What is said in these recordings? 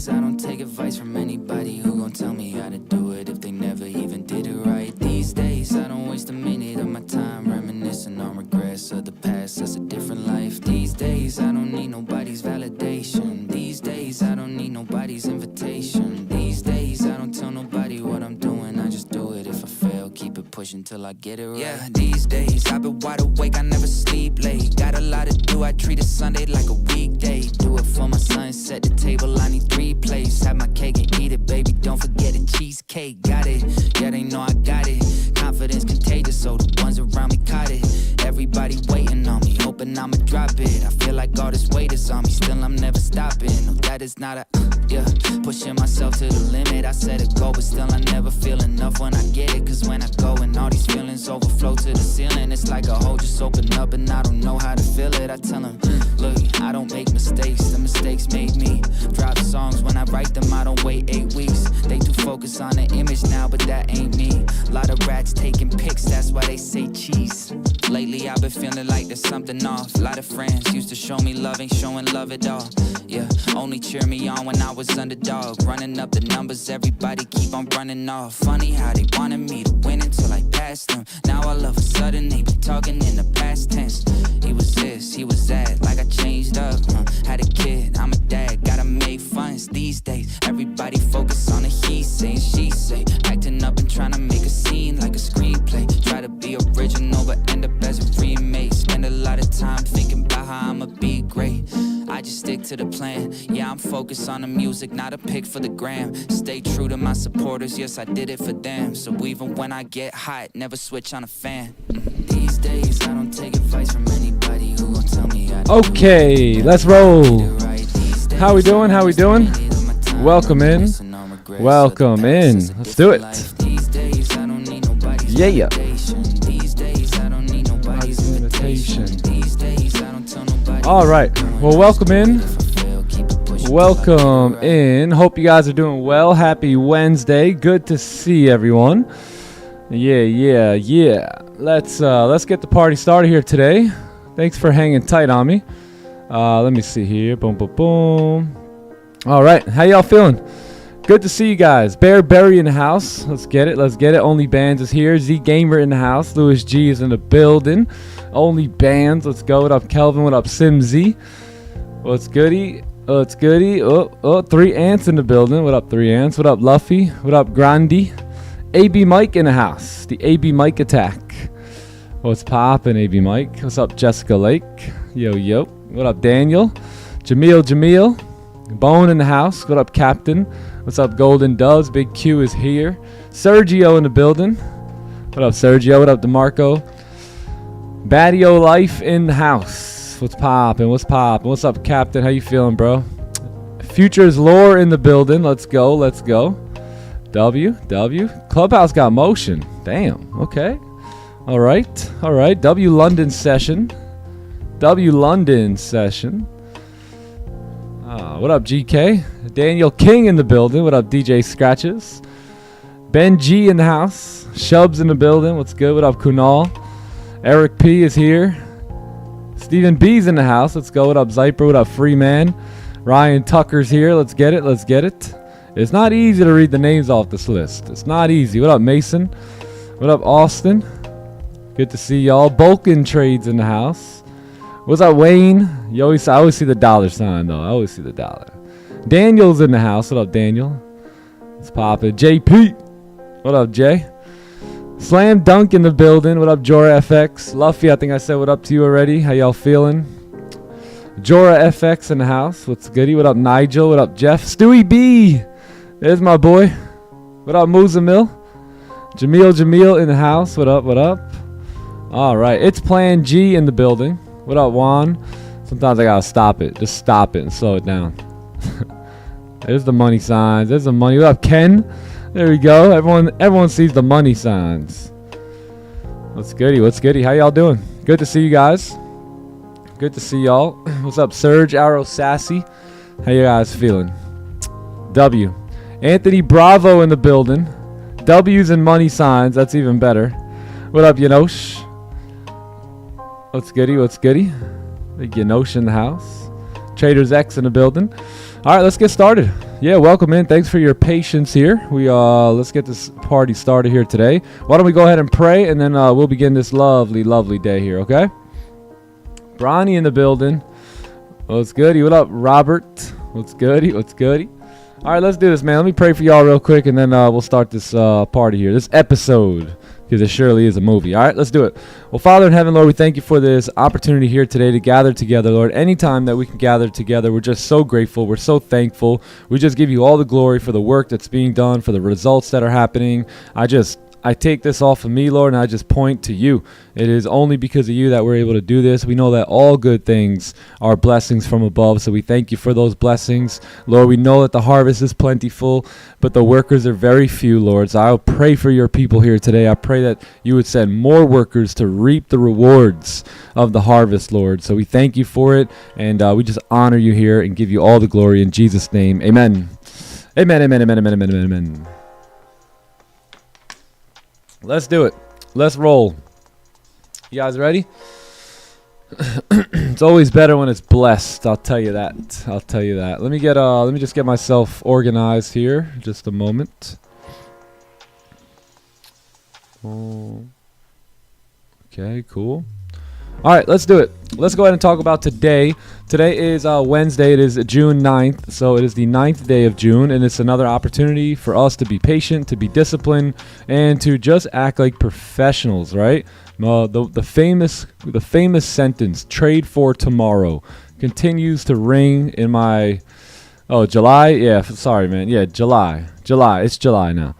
I don't take advice from anybody who gon' tell me how to do it if they never even did it right. These days I don't waste a minute of my time reminiscing on regrets of the past. That's a different life. These days I don't need nobody's validation. These days I don't need nobody's invitation. These days I don't tell nobody what I'm doing. I just do it. If I fail, keep it pushing till I get it right. Yeah, these days I've been wide awake, I never sleep late. Got a lot to do, I treat a Sunday like a weekday. Do it for my son, set the table, I need 3 plates. Have my cake and eat it, baby, don't forget the cheesecake. Got it, yeah, they know I got it. Confidence contagious, so the ones around me caught it. Everybody waiting on me, hoping I'ma drop it. I feel like all this weight is on me, still I'm never stopping. No, that is not a, yeah, pushing myself to the limit. I set a goal, but still I never feel enough when I get it. Cause when I go and all these feelings overflow to the ceiling, it's like a hole just open up and I don't know how to feel it. I tell them, look, I don't make mistakes, the mistakes made me. Drop songs when I write them, I don't wait 8 weeks. They too focus on the image now, but that ain't me. Lot of rats taking pics, that's why they say cheese. Lately I've been feeling like there's something off. A lot of friends used to show me love, ain't showing love at all. Yeah, only cheer me on when I was underdog. Running up the numbers, everybody keep on running off. Funny how they wanted me to win until I passed them. Now all of a sudden they be talking in the past tense. He was this, he was that, like I changed up. Had a kid, I'm a dad, gotta make funds these days. Everybody focus on the he say and she say. Acting up and trying to make a scene like a screenplay. Try to be original but end up as a remake. Spend a lot of time thinking about how I'ma be great. I just stick to the plan. Yeah, I'm focused on the music, not a pic for the gram. Stay true to my supporters, yes, I did it for them. So even when I get hot, never switch on a fan. These days, I don't take advice from anybody who gon' tell me how to Okay, let's roll. How we doing? How we doing? Welcome in. Welcome in. Let's do it. Yeah. All right. Well, welcome in. Welcome in. Hope you guys are doing well. Happy Wednesday. Good to see everyone. Yeah. Let's get the party started here today. Thanks for hanging tight on me. Let me see here. Boom. All right. How y'all feeling? Good to see you guys. Bear Berry in the house. Let's get it. Only Bands is here. Z Gamer in the house. Louis G is in the building. Only Bands. Let's go. What up, Kelvin? What up, Sim Z? What's goody? What's goody? Oh, 3 Ants in the building. What up, 3 Ants? What up, Luffy? What up, Grandy? AB Mike in the house. The AB Mike attack. What's poppin', AB Mike? What's up, Jessica Lake? Yo. What up, Daniel? Jamil. Bone in the house. What up, Captain? What's up, Golden Doves? Big Q is here. Sergio in the building. What up, Sergio? What up, DeMarco? Badio Life in the house. What's poppin'? What's up, Captain? How you feeling, bro? Futures Lore in the building. Let's go. W. Clubhouse got motion. Damn. Okay. All right. W London session. What up, GK? Daniel King in the building. What up, DJ Scratches? Ben G in the house. Shubs in the building. What's good? What up, Kunal? Eric P is here. Stephen B's in the house. Let's go. What up, Zyper? What up, Freeman? Ryan Tucker's here. Let's get it. Let's get it. It's not easy to read the names off this list. It's not easy. What up, Mason? What up, Austin? Good to see y'all. Bulkin Trades in the house. What's up, Wayne? I always see the dollar sign, though. I always see the dollar. Daniel's in the house. What up, Daniel? Let's pop it. JP. What up, Jay? Slam Dunk in the building. What up, Jora FX? Luffy, I think I said what up to you already. How y'all feeling? Jora FX in the house. What's goody? What up, Nigel? What up, Jeff? Stewie B. There's my boy. What up, Moozamil? Jamil in the house. What up, what up? All right. It's Plan G in the building. What up, Juan? Sometimes I gotta stop it. Just stop it and slow it down. There's the money signs. There's the money. What up, Ken? There we go. Everyone sees the money signs. What's goody? What's goody? How y'all doing? Good to see you guys. Good to see y'all. What's up, Serge, Arrow, Sassy? How you guys feeling? W. Anthony Bravo in the building. W's and money signs. That's even better. What up, Yanosh? What's goody? What's goody? Big Yanosh in the house. Traders X in the building. All right, let's get started. Yeah, welcome in. Thanks for your patience here. Let's get this party started here today. Why don't we go ahead and pray, and then we'll begin this lovely, lovely day here, okay? Bronny in the building. What's goody? What up, Robert? What's goody? What's goody? All right, let's do this, man. Let me pray for y'all real quick, and then we'll start this party here, this episode, because it surely is a movie. All right, let's do it. Well, Father in heaven, Lord, we thank you for this opportunity here today to gather together, Lord. Anytime that we can gather together, we're just so grateful. We're so thankful. We just give you all the glory for the work that's being done, for the results that are happening. I take this off of me, Lord, and I just point to you. It is only because of you that we're able to do this. We know that all good things are blessings from above, so we thank you for those blessings. Lord, we know that the harvest is plentiful, but the workers are very few, Lord. So I'll pray for your people here today. I pray that you would send more workers to reap the rewards of the harvest, Lord. So we thank you for it, and we just honor you here and give you all the glory in Jesus' name. Amen. Amen, amen, amen, amen, amen, amen. Let's do it. Let's roll. You guys ready? It's always better when it's blessed. I'll tell you that. I'll tell you that. Let me just get myself organized here. Just a moment. Oh. Okay, cool. All right, let's do it. Let's go ahead and talk about today. Today is Wednesday. It is June 9th, so it is the 9th day of June, and it's another opportunity for us to be patient, to be disciplined, and to just act like professionals, right? The famous sentence, trade for tomorrow, continues to ring in my... Oh, July? Yeah, sorry, man. Yeah, July. It's July now.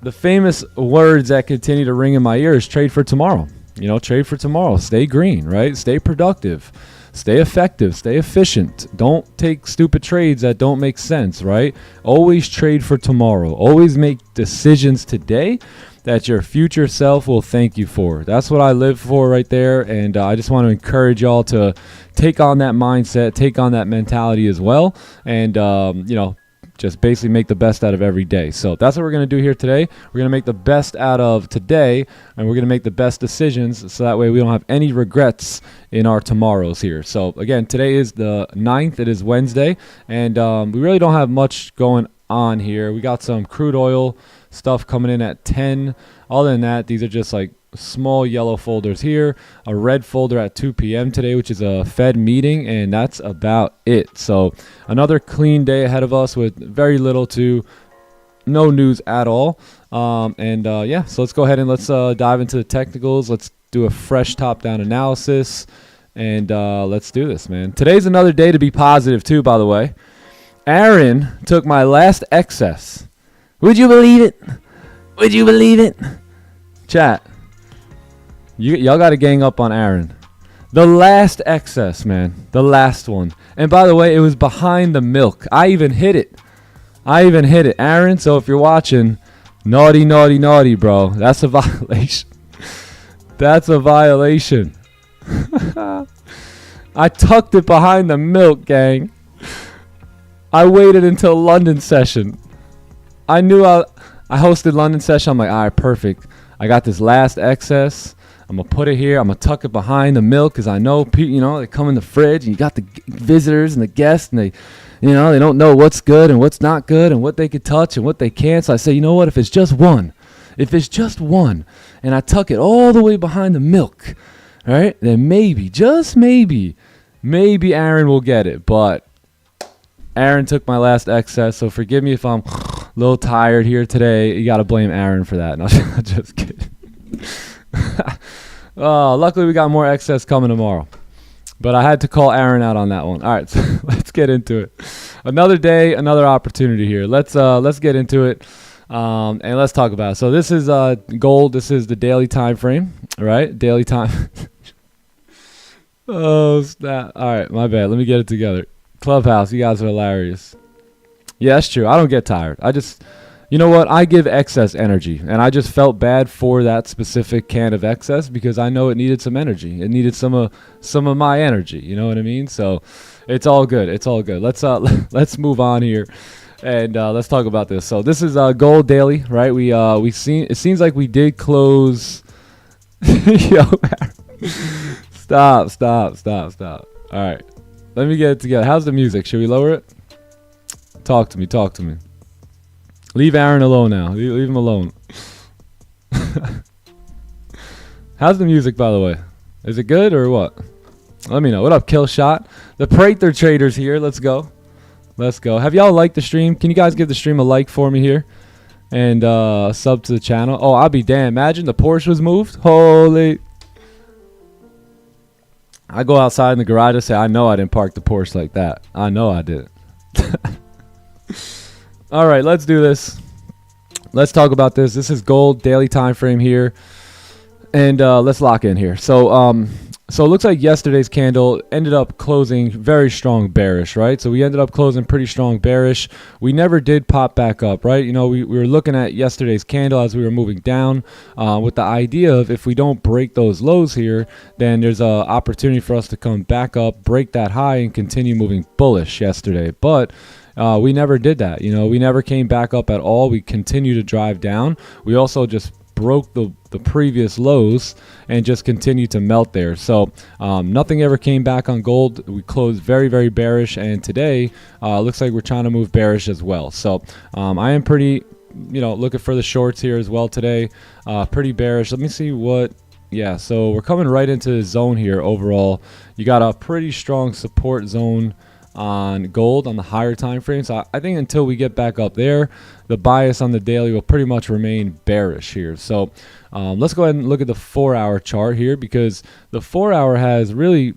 The famous words that continue to ring in my ears, trade for tomorrow. You know, trade for tomorrow. Stay green, right? Stay productive. Stay effective. Stay efficient. Don't take stupid trades that don't make sense, right? Always trade for tomorrow. Always make decisions today that your future self will thank you for. That's what I live for right there, and I just want to encourage y'all to take on that mindset, take on that mentality as well, and, just basically make the best out of every day. So that's what we're going to do here today. We're going to make the best out of today, and we're going to make the best decisions so that way we don't have any regrets in our tomorrows here. So again, today is the 9th. It is Wednesday, and we really don't have much going on here. We got some crude oil stuff coming in at 10. Other than that, these are just like small yellow folders here, a red folder at 2 p.m. today, which is a Fed meeting, and that's about it. So another clean day ahead of us with very little to no news at all. So let's go ahead and let's dive into the technicals. Let's do a fresh top-down analysis, and let's do this, man. Today's another day to be positive too, by the way. Aaron took my last excess. Would you believe it? Would you believe it? Chat. Y'all got to gang up on Aaron. The last excess, man. The last one. And by the way, it was behind the milk. I even hit it. Aaron, so if you're watching, naughty, naughty, naughty, bro. That's a violation. That's a violation. I tucked it behind the milk, gang. I waited until London session. I knew I hosted London session. I'm like, all right, perfect. I got this last excess. I'm gonna put it here. I'm gonna tuck it behind the milk because I know, you know, they come in the fridge and you got the visitors and the guests and they, you know, they don't know what's good and what's not good and what they could touch and what they can't. So I say, you know what? If it's just one, and I tuck it all the way behind the milk, all right, then maybe, just maybe Aaron will get it. But Aaron took my last excess, so forgive me if I'm a little tired here today. You got to blame Aaron for that. No, just kidding. Oh, luckily we got more excess coming tomorrow. But I had to call Aaron out on that one. All right, so let's get into it. Another day, another opportunity here. Let's get into it. And let's talk about it. So this is gold. This is the daily time frame, right? Daily time. Oh, snap. All right, my bad. Let me get it together. Clubhouse, you guys are hilarious. Yeah, that's true. I don't get tired. I just, you know what? I give excess energy, and I just felt bad for that specific can of excess because I know it needed some energy. It needed some of my energy. You know what I mean? So it's all good. It's all good. Let's move on here. And let's talk about this. So this is gold daily, right? We seen, it seems like we did close. Yo, stop. All right, let me get it together. How's the music? Should we lower it? Talk to me. Leave Aaron alone now. Leave him alone. How's the music, by the way? Is it good or what? Let me know. What up, Kill Shot? The Prather Traders here. Let's go. Have y'all liked the stream? Can you guys give the stream a like for me here? And sub to the channel. Oh, I'll be damned. Imagine the Porsche was moved. Holy. I go outside in the garage and say, I know I didn't park the Porsche like that. I know I did. All right, let's do this. Let's talk about this. This is gold daily time frame here. And let's lock in here. So it looks like yesterday's candle ended up closing very strong bearish, right? So we ended up closing pretty strong bearish. We never did pop back up, right? You know, we were looking at yesterday's candle as we were moving down with the idea of if we don't break those lows here, then there's an opportunity for us to come back up, break that high, and continue moving bullish yesterday. But we never did that. You know, we never came back up at all. We continue to drive down. We also just broke the previous lows and just continued to melt there. So nothing ever came back on gold. We closed very, very bearish, and today looks like we're trying to move bearish as well. So I am pretty, you know, looking for the shorts here as well today. Pretty bearish. Let me see what. Yeah, so we're coming right into the zone here overall. You got a pretty strong support zone on gold on the higher time frame. So I think until we get back up there, the bias on the daily will pretty much remain bearish here. So let's go ahead and look at the 4-hour chart here, because the 4-hour has really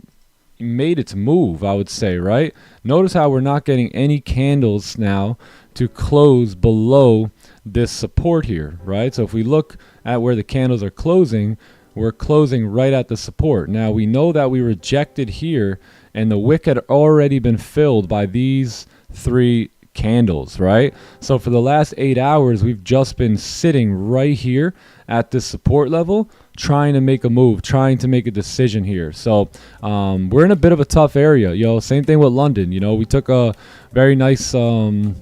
made its move, I would say, right? Notice how we're not getting any candles now to close below this support here, right? So if we look at where the candles are closing, we're closing right at the support. Now we know that we rejected here, and the wick had already been filled by these 3 candles, right? So for the last 8 hours, we've just been sitting right here at this support level, trying to make a move, trying to make a decision here. So we're in a bit of a tough area. Same thing with London. We took a very nice sells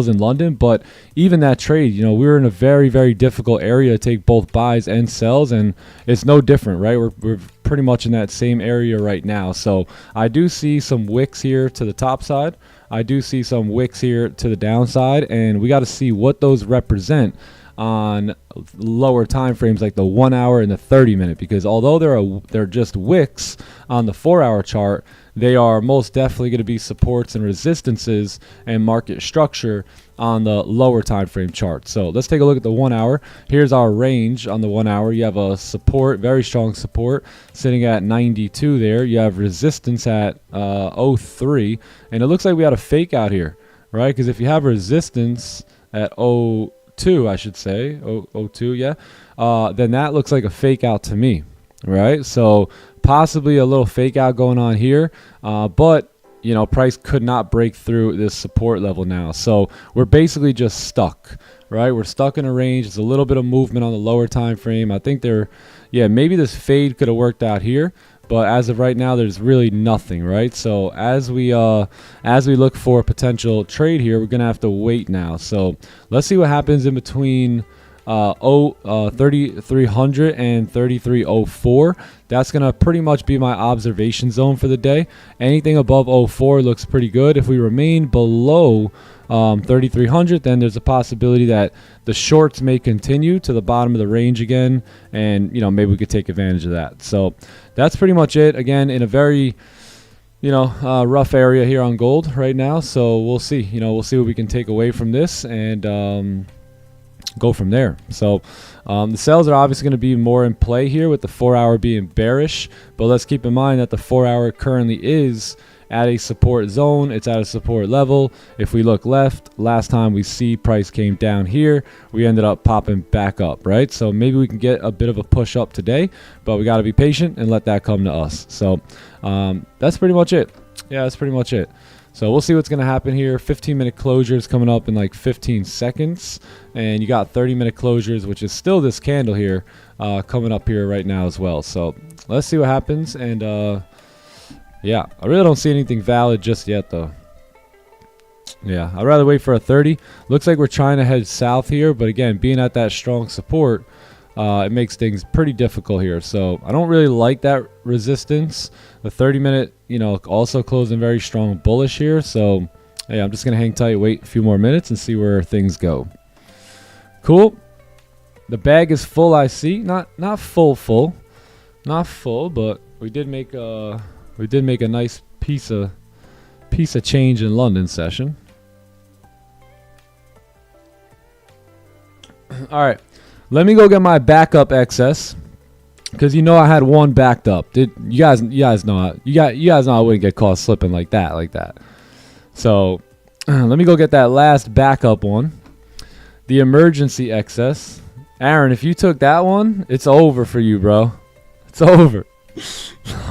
in London, but even that trade, we were in a very, very difficult area to take both buys and sells, and it's no different, right? We're pretty much in that same area right now. So I do see some wicks here to the top side. I do see some wicks here to the downside, and we got to see what those represent on lower time frames like the 1 hour and the 30-minute, because although they're just wicks on the 4-hour chart, they are most definitely going to be supports and resistances and market structure on the lower time frame chart. So let's take a look at the 1 hour. Here's our range on the 1 hour. You have a support, very strong support, sitting at 92 there. You have resistance at 03, and it looks like we had a fake out here, right? Because if you have resistance at 02, I should say, 02, yeah, then that looks like a fake out to me, right? So possibly a little fake out going on here, but price could not break through this support level now. So we're basically just stuck, right? We're stuck in a range. There's a little bit of movement on the lower time frame. I think maybe this fade could have worked out here, but as of right now, there's really nothing, right? So as we look for a potential trade here, we're gonna have to wait now. So let's see what happens in between 3300 and 3304. That's going to pretty much be my observation zone for the day. Anything above 04 looks pretty good. If we remain below 3300, then there's a possibility that the shorts may continue to the bottom of the range again, and maybe we could take advantage of that. So that's pretty much it. Again, in a very rough area here on gold right now. So we'll see. We'll see what we can take away from this and go from there. So the sells are obviously going to be more in play here with the 4 hour being bearish, but let's keep in mind that the 4 hour currently is at a support zone. It's at a support level. If we look left, last time we see price came down here, we ended up popping back up, right? So maybe we can get a bit of a push up today, but we got to be patient and let that come to us. So that's pretty much it. Yeah, that's pretty much it. So we'll see what's going to happen here. 15-minute closures coming up in like 15 seconds. And you got 30-minute closures, which is still this candle here, coming up here right now as well. So let's see what happens. And yeah, I really don't see anything valid just yet, though. Yeah, I'd rather wait for a 30. Looks like we're trying to head south here. But again, being at that strong support, it makes things pretty difficult here. So I don't really like that resistance. The 30-minute, also closing very strong bullish here. So yeah, I'm just going to hang tight, wait a few more minutes and see where things go. Cool. The bag is full, I see. Not full. Not full, but we did make a nice piece of change in London session. All right. Let me go get my backup excess, because I had one backed up. You guys know I wouldn't get caught slipping like that. So let me go get that last backup one, the emergency excess. Aaron, if you took that one, it's over for you, bro. It's over.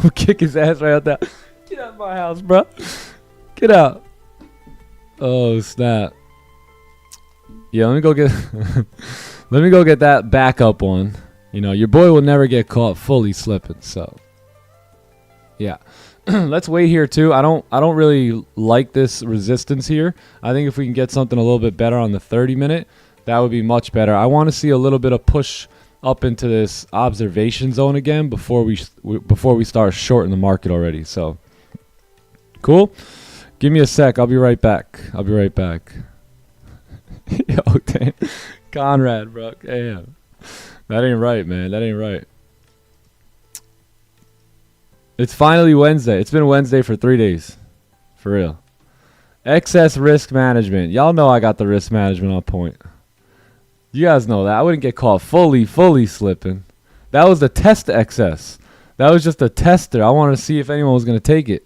I'll kick his ass right out there. Get out of my house, bro. Get out. Oh snap. Yeah, let me go get. Let me go get that backup one. Your boy will never get caught fully slipping. So, yeah. Let's wait here too. I don't really like this resistance here. I think if we can get something a little bit better on the 30-minute, that would be much better. I want to see a little bit of push up into this observation zone again before we start shorting the market already. So, cool. Give me a sec. I'll be right back. Yo, damn. Conrad, bro. Damn. That ain't right, man. That ain't right. It's finally Wednesday. It's been Wednesday for 3 days. For real. Excess risk management. Y'all know I got the risk management on point. You guys know that. I wouldn't get caught fully slipping. That was the test excess. That was just a tester. I wanted to see if anyone was going to take it.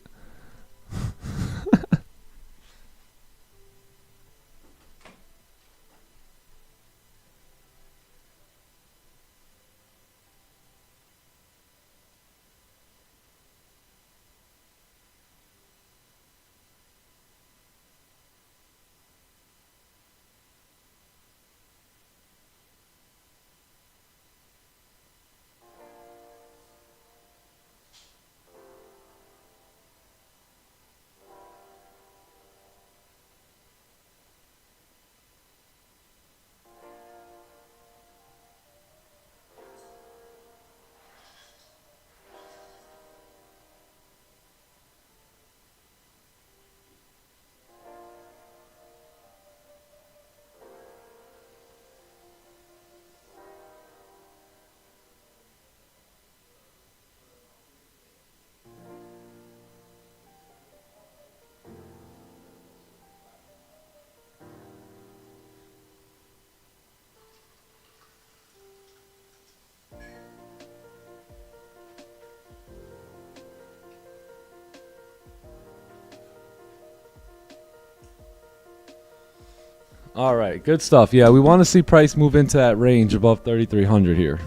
All right, good stuff. Yeah, we want to see price move into that range above 3,300 here.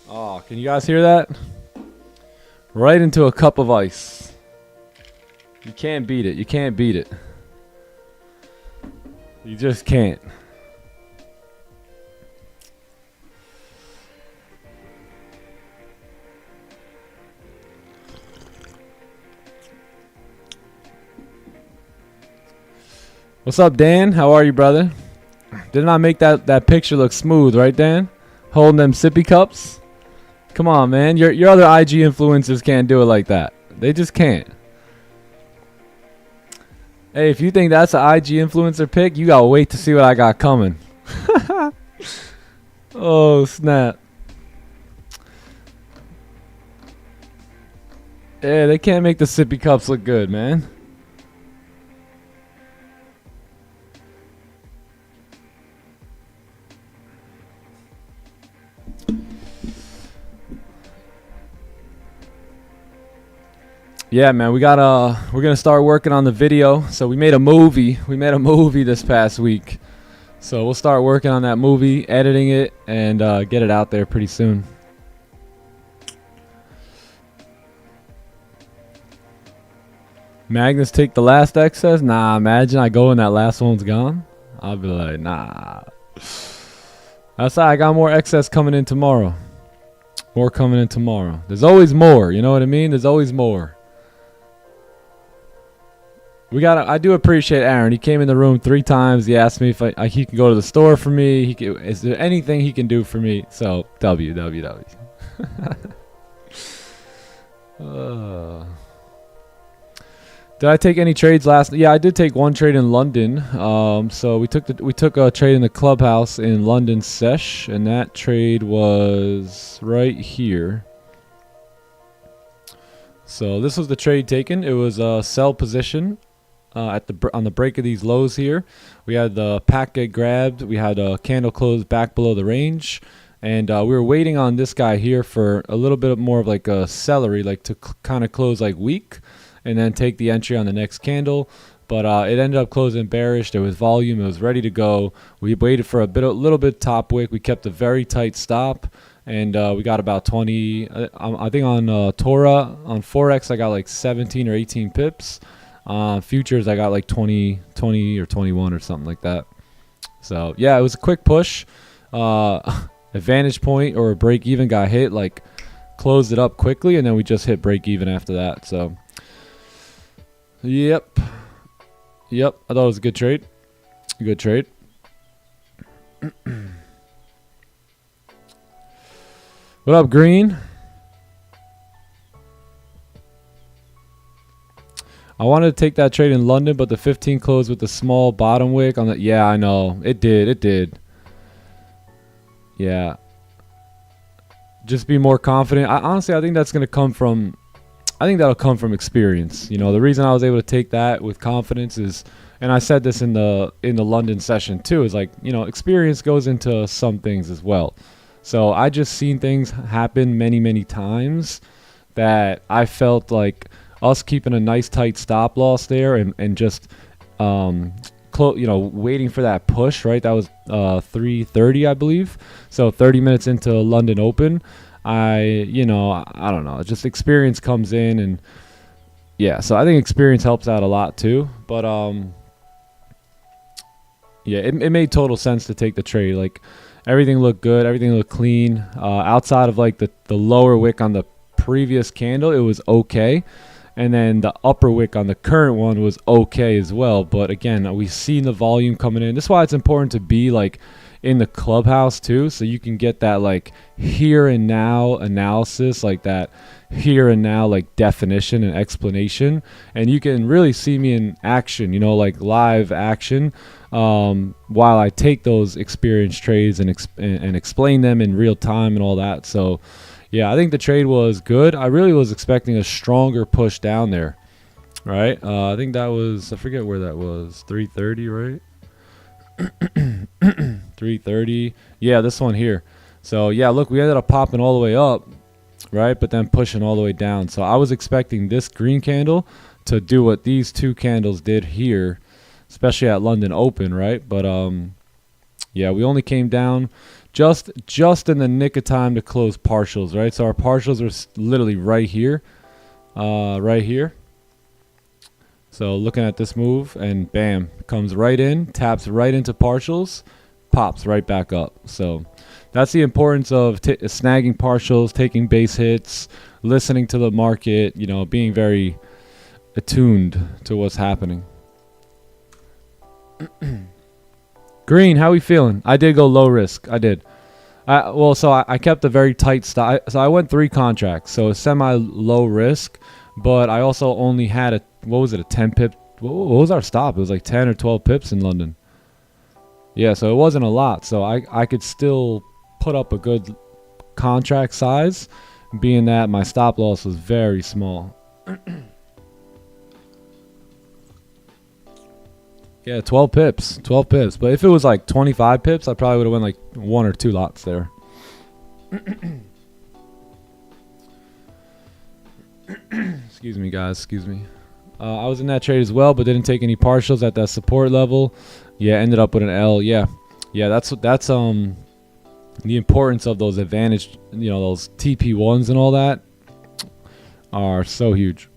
Oh, can you guys hear that? Right into a cup of ice. You can't beat it. You can't beat it. You just can't. What's up, Dan? How are you, brother? Didn't I make that picture look smooth, right, Dan? Holding them sippy cups. Come on, man. Your other IG influencers can't do it like that. They just can't. Hey, if you think that's an IG influencer pick, you gotta wait to see what I got coming. Oh, snap. Yeah, they can't make the sippy cups look good, man. Yeah, man, we're gonna start working on the video. So we made a movie. We made a movie this past week. So we'll start working on that movie, editing it, and get it out there pretty soon. Magnus take the last excess? Nah, imagine I go and that last one's gone. I'll be like, nah. That's how I got more excess coming in tomorrow. More coming in tomorrow. There's always more, you know what I mean? There's always more. I do appreciate Aaron. He came in the room 3 times. He asked me if he can go to the store for me. Is there anything he can do for me? So, W. Did I take any trades last? Yeah, I did take one trade in London. So we took a trade in the clubhouse in London sesh, and that trade was right here. So this was the trade taken. It was a sell position on the break of these lows here. We had the pack get grabbed. We had a candle close back below the range, and we were waiting on this guy here for a little bit more of like a celery, like to kind of close like weak, and then take the entry on the next candle. But it ended up closing bearish. There was volume. It was ready to go. We waited for a little bit top wick. We kept a very tight stop, and we got about 20. I think on Torah, on forex, I got like 17 or 18 pips. Futures, I got like 20 or 21 or something like that. So yeah, it was a quick push. Advantage point or a break even got hit, like closed it up quickly, and then we just hit break even after that. So yep, I thought it was a good trade. Good trade. What up, Green? I wanted to take that trade in London, but the 15 closed with the small bottom wick on the. Yeah, I know. It did. Yeah. Just be more confident. Honestly, I think that's going to come from. I think that'll come from experience. You know, the reason I was able to take that with confidence is, and I said this in the London session too, is like, you know, experience goes into some things as well. So I just seen things happen many times that I felt like us keeping a nice tight stop loss there and just waiting for that push, right? That was 3:30, I believe. So 30 minutes into London Open, I don't know, just experience comes in, and yeah, so I think experience helps out a lot too. But yeah, it made total sense to take the trade. Like, everything looked good, everything looked clean. Outside of like the lower wick on the previous candle, it was okay. And then the upper wick on the current one was okay as well. But again, we've seen the volume coming in. This is why it's important to be like in the clubhouse too, so you can get that like here and now analysis, like that here and now like definition and explanation. And you can really see me in action, you know, like live action, while I take those experienced trades and explain them in real time and all that. So yeah, I think the trade was good. I really was expecting a stronger push down there, right? I think that was, I forget where that was, 330, right? 330. Yeah, this one here. So yeah, look, we ended up popping all the way up, right? But then pushing all the way down. So I was expecting this green candle to do what these two candles did here, especially at London Open, right? But yeah, we only came down just in the nick of time to close partials, right? So our partials are literally right here, right here. So looking at this move, and bam, comes right in, taps right into partials, pops right back up. So that's the importance of snagging partials, taking base hits, listening to the market, you know, being very attuned to what's happening. Green, how we feeling? I did go low risk. I did. I kept a very tight stop. So I went 3 contracts. So semi low risk, but I also only had a, what was it, a 10 pip? What was our stop? It was like 10 or 12 pips in London. Yeah, so it wasn't a lot. So I could still put up a good contract size, being that my stop loss was very small. Yeah, 12 pips. 12 pips. But if it was like 25 pips, I probably would have went like 1 or 2 lots there. Excuse me, guys. Excuse me. I was in that trade as well, but didn't take any partials at that support level. Yeah, ended up with an L. Yeah. Yeah, that's the importance of those advantage, those TP1s and all that are so huge.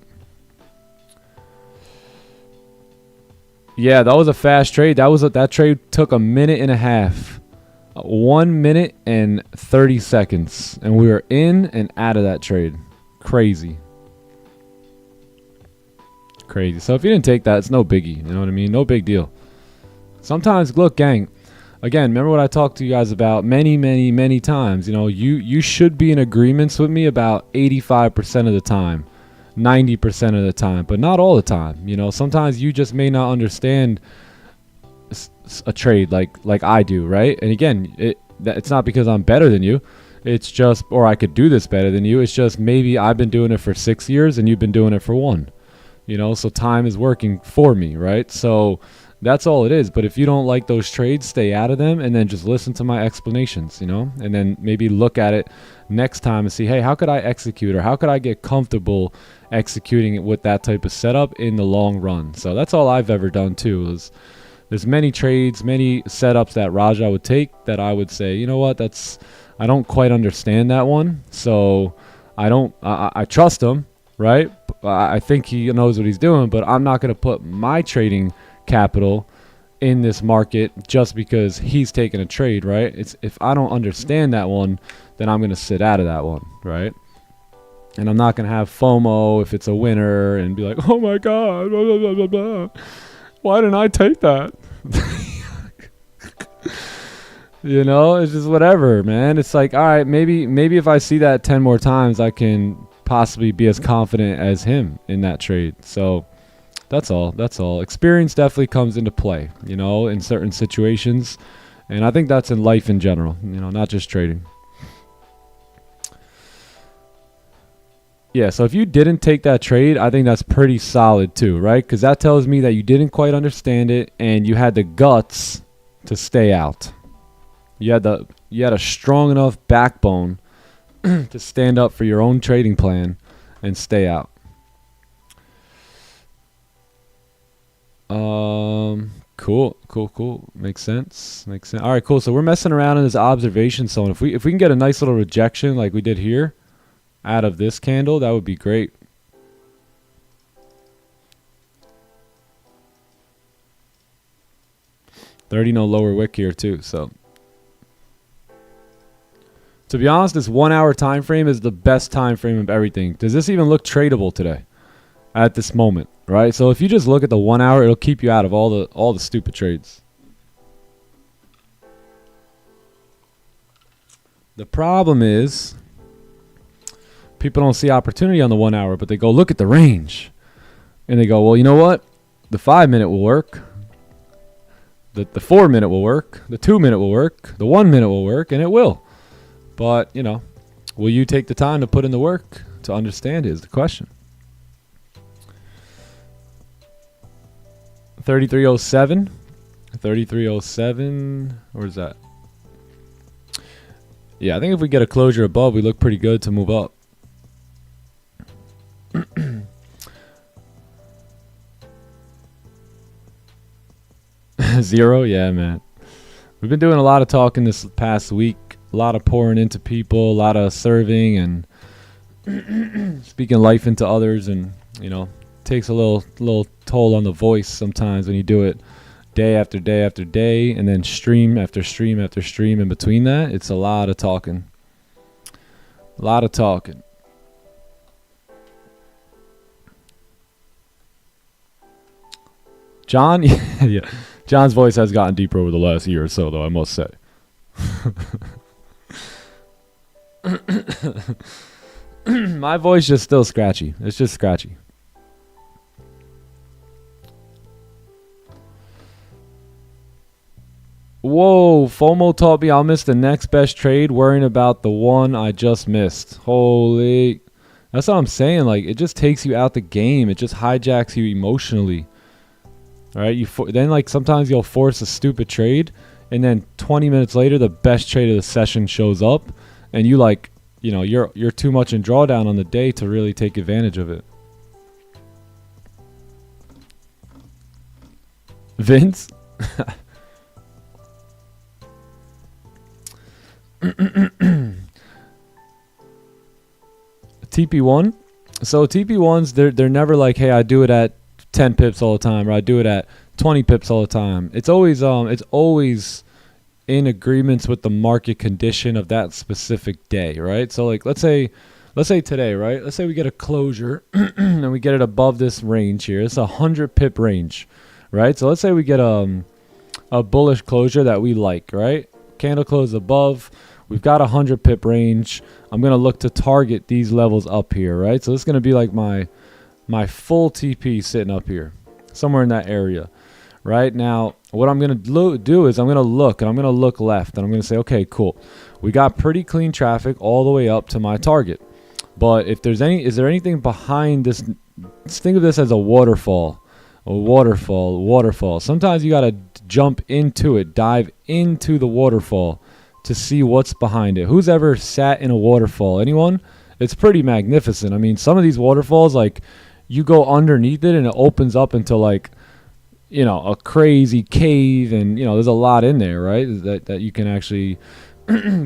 Yeah, that was a fast trade. That trade took a minute and a half. 1 minute and 30 seconds. And we were in and out of that trade. Crazy. Crazy. So if you didn't take that, it's no biggie. You know what I mean? No big deal. Sometimes, look, gang. Again, remember what I talked to you guys about many times. You should be in agreements with me about 85% of the time. 90% of the time, but not all the time. Sometimes you just may not understand a trade like I do, right? And again, it's not because I'm better than you. It's just, or I could do this better than you. It's just maybe I've been doing it for 6 years and you've been doing it for 1. So time is working for me, right? So that's all it is. But if you don't like those trades, stay out of them and then just listen to my explanations, and then maybe look at it next time and see, hey, how could I execute, or how could I get comfortable executing it with that type of setup in the long run? So that's all I've ever done too. There's many trades, many setups that Raja would take that I would say, you know what, I don't quite understand that one. So I trust him, right? I think he knows what he's doing, but I'm not going to put my trading capital in this market just because he's taking a trade, right? If I don't understand that one, then I'm going to sit out of that one, right? And I'm not going to have FOMO if it's a winner and be like, oh my God, blah, blah, blah, blah, blah. Why didn't I take that? It's just whatever, man. It's like, all right, maybe if I see that 10 more times, I can possibly be as confident as him in that trade. So that's all. Experience definitely comes into play, in certain situations. And I think that's in life in general, not just trading. Yeah, so if you didn't take that trade, I think that's pretty solid too, right? Because that tells me that you didn't quite understand it and you had the guts to stay out. You had a strong enough backbone to stand up for your own trading plan and stay out. Cool. Makes sense. All right, cool. So we're messing around in this observation zone. If we can get a nice little rejection like we did here out of this candle, that would be great. $30 no lower wick here too. So to be honest, this 1 hour time frame is the best time frame of everything. Does this even look tradable today at this moment, right? So if you just look at the 1 hour, it'll keep you out of all the stupid trades. The problem is people don't see opportunity on the 1 hour, but they go look at the range and they go, well, you know what? The 5 minute will work. The 4 minute will work. The 2 minute will work. The 1 minute will work, and it will. But, will you take the time to put in the work to understand is the question. 3307. 3307. Where's that? Yeah, I think if we get a closure above, we look pretty good to move up. Zero? Yeah, man. We've been doing a lot of talking this past week. A lot of pouring into people, a lot of serving and speaking life into others, and takes a little toll on the voice sometimes when you do it day after day after day, and then stream after stream after stream in between that. It's a lot of talking. John, yeah. John's voice has gotten deeper over the last year or so, though, I must say. My voice just still scratchy. It's just scratchy. Whoa, FOMO taught me I'll miss the next best trade worrying about the one I just missed. Holy. That's what I'm saying. Like, it just takes you out the game. It just hijacks you emotionally. All right? Then, like, sometimes you'll force a stupid trade, and then 20 minutes later, the best trade of the session shows up, and you, like, you know, you're too much in drawdown on the day to really take advantage of it. Vince? TP1. So TP1s, they're never like, hey, I do it at 10 pips all the time, or I do it at 20 pips all the time. It's always in agreements with the market condition of that specific day, right? So like, let's say today, right? Let's say we get a closure and we get it above this range here. It's a 100 pip range, right? So let's say we get a bullish closure that we like, right? Candle close above. We've got a 100 pip range. I'm going to look to target these levels up here, right? So this is going to be like my full TP sitting up here, somewhere in that area, right? Now, what I'm going to do is I'm going to look, and I'm going to look left, and I'm going to say, okay, cool. We got pretty clean traffic all the way up to my target. But if there's is there anything behind this? Think of this as a waterfall. A waterfall. Sometimes you got to jump into it, dive into the waterfall to see what's behind it. Who's ever sat in a waterfall? Anyone? It's pretty magnificent. I mean, some of these waterfalls, like, you go underneath it and it opens up into, like, you know, a crazy cave, and, you know, there's a lot in there, right? That you can actually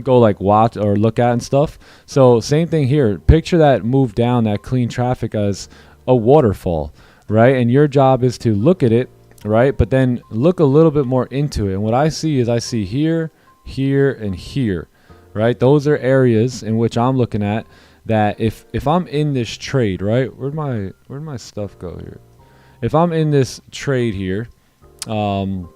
go, like, watch or look at and stuff. So same thing here. Picture that move down, that clean traffic, as a waterfall, right? And your job is to look at it, right? But then look a little bit more into it. And what I see is I see here, and here, right? Those are areas in which I'm looking at that if I'm in this trade, right? Where'd my stuff go here? If I'm in this trade here, and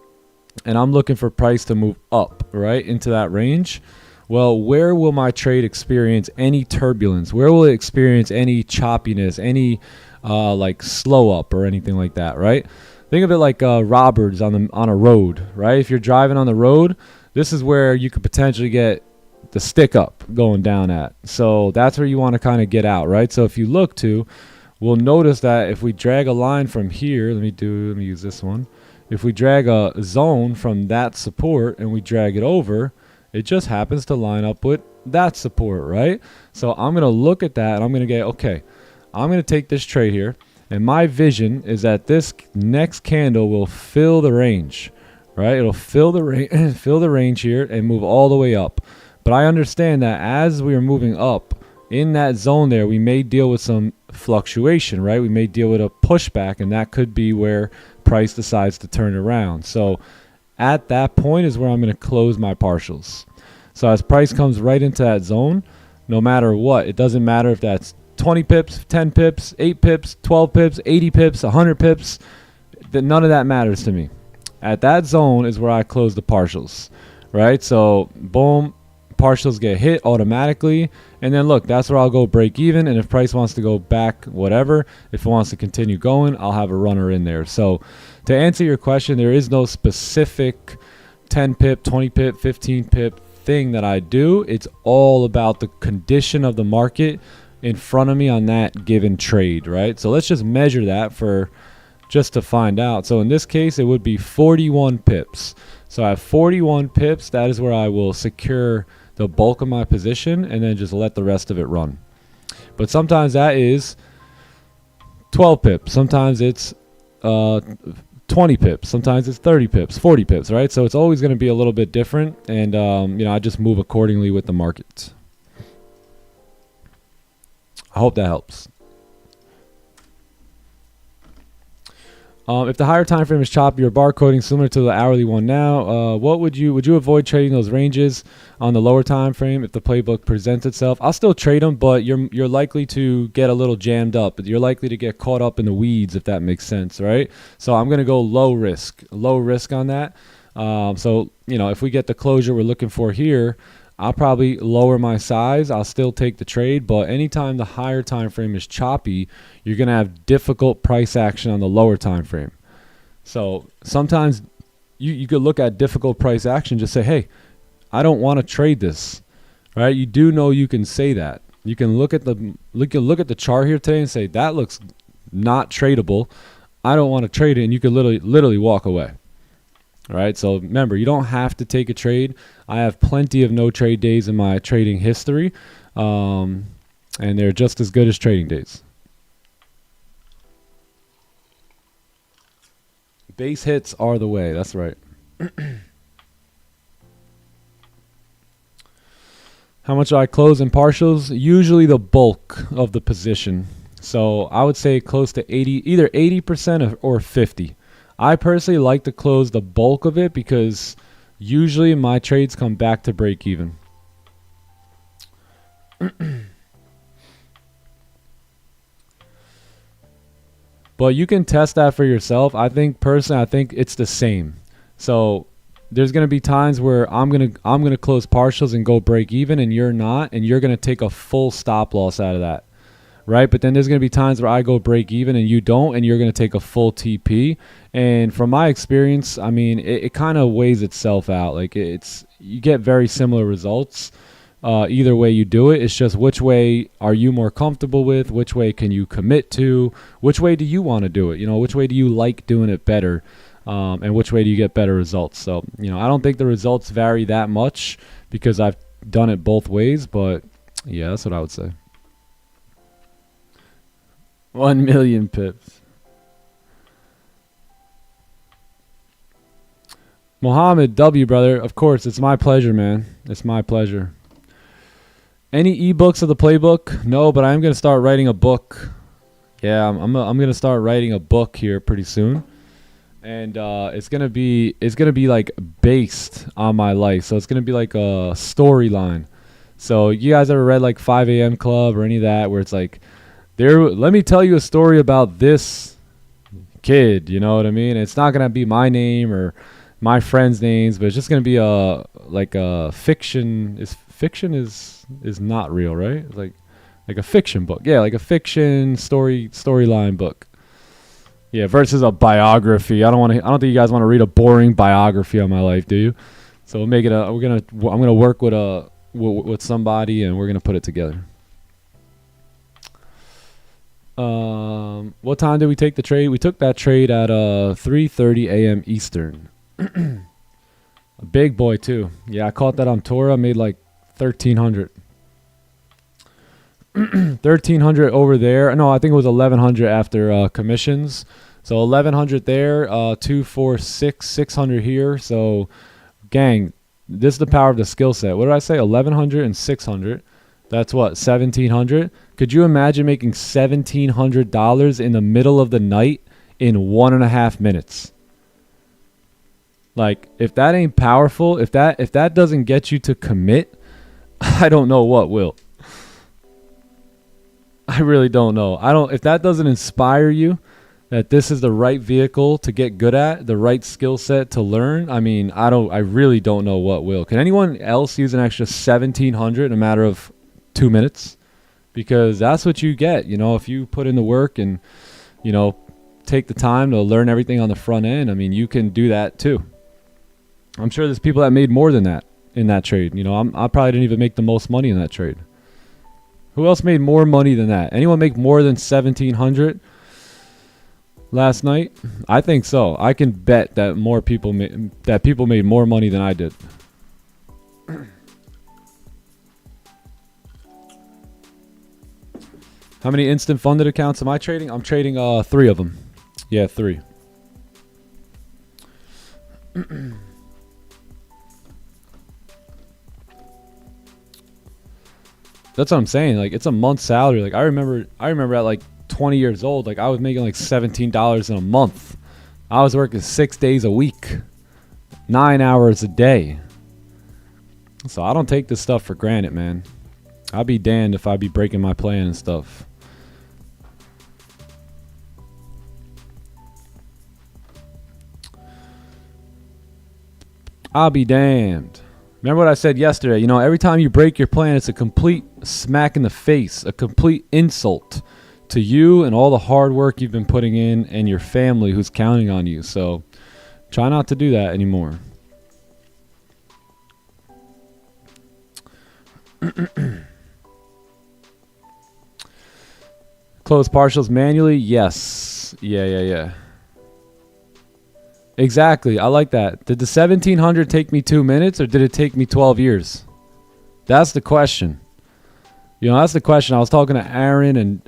I'm looking for price to move up, right, into that range, well, where will my trade experience any turbulence? Where will it experience any choppiness, any like slow up or anything like that, right? Think of it like robbers on a road, right? If you're driving on the road, this is where you could potentially get the stick up going down at. So that's where you want to kind of get out, right? So if you look to, we'll notice that if we drag a line from here, let me use this one. If we drag a zone from that support and we drag it over, it just happens to line up with that support, right? So I'm going to look at that and I'm going to get, okay, I'm going to take this trade here. And my vision is that this next candle will fill the range, right? It'll fill the range here and move all the way up. But I understand that as we are moving up in that zone there, we may deal with some fluctuation, right? We may deal with a pushback, and that could be where price decides to turn around. So at that point is where I'm going to close my partials. So as price comes right into that zone, no matter what, it doesn't matter if that's 20 pips, 10 pips, 8 pips, 12 pips, 80 pips, 100 pips, none of that matters to me. At that zone is where I close the partials, right? So boom, partials get hit automatically, and then look, that's where I'll go break even. And if price wants to go back, whatever, if it wants to continue going, I'll have a runner in there. So to answer your question, there is no specific 10 pip, 20 pip, 15 pip thing that I do. It's all about the condition of the market in front of me on that given trade, right? So let's just measure that just to find out. So in this case, it would be 41 pips. So I have 41 pips. That is where I will secure the bulk of my position and then just let the rest of it run. But sometimes that is 12 pips. Sometimes it's 20 pips. Sometimes it's 30 pips, 40 pips, right? So it's always going to be a little bit different. And, you know, I just move accordingly with the market. I hope that helps. If the higher time frame is choppy or bar coding similar to the hourly one now, would you avoid trading those ranges on the lower time frame if the playbook presents itself? I'll still trade them, but you're likely to get a little jammed up. You're likely to get caught up in the weeds, if that makes sense, right? So I'm gonna go low risk on that. So if we get the closure we're looking for here, I'll probably lower my size. I'll still take the trade, but anytime the higher time frame is choppy, you're going to have difficult price action on the lower time frame. So sometimes you could look at difficult price action, just say, hey, I don't want to trade this, right? You do know you can say that. You can look at the chart here today and say, that looks not tradable. I don't want to trade it, and you could literally walk away. All right, so remember, you don't have to take a trade. I have plenty of no trade days in my trading history, and they're just as good as trading days. Base hits are the way. That's right. How much do I close in partials? Usually the bulk of the position. So I would say close to 80, either 80% or 50. I personally like to close the bulk of it because usually my trades come back to break even. But you can test that for yourself. I think it's the same. So there's going to be times where I'm going to close partials and go break even, and you're not, and you're going to take a full stop loss out of that. Right, but then there's going to be times where I go break even and you don't, and you're going to take a full TP. And from my experience, I mean, it kind of weighs itself out. Like you get very similar results either way you do it. It's just which way are you more comfortable with? Which way can you commit to? Which way do you want to do it? Which way do you like doing it better? And which way do you get better results? So, I don't think the results vary that much because I've done it both ways. But yeah, that's what I would say. 1 million pips. Mohammed W, brother. Of course, it's my pleasure, man. It's my pleasure. Any ebooks of the playbook? No, but I'm going to start writing a book. Yeah, I'm going to start writing a book here pretty soon. And it's going to be like based on my life. So it's going to be like a storyline. So you guys ever read like 5 a.m. Club or any of that where it's like, let me tell you a story about this kid, you know what I mean? It's not going to be my name or my friends' names, but it's just going to be a fiction. Fiction is not real, right? It's like a fiction book. Yeah, like a fiction storyline book. Yeah, versus a biography. I don't think you guys want to read a boring biography on my life, do you? So we'll make it I'm going to work with somebody and we're going to put it together. What time did we take the trade? We took that trade at 3:30 a.m. Eastern. A big boy too. Yeah, I caught that on Tora. Made like 1,300. 1,300 over there. No, I think it was 1,100 after commissions. So 1,100 there. 600 here. So, gang, this is the power of the skill set. What did I say? 1,100 and 600. That's what, 1,700? Could you imagine making $1,700 in the middle of the night in 1.5 minutes? Like, if that ain't powerful, if that doesn't get you to commit, I don't know what will. I really don't know. If that doesn't inspire you that this is the right vehicle to get good at, the right skill set to learn, I mean, I really don't know what will. Can anyone else use an extra 1,700 in a matter of 2 minutes? Because that's what you get, if you put in the work and, take the time to learn everything on the front end. I mean, you can do that too. I'm sure there's people that made more than that in that trade. I probably didn't even make the most money in that trade. Who else made more money than that? Anyone make more than 1,700 last night? I think so. I can bet that people made more money than I did. How many instant funded accounts am I trading? I'm trading 3 of them. Yeah, 3. That's what I'm saying. Like, it's a month's salary. Like, I remember at like 20 years old, like I was making like $17 in a month. I was working 6 days a week, 9 hours a day. So I don't take this stuff for granted, man. I'll be damned if I be breaking my plan and stuff. I'll be damned. Remember what I said yesterday? You know, every time you break your plan, it's a complete smack in the face, a complete insult to you and all the hard work you've been putting in and your family who's counting on you. So try not to do that anymore. Close partials manually? Yes. Yeah. Exactly. I like that. Did the 1700 take me 2 minutes or did it take me 12 years? That's the question. You know, that's the question. I was talking to Aaron and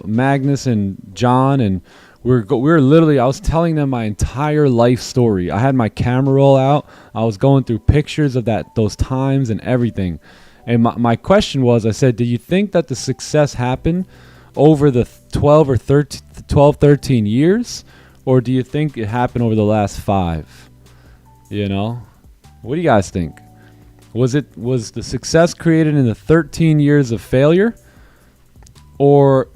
Magnus and John, and we were literally, I was telling them my entire life story. I had my camera roll out. I was going through pictures of those times and everything. And my question was, I said, do you think that the success happened over the 12, 13 years? Or do you think it happened over the last 5? You know? What do you guys think? Was the success created in the 13 years of failure? Or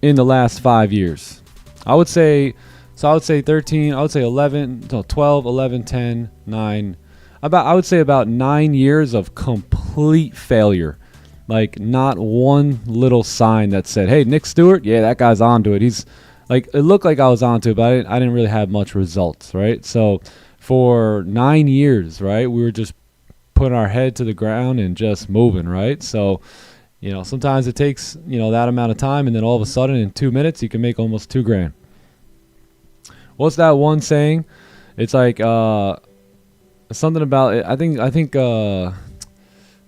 in the last 5 years? I would say 13, I would say 11, no, 12, 11, 10, 9. I would say about 9 years of complete failure. Like not one little sign that said, hey, Nick Stewart, yeah, that guy's onto it. He's like, it looked like I was onto it, but I didn't really have much results, right? So for 9 years, right, we were just putting our head to the ground and just moving, right? So, you know, sometimes it takes, you know, that amount of time, and then all of a sudden in 2 minutes you can make almost $2 grand. What's that one saying? It's like something about it. I think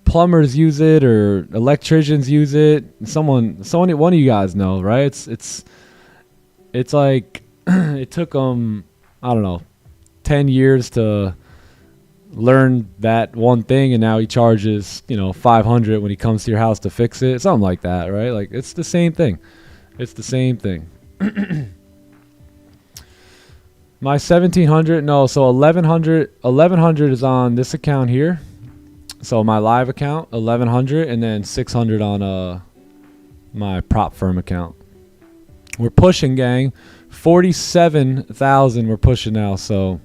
plumbers use it or electricians use it. Someone, one of you guys know, right? It's like it took them, I don't know, 10 years to learn that one thing, and now he charges, you know, $500 when he comes to your house to fix it. Something like that, right? Like it's the same thing. It's the same thing. My 1700, no, so 1100 is on this account here. So my live account, 1100, and then 600 on my prop firm account. We're pushing, gang. 47,000 we're pushing now. So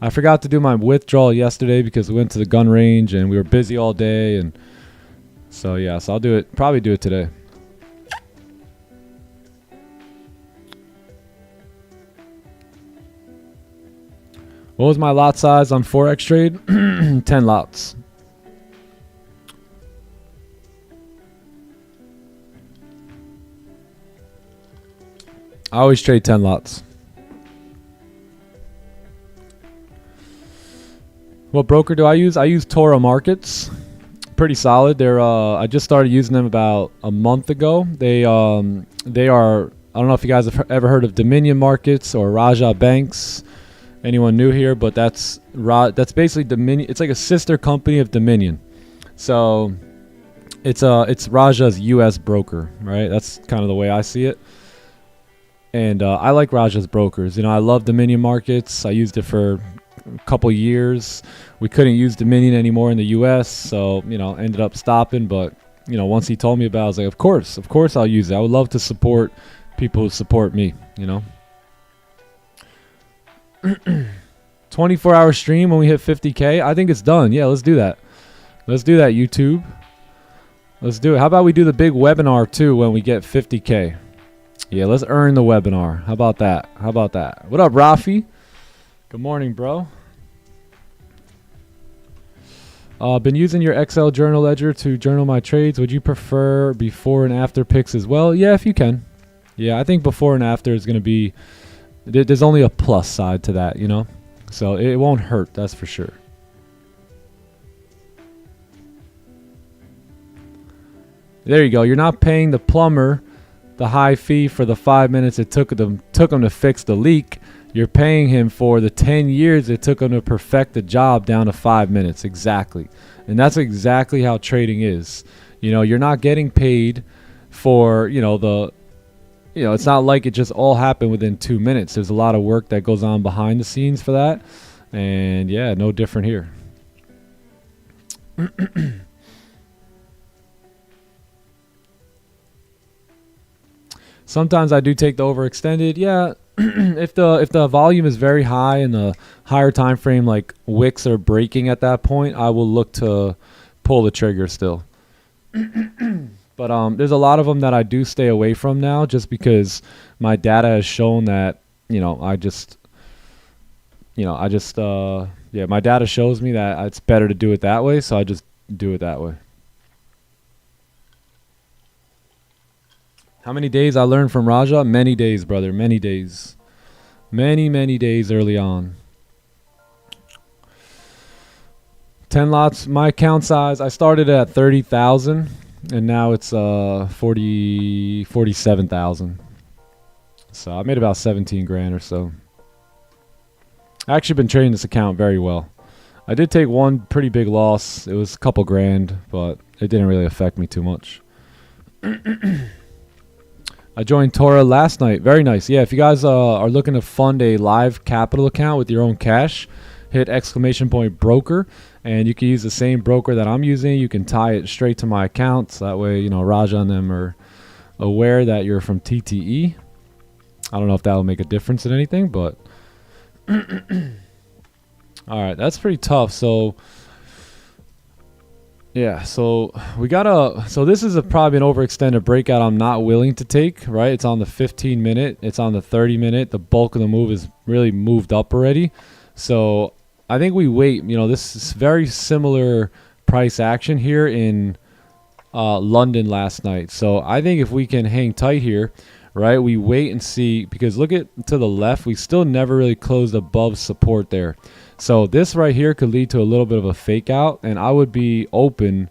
I forgot to do my withdrawal yesterday because we went to the gun range and we were busy all day, and so yeah, so I'll probably do it today. What was my lot size on forex trade? 10 lots. I always trade 10 lots. What broker do I use? I use Toro Markets. Pretty solid. They're I just started using them about a month ago. They are, I don't know if you guys have ever heard of Dominion Markets or Raja Banks. Anyone new here? But that's basically Dominion. It's like a sister company of Dominion. So it's Raja's US broker, right? That's kind of the way I see it. And I like Raja's brokers. You know, I love Dominion Markets. I used it for a couple years. We couldn't use Dominion anymore in the US, so, you know, ended up stopping. But, you know, once he told me about it, I was like, of course I'll use it. I would love to support people who support me, you know. 24-hour stream when we hit 50K. I think it's done. Yeah, let's do that. Let's do that, YouTube. Let's do it. How about we do the big webinar too when we get 50K? Yeah, let's earn the webinar. How about that? What up, Rafi? Good morning, bro. Been using your Excel journal ledger to journal my trades. Would you prefer before and after pics as well? Yeah, if you can. Yeah, I think before and after is going to be... There's only a plus side to that, you know? So it won't hurt, that's for sure. There you go. You're not paying the plumber the high fee for the 5 minutes it took them to fix the leak. You're paying him for the 10 years it took him to perfect the job down to 5 minutes. Exactly. And that's exactly how trading is. You know, you're not getting paid for, you know, you know, it's not like it just all happened within 2 minutes. There's a lot of work that goes on behind the scenes for that. And yeah, no different here. Sometimes I do take the overextended. Yeah, if the volume is very high and the higher time frame like wicks are breaking at that point, I will look to pull the trigger still. But there's a lot of them that I do stay away from now, just because my data has shown that, you know, yeah, my data shows me that it's better to do it that way, so I just do it that way. How many days I learned from Raja? Many days, brother. Many days. Many days early on. 10 lots. My account size, I started at 30,000 and now it's 47,000. So I made about 17 grand or so. I actually been trading this account very well. I did take one pretty big loss. It was a couple grand, but it didn't really affect me too much. I joined Torah last night. Very nice. Yeah, if you guys are looking to fund a live capital account with your own cash, hit !broker, and you can use the same broker that I'm using. You can tie it straight to my account, so that way, you know, Raja and them are aware that you're from TTE. I don't know if that will make a difference in anything, but all right, that's pretty tough. So yeah, so we gotta, so this is probably an overextended breakout I'm not willing to take, right? It's on the 15 minute, it's on the 30 minute. The bulk of the move is really moved up already. So I think we wait. You know, this is very similar price action here in London last night. So I think if we can hang tight here, right, we wait and see, because look at to the left, we still never really closed above support there. So this right here could lead to a little bit of a fake out, and I would be open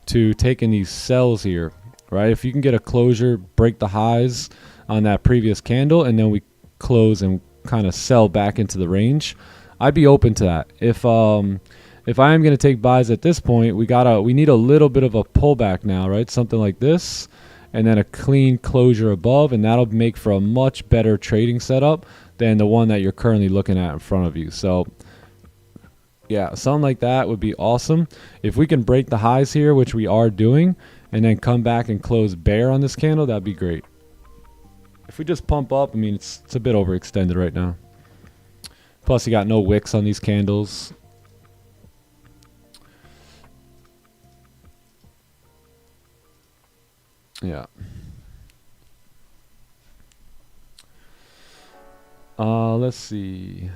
to taking these sells here, right? If you can get a closure, break the highs on that previous candle, and then we close and kind of sell back into the range, I'd be open to that. If I am going to take buys at this point, we need a little bit of a pullback now, right? Something like this, and then a clean closure above, and that'll make for a much better trading setup than the one that you're currently looking at in front of you. So yeah, something like that would be awesome. If we can break the highs here, which we are doing, and then come back and close bear on this candle, that'd be great. If we just pump up, I mean, it's a bit overextended right now. Plus, you got no wicks on these candles. Yeah. Let's see.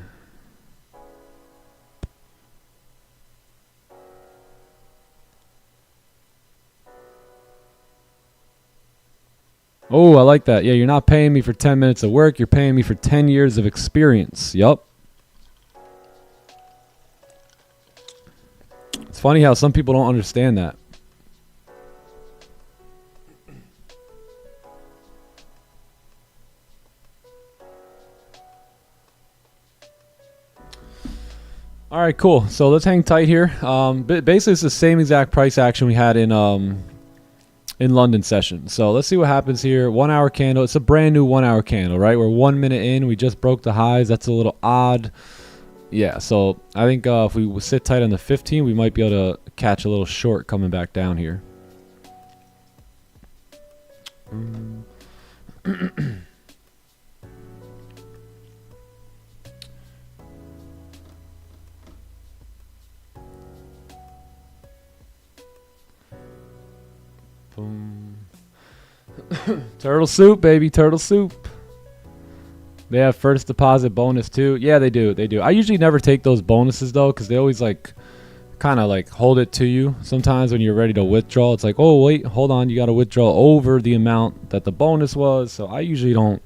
Oh, I like that. Yeah, you're not paying me for 10 minutes of work. You're paying me for 10 years of experience. Yup. It's funny how some people don't understand that. All right, cool. So let's hang tight here. Basically, it's the same exact price action we had in London session. So let's see what happens here. 1 hour candle. It's a brand new 1 hour candle, right? We're 1 minute in. We just broke the highs. That's a little odd. Yeah, so I think if we sit tight on the 15, we might be able to catch a little short coming back down here. Boom. Turtle soup, baby, turtle soup. They have first deposit bonus too. Yeah, they do. They do. I usually never take those bonuses though, because they always like kind of like hold it to you. Sometimes when you're ready to withdraw, it's like, oh wait, hold on, you got to withdraw over the amount that the bonus was. So I usually don't.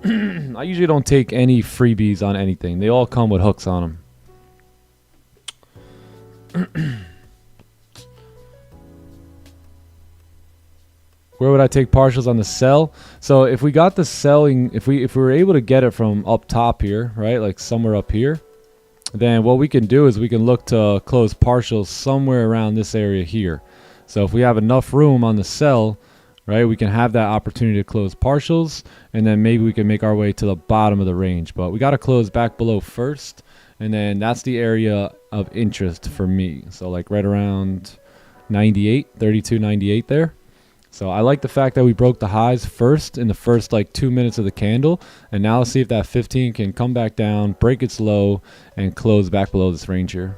I usually don't take any freebies on anything. They all come with hooks on them. Where would I take partials on the sell? So if we got the selling, if we were able to get it from up top here, right, like somewhere up here, then what we can do is we can look to close partials somewhere around this area here. So if we have enough room on the sell, right? We can have that opportunity to close partials, and then maybe we can make our way to the bottom of the range. But we got to close back below first, and then that's the area of interest for me. So like right around 98, 32.98 there. So I like the fact that we broke the highs first in the first like 2 minutes of the candle. And now let's see if that 15 can come back down, break its low, and close back below this range here.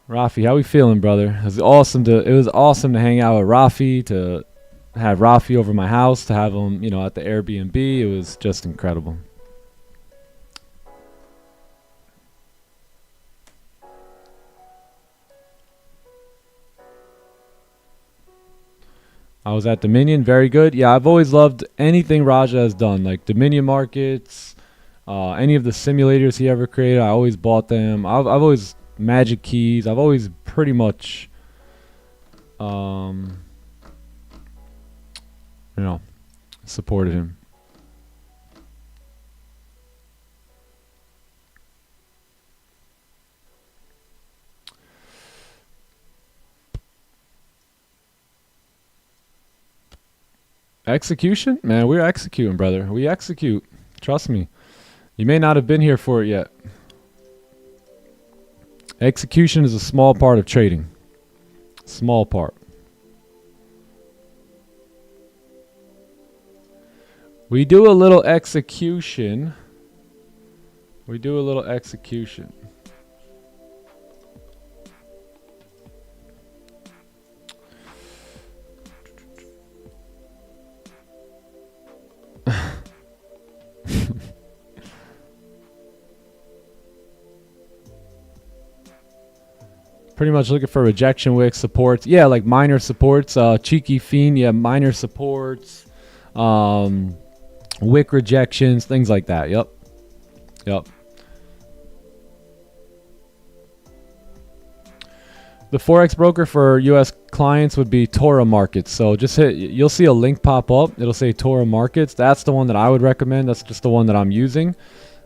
Rafi, how we feeling, brother? It was awesome to hang out with Rafi, to have Rafi over my house, to have him, you know, at the Airbnb. It was just incredible. I was at Dominion, very good. Yeah, I've always loved anything Raja has done, like Dominion Markets, any of the simulators he ever created. I always bought them. I've always Magic Keys. I've always pretty much, you know, supported him. Execution? Man, we're executing, brother. We execute. Trust me. You may not have been here for it yet. Execution is a small part of trading. Small part. We do a little execution. We do a little execution. Pretty much looking for rejection wick supports. Yeah, like minor supports. Cheeky Fiend, yeah, minor supports. Wick rejections, things like that. Yep. Yep. The Forex broker for US clients would be Tora Markets. So just hit, you'll see a link pop up. It'll say Tora Markets. That's the one that I would recommend. That's just the one that I'm using.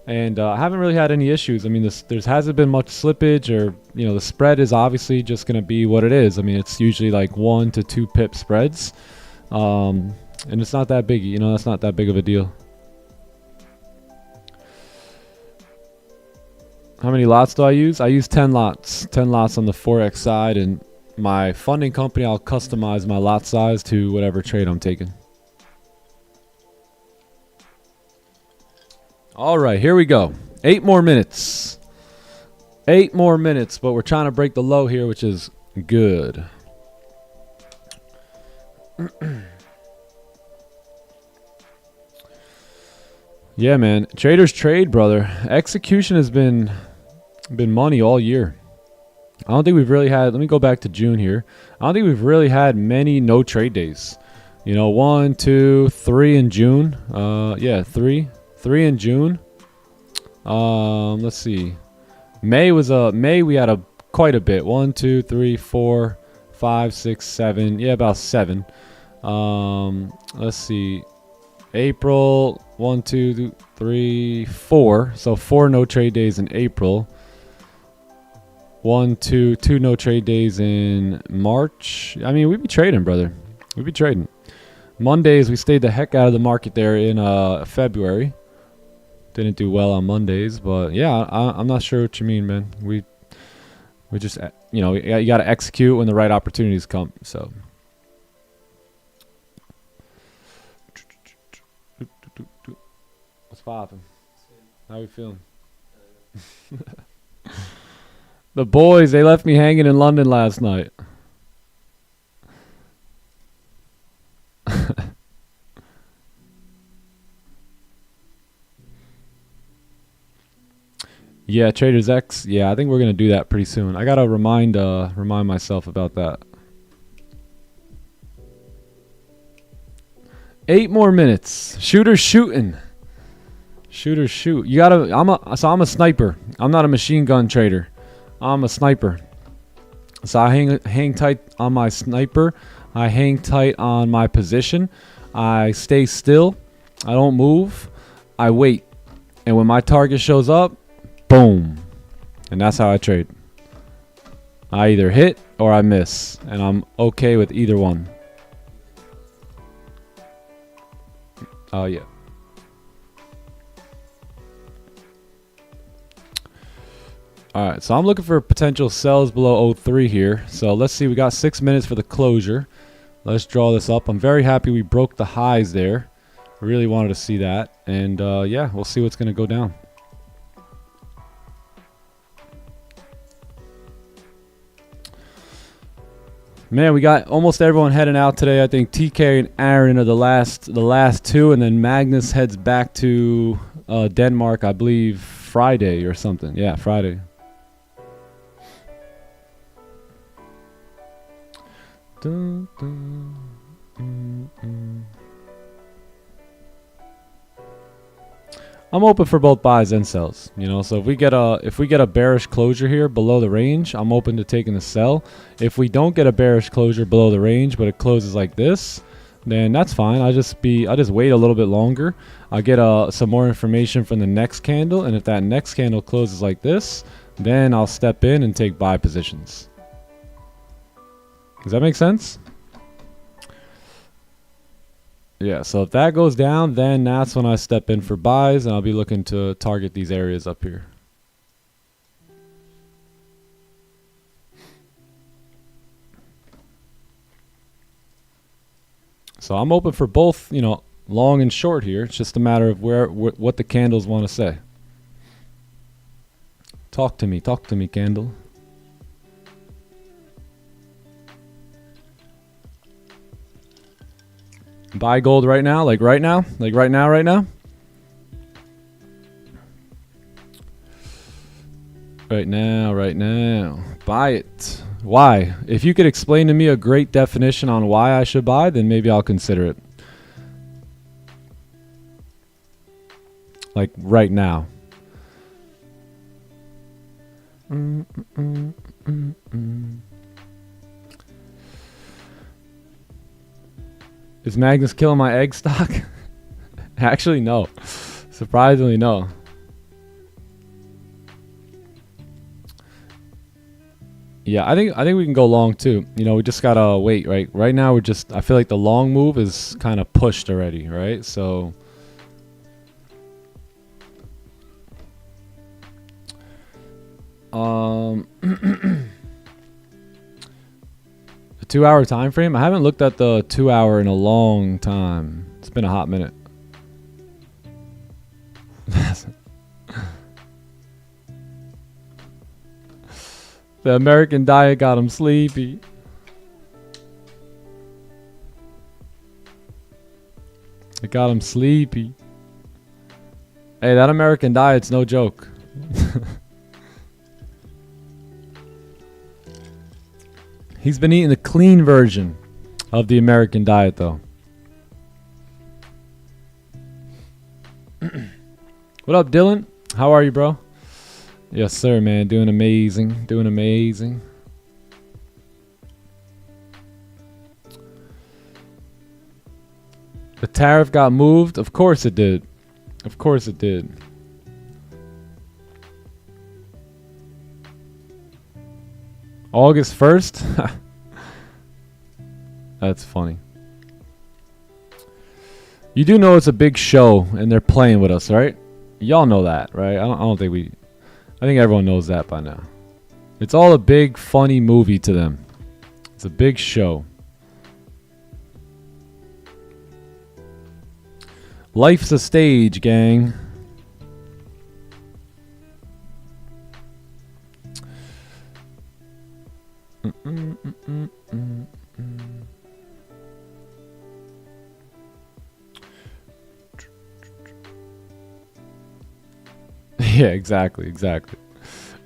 And I haven't really had any issues. I mean, there hasn't been much slippage, or, you know, the spread is obviously just going to be what it is. I mean, it's usually like 1 to 2 pip spreads. And it's not that big, you know, that's not that big of a deal. How many lots do I use? I use 10 lots. 10 lots on the Forex side, and my funding company, I'll customize my lot size to whatever trade I'm taking. All right, here we go. 8 more minutes. 8 more minutes, but we're trying to break the low here, which is good. Yeah, man. Traders trade, brother. Execution has been money all year. I don't think we've really had, let me go back to June here. I don't think we've really had many no trade days. You know, 1, 2, 3 in June. Yeah, 3 in June. Let's see. May we had quite a bit. 1, 2, 3, 4, 5, 6, 7. Yeah, about 7. Let's see. April, 1, 2, 3, 4. So 4 no trade days in April. 1, 2 no trade days in March. I mean, we be trading, brother. We be trading. Mondays, we stayed the heck out of the market there in February. Didn't do well on Mondays, but yeah, I'm not sure what you mean, man. We just, you know, you got to execute when the right opportunities come. So, what's poppin'? How we feeling? The boys, they left me hanging in London last night. Yeah, Traders X. Yeah, I think we're gonna do that pretty soon. I gotta remind myself about that. 8 more minutes. Shooters shooting. Shooters shoot. You gotta. I'm a sniper. I'm not a machine gun trader. I'm a sniper. So I hang tight on my sniper. I hang tight on my position. I stay still. I don't move. I wait. And when my target shows up, boom. And that's how I trade. I either hit or I miss, and I'm okay with either one. Oh, yeah. Alright, so I'm looking for potential sells below 03 here. So let's see, we got 6 minutes for the closure. Let's draw this up. I'm very happy we broke the highs there. Really wanted to see that. And yeah, we'll see what's going to go down. Man, we got almost everyone heading out today. I think TK and Aaron are the last two, and then Magnus heads back to Denmark, I believe, Friday or something. Yeah, Friday. Dun, dun, I'm open for both buys and sells, you know. So if we get a bearish closure here below the range, I'm open to taking the sell. If we don't get a bearish closure below the range, but it closes like this, then that's fine. I'll just wait a little bit longer. I'll get some more information from the next candle, and if that next candle closes like this, then I'll step in and take buy positions. Does that make sense? Yeah, so if that goes down, then that's when I step in for buys, and I'll be looking to target these areas up here. So I'm open for both, you know, long and short here. It's just a matter of what the candles want to say. Talk to me, candle. Buy gold right now, like right now, right now. Right now. Buy it. Why? If you could explain to me a great definition on why I should buy, then maybe I'll consider it. Like right now. Is Magnus killing my egg stock? Actually, no. Surprisingly, no. Yeah, I think we can go long too. You know, we just gotta wait, right? Right now, I feel like the long move is kind of pushed already, right? So, the 2-hour time frame. I haven't looked at the 2-hour in a long time. It's been a hot minute. The American diet got him sleepy. It got him sleepy. Hey, that American diet's no joke. He's been eating the clean version of the American diet, though. What up, Dylan? How are you, bro? Yes, sir, man. Doing amazing. Doing amazing. The tariff got moved? Of course it did. Of course it did. August 1st? That's funny. You do know it's a big show and they're playing with us, right? Y'all know that, right? I think everyone knows that by now. It's all a big funny movie to them. It's a big show. Life's a stage, gang. Yeah, exactly.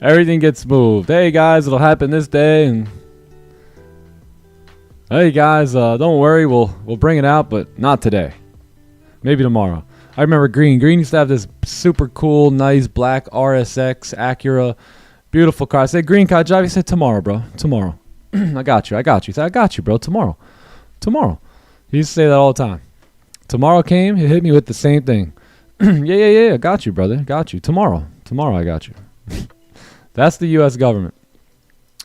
Everything gets moved. Hey guys, it'll happen this day, and hey guys, don't worry, we'll bring it out, but not today. Maybe tomorrow. I remember Green used to have this super cool, nice black RSX Acura, beautiful car. I said, Green, can I drive? He said, tomorrow, bro. Tomorrow. I got you. He said, I got you, bro. Tomorrow. He used to say that all the time. Tomorrow came, he hit me with the same thing. Yeah. I got you, brother. Got you. Tomorrow, I got you. That's the U.S. government.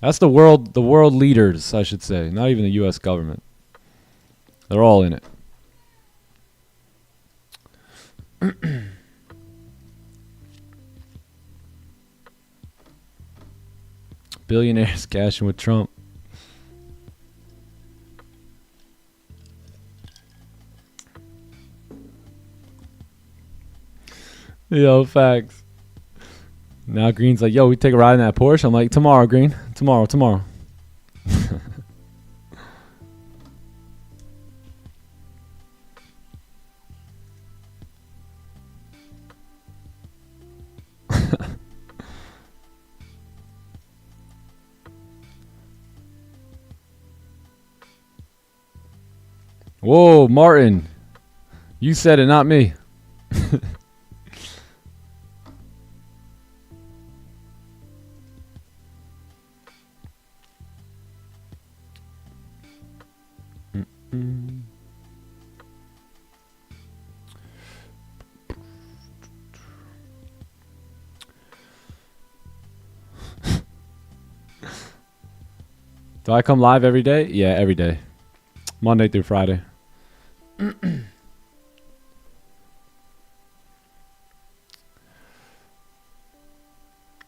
That's the world leaders, I should say. Not even the U.S. government. They're all in it. Billionaires cashing with Trump. Yo, facts. Now Green's like, yo, we take a ride in that Porsche. I'm like, tomorrow, Green. Tomorrow. Whoa, Martin. You said it, not me. Do I come live every day? Yeah, every day. Monday through Friday.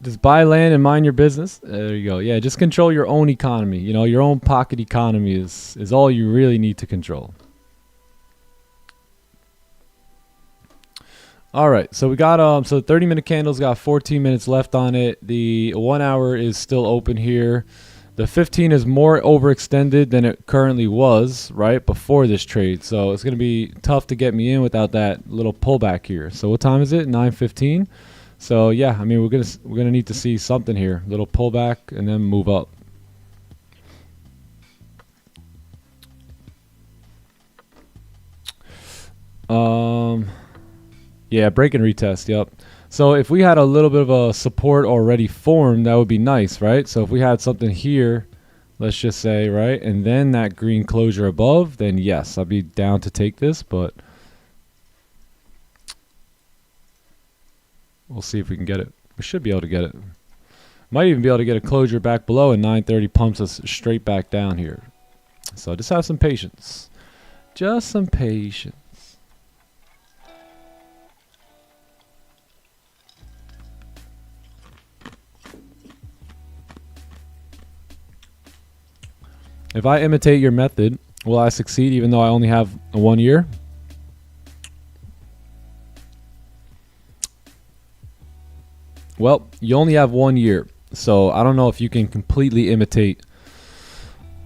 Just buy land and mind your business. There you go. Yeah, just control your own economy. You know, your own pocket economy is all you really need to control. All right, so we got so the 30-minute candle's got 14 minutes left on it. The 1 hour is still open here. The 15 is more overextended than it currently was right before this trade. So it's going to be tough to get me in without that little pullback here. So what time is it? 9:15. So yeah, I mean we're going to need to see something here. Little pullback and then move up. Yeah, break and retest. Yep. So if we had a little bit of a support already formed, that would be nice, right? So if we had something here, let's just say, right, and then that green closure above, then yes, I'd be down to take this, but we'll see if we can get it. We should be able to get it. Might even be able to get a closure back below, and 930 pumps us straight back down here. So just have some patience. Just some patience. If I imitate your method, will I succeed even though I only have 1 year? Well, you only have 1 year. So I don't know if you can completely imitate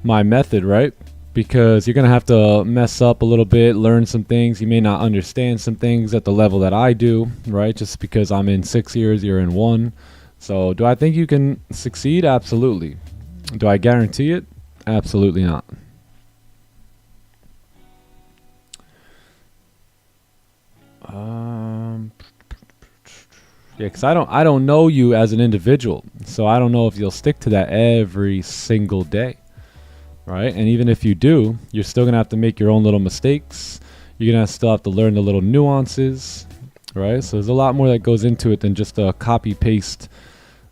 my method, right? Because you're going to have to mess up a little bit, learn some things. You may not understand some things at the level that I do, right? Just because I'm in 6 years, you're in 1. So do I think you can succeed? Absolutely. Do I guarantee it? Absolutely not. Yeah, because I don't know you as an individual, so I don't know if you'll stick to that every single day, right? And even if you do, you're still gonna have to make your own little mistakes. You're gonna still have to learn the little nuances, right? So there's a lot more that goes into it than just a copy paste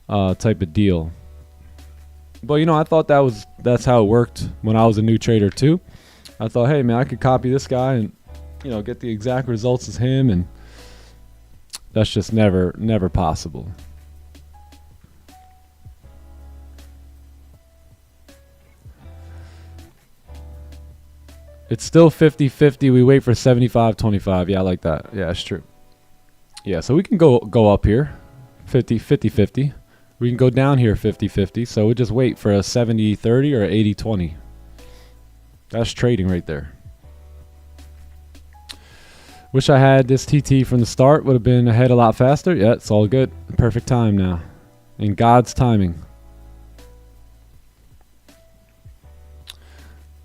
type of deal. But you know, I thought that's how it worked when I was a new trader too. I thought, hey man, I could copy this guy and you know get the exact results as him, and that's just never possible. It's still 50-50. We wait for 75-25. Yeah, I like that. Yeah, that's true. Yeah, so we can go up here 50-50. We can go down here 50-50. So we just wait for a 70-30 or 80-20. That's trading right there. Wish I had this TT from the start. Would have been ahead a lot faster. Yeah, it's all good. Perfect time now. In God's timing.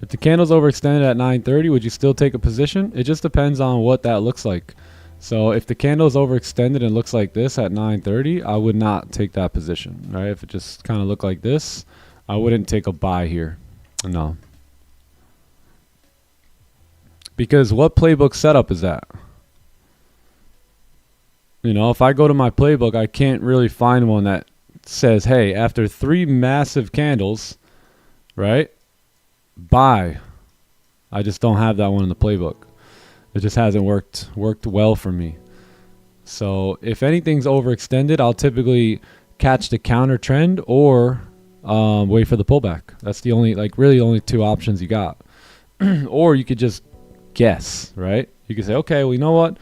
If the candle's overextended at 9:30, would you still take a position? It just depends on what that looks like. So if the candle is overextended and looks like this at 9:30, I would not take that position, right? If it just kind of looked like this, I wouldn't take a buy here. No. Because what playbook setup is that? You know, if I go to my playbook, I can't really find one that says, hey, after 3 massive candles, right, buy. I just don't have that one in the playbook. It just hasn't worked well for me. So if anything's overextended, I'll typically catch the counter trend or wait for the pullback. That's the only, like, really only 2 options you got. Or you could just guess, right? You could say, okay, well, you know what?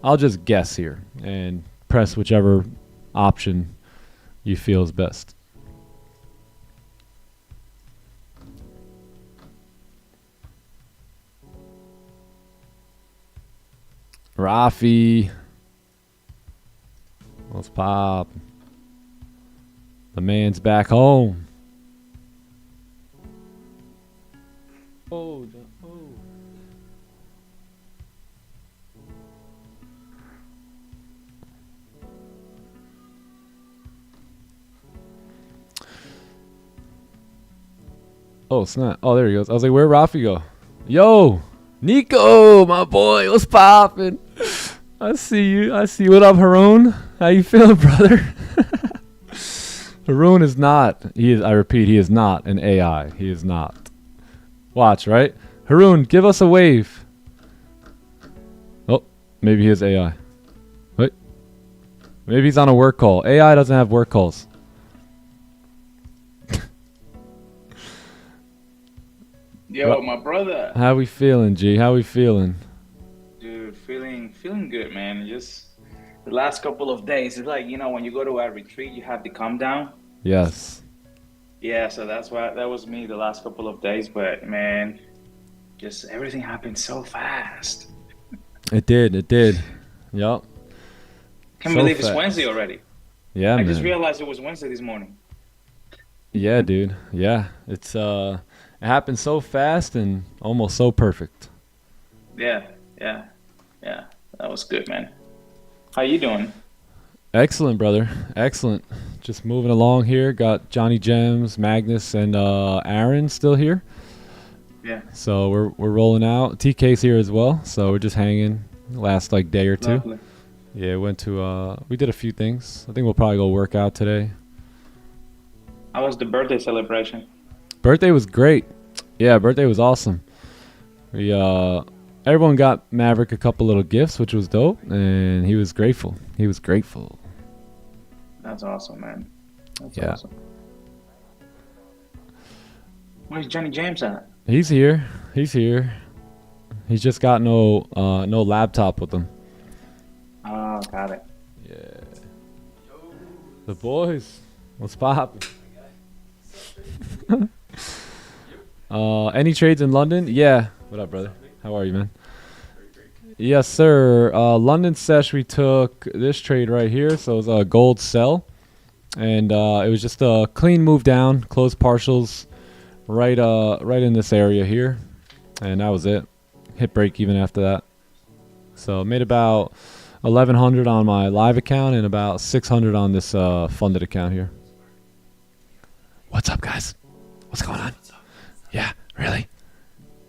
I'll just guess here and press whichever option you feel is best. Rafi. Let's pop. The man's back home. Oh. Oh, snap. Oh, there he goes. I was like, where'd Rafi go? Yo, Nico, my boy. What's poppin'? I see you. What up, Haroon? How you feeling, brother? Haroon is not. I repeat, he is not an AI. He is not. Watch, right? Haroon, give us a wave. Oh, maybe he is AI. Wait. Maybe he's on a work call. AI doesn't have work calls. Yo, my brother. How we feeling, G? How we feeling? Dude, feeling good, man. Just the last couple of days. It's like, when you go to a retreat, you have to calm down. Yes. Yeah, so that was me the last couple of days. But man, just everything happened so fast. It did. Yup. Can't believe it's Wednesday already. Yeah, I man. just realized it was Wednesday this morning. Yeah, dude. Yeah, it's it happened so fast and almost so perfect. Yeah. That was good, man. How you doing? Excellent, brother. Excellent. Just moving along here. Got Johnny Gems, Magnus, and Aaron still here. Yeah. So we're rolling out. TK's here as well. So we're just hanging. Last like day or 2. Lovely. Yeah, we did a few things. I think we'll probably go work out today. How was the birthday celebration? Birthday was great. Yeah, birthday was awesome. We everyone got Maverick a couple little gifts, which was dope, and he was grateful. That's awesome, man. That's Yeah. awesome. Where's Johnny James at? He's here. He's just got no laptop with him. Oh, got it. Yeah. The boys. What's poppin'? Any trades in London? Yeah. What up, brother? How are you, man? Yes, sir. London sesh, we took this trade right here. So it was a gold sell. And it was just a clean move down, closed partials right in this area here. And that was it. Hit break even after that. So made about 1,100 on my live account and about 600 on this funded account here. What's up, guys? What's going on? Yeah, really?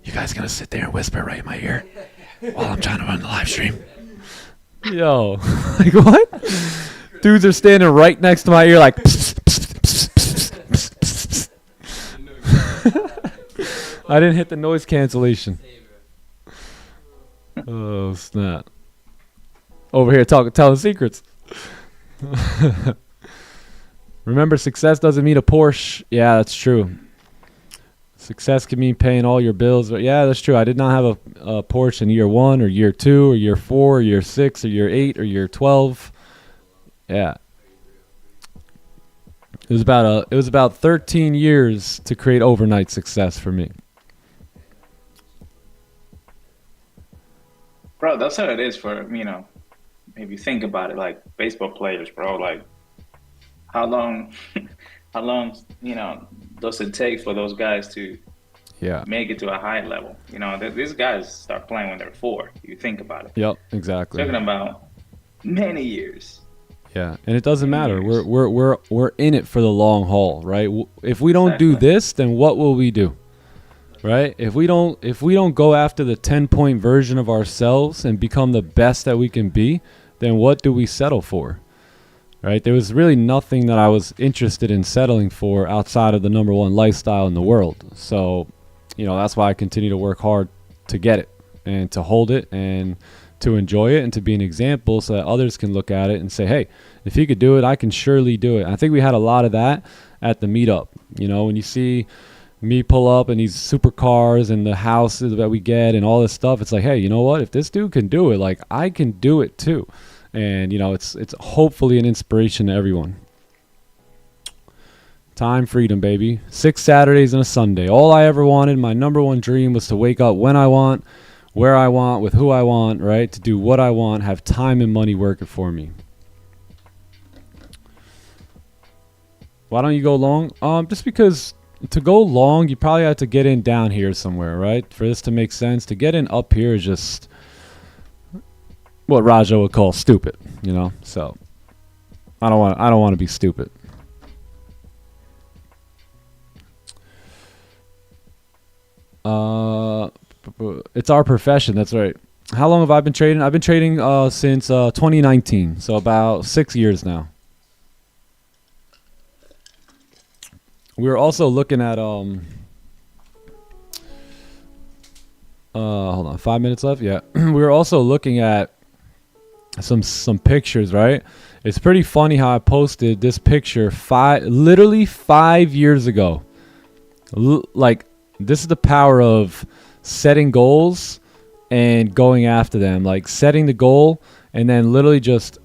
You guys gonna sit there and whisper right in my ear while I'm trying to run the live stream? Yo, like what? Dudes are standing right next to my ear like psst, psst, psst, psst, psst, psst. I didn't hit the noise cancellation. Oh, snap. Over here telling secrets. Remember, success doesn't mean a Porsche. Yeah, that's true. Success can mean paying all your bills. But yeah, that's true. I did not have a Porsche in year 1 or year 2 or year 4 or year 6 or year 8 or year 12. Yeah. It was about 13 years to create overnight success for me. Bro, that's how it is for, if you think about it, like baseball players, bro, like how long does it take for those guys to make it to a high level? These guys start playing when they're 4. You think about it. Yep, exactly. Talking about many years. Yeah, and it doesn't matter. We're in it for the long haul, right? If we don't do this, then what will we do? Right? If we don't go after the 10-point version of ourselves and become the best that we can be, then what do we settle for? right? There was really nothing that I was interested in settling for outside of the #1 lifestyle in the world. So, you know, that's why I continue to work hard to get it and to hold it and to enjoy it and to be an example so that others can look at it and say, hey, if he could do it, I can surely do it. I think we had a lot of that at the meetup. You know, when you see me pull up and these supercars and the houses that we get and all this stuff, it's like, hey, you know what? If this dude can do it, like, I can do it too. And, you know, it's hopefully an inspiration to everyone. Time freedom, baby. 6 Saturdays and a Sunday. All I ever wanted, my #1 dream, was to wake up when I want, where I want, with who I want, right? To do what I want, have time and money working for me. Why don't you go long? Just because to go long, you probably have to get in down here somewhere, right? For this to make sense. To get in up here is just what Raja would call stupid, you know? So I don't want to be stupid. It's our profession. That's right. How long have I been trading? I've been trading since 2019, so about 6 years now. We were also looking at hold on, 5 minutes left. Yeah, we were also looking at some pictures, right? It's pretty funny how I posted this picture literally 5 years ago. Like, this is the power of setting goals and going after them. Like, setting the goal and then literally just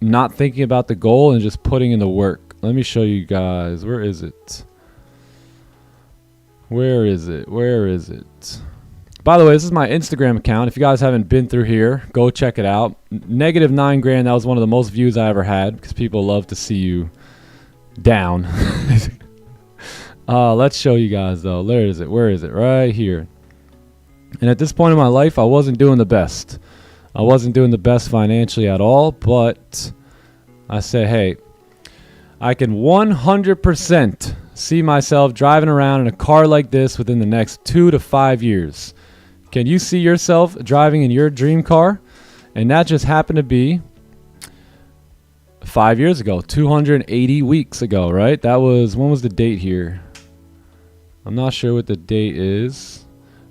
not thinking about the goal and just putting in the work. Let me show you guys. Where is it? Where is it? Where is it? By the way, this is my Instagram account. If you guys haven't been through here, go check it out. -9 grand. That was one of the most views I ever had because people love to see you down. Let's show you guys, though. Where is it? Where is it? Right here. And at this point in my life, I wasn't doing the best. I wasn't doing the best financially at all, but I said, hey, I can 100% see myself driving around in a car like this within the next 2 to 5 years. Can you see yourself driving in your dream car? And that just happened to be 5 years ago, 280 weeks ago, right? That was, when was the date here? I'm not sure what the date is,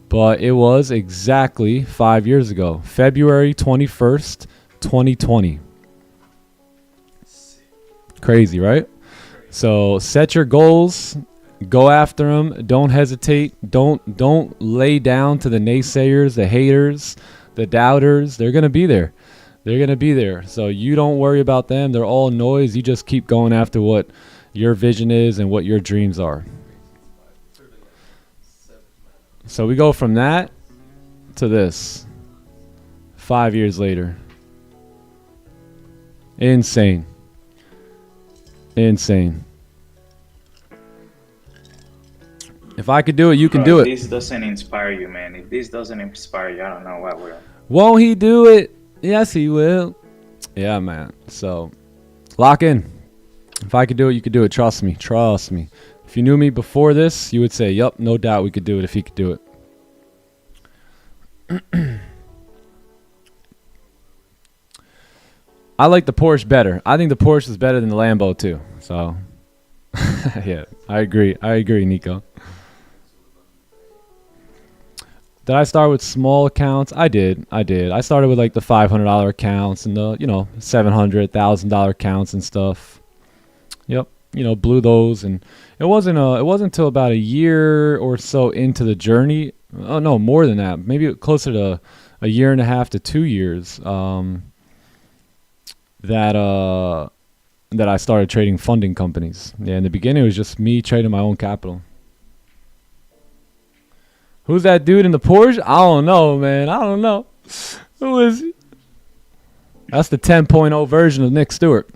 but it was exactly 5 years ago, February 21st, 2020. Crazy, right? So set your goals, go after them. Don't hesitate. Don't lay down to the naysayers, the haters, the doubters. They're gonna be there. They're gonna be there. So you don't worry about them. They're all noise. You just keep going after what your vision is and what your dreams are. So we go from that to this 5 years later. Insane. Insane. If I could do it, you can do it. If this doesn't inspire you, man. If this doesn't inspire you, I don't know what will. Won't he do it? Yes, he will. Yeah, man. So lock in. If I could do it, you could do it. Trust me. Trust me. If you knew me before this, you would say, yup, no doubt we could do it if he could do it. I like the Porsche better. I think the Porsche is better than the Lambo too. So, yeah, I agree. I agree, Nico. Did I start with small accounts? I did. I started with like the $500 accounts and the, $700, $1,000 accounts and stuff. Yep. Blew those, and it wasn't until about a year or so into the journey. Oh no, more than that. Maybe closer to a year and a half to 2 years. That I started trading funding companies. Yeah, in the beginning it was just me trading my own capital. Who's that dude in the Porsche? I don't know, man. I don't know. Who is he? That's the 10.0 version of Nick Stewart.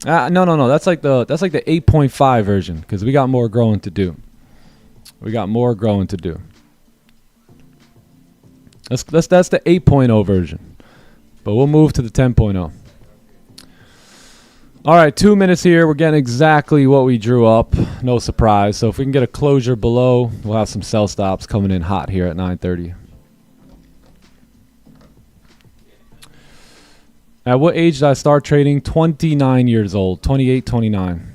No. That's like the 8.5 version because we got more growing to do. That's the 8.0 version, but we'll move to the 10.0. All right, 2 minutes here. We're getting exactly what we drew up. No surprise. So if we can get a closure below, we'll have some sell stops coming in hot here at 9:30. At what age did I start trading? 29 years old. 28, 29.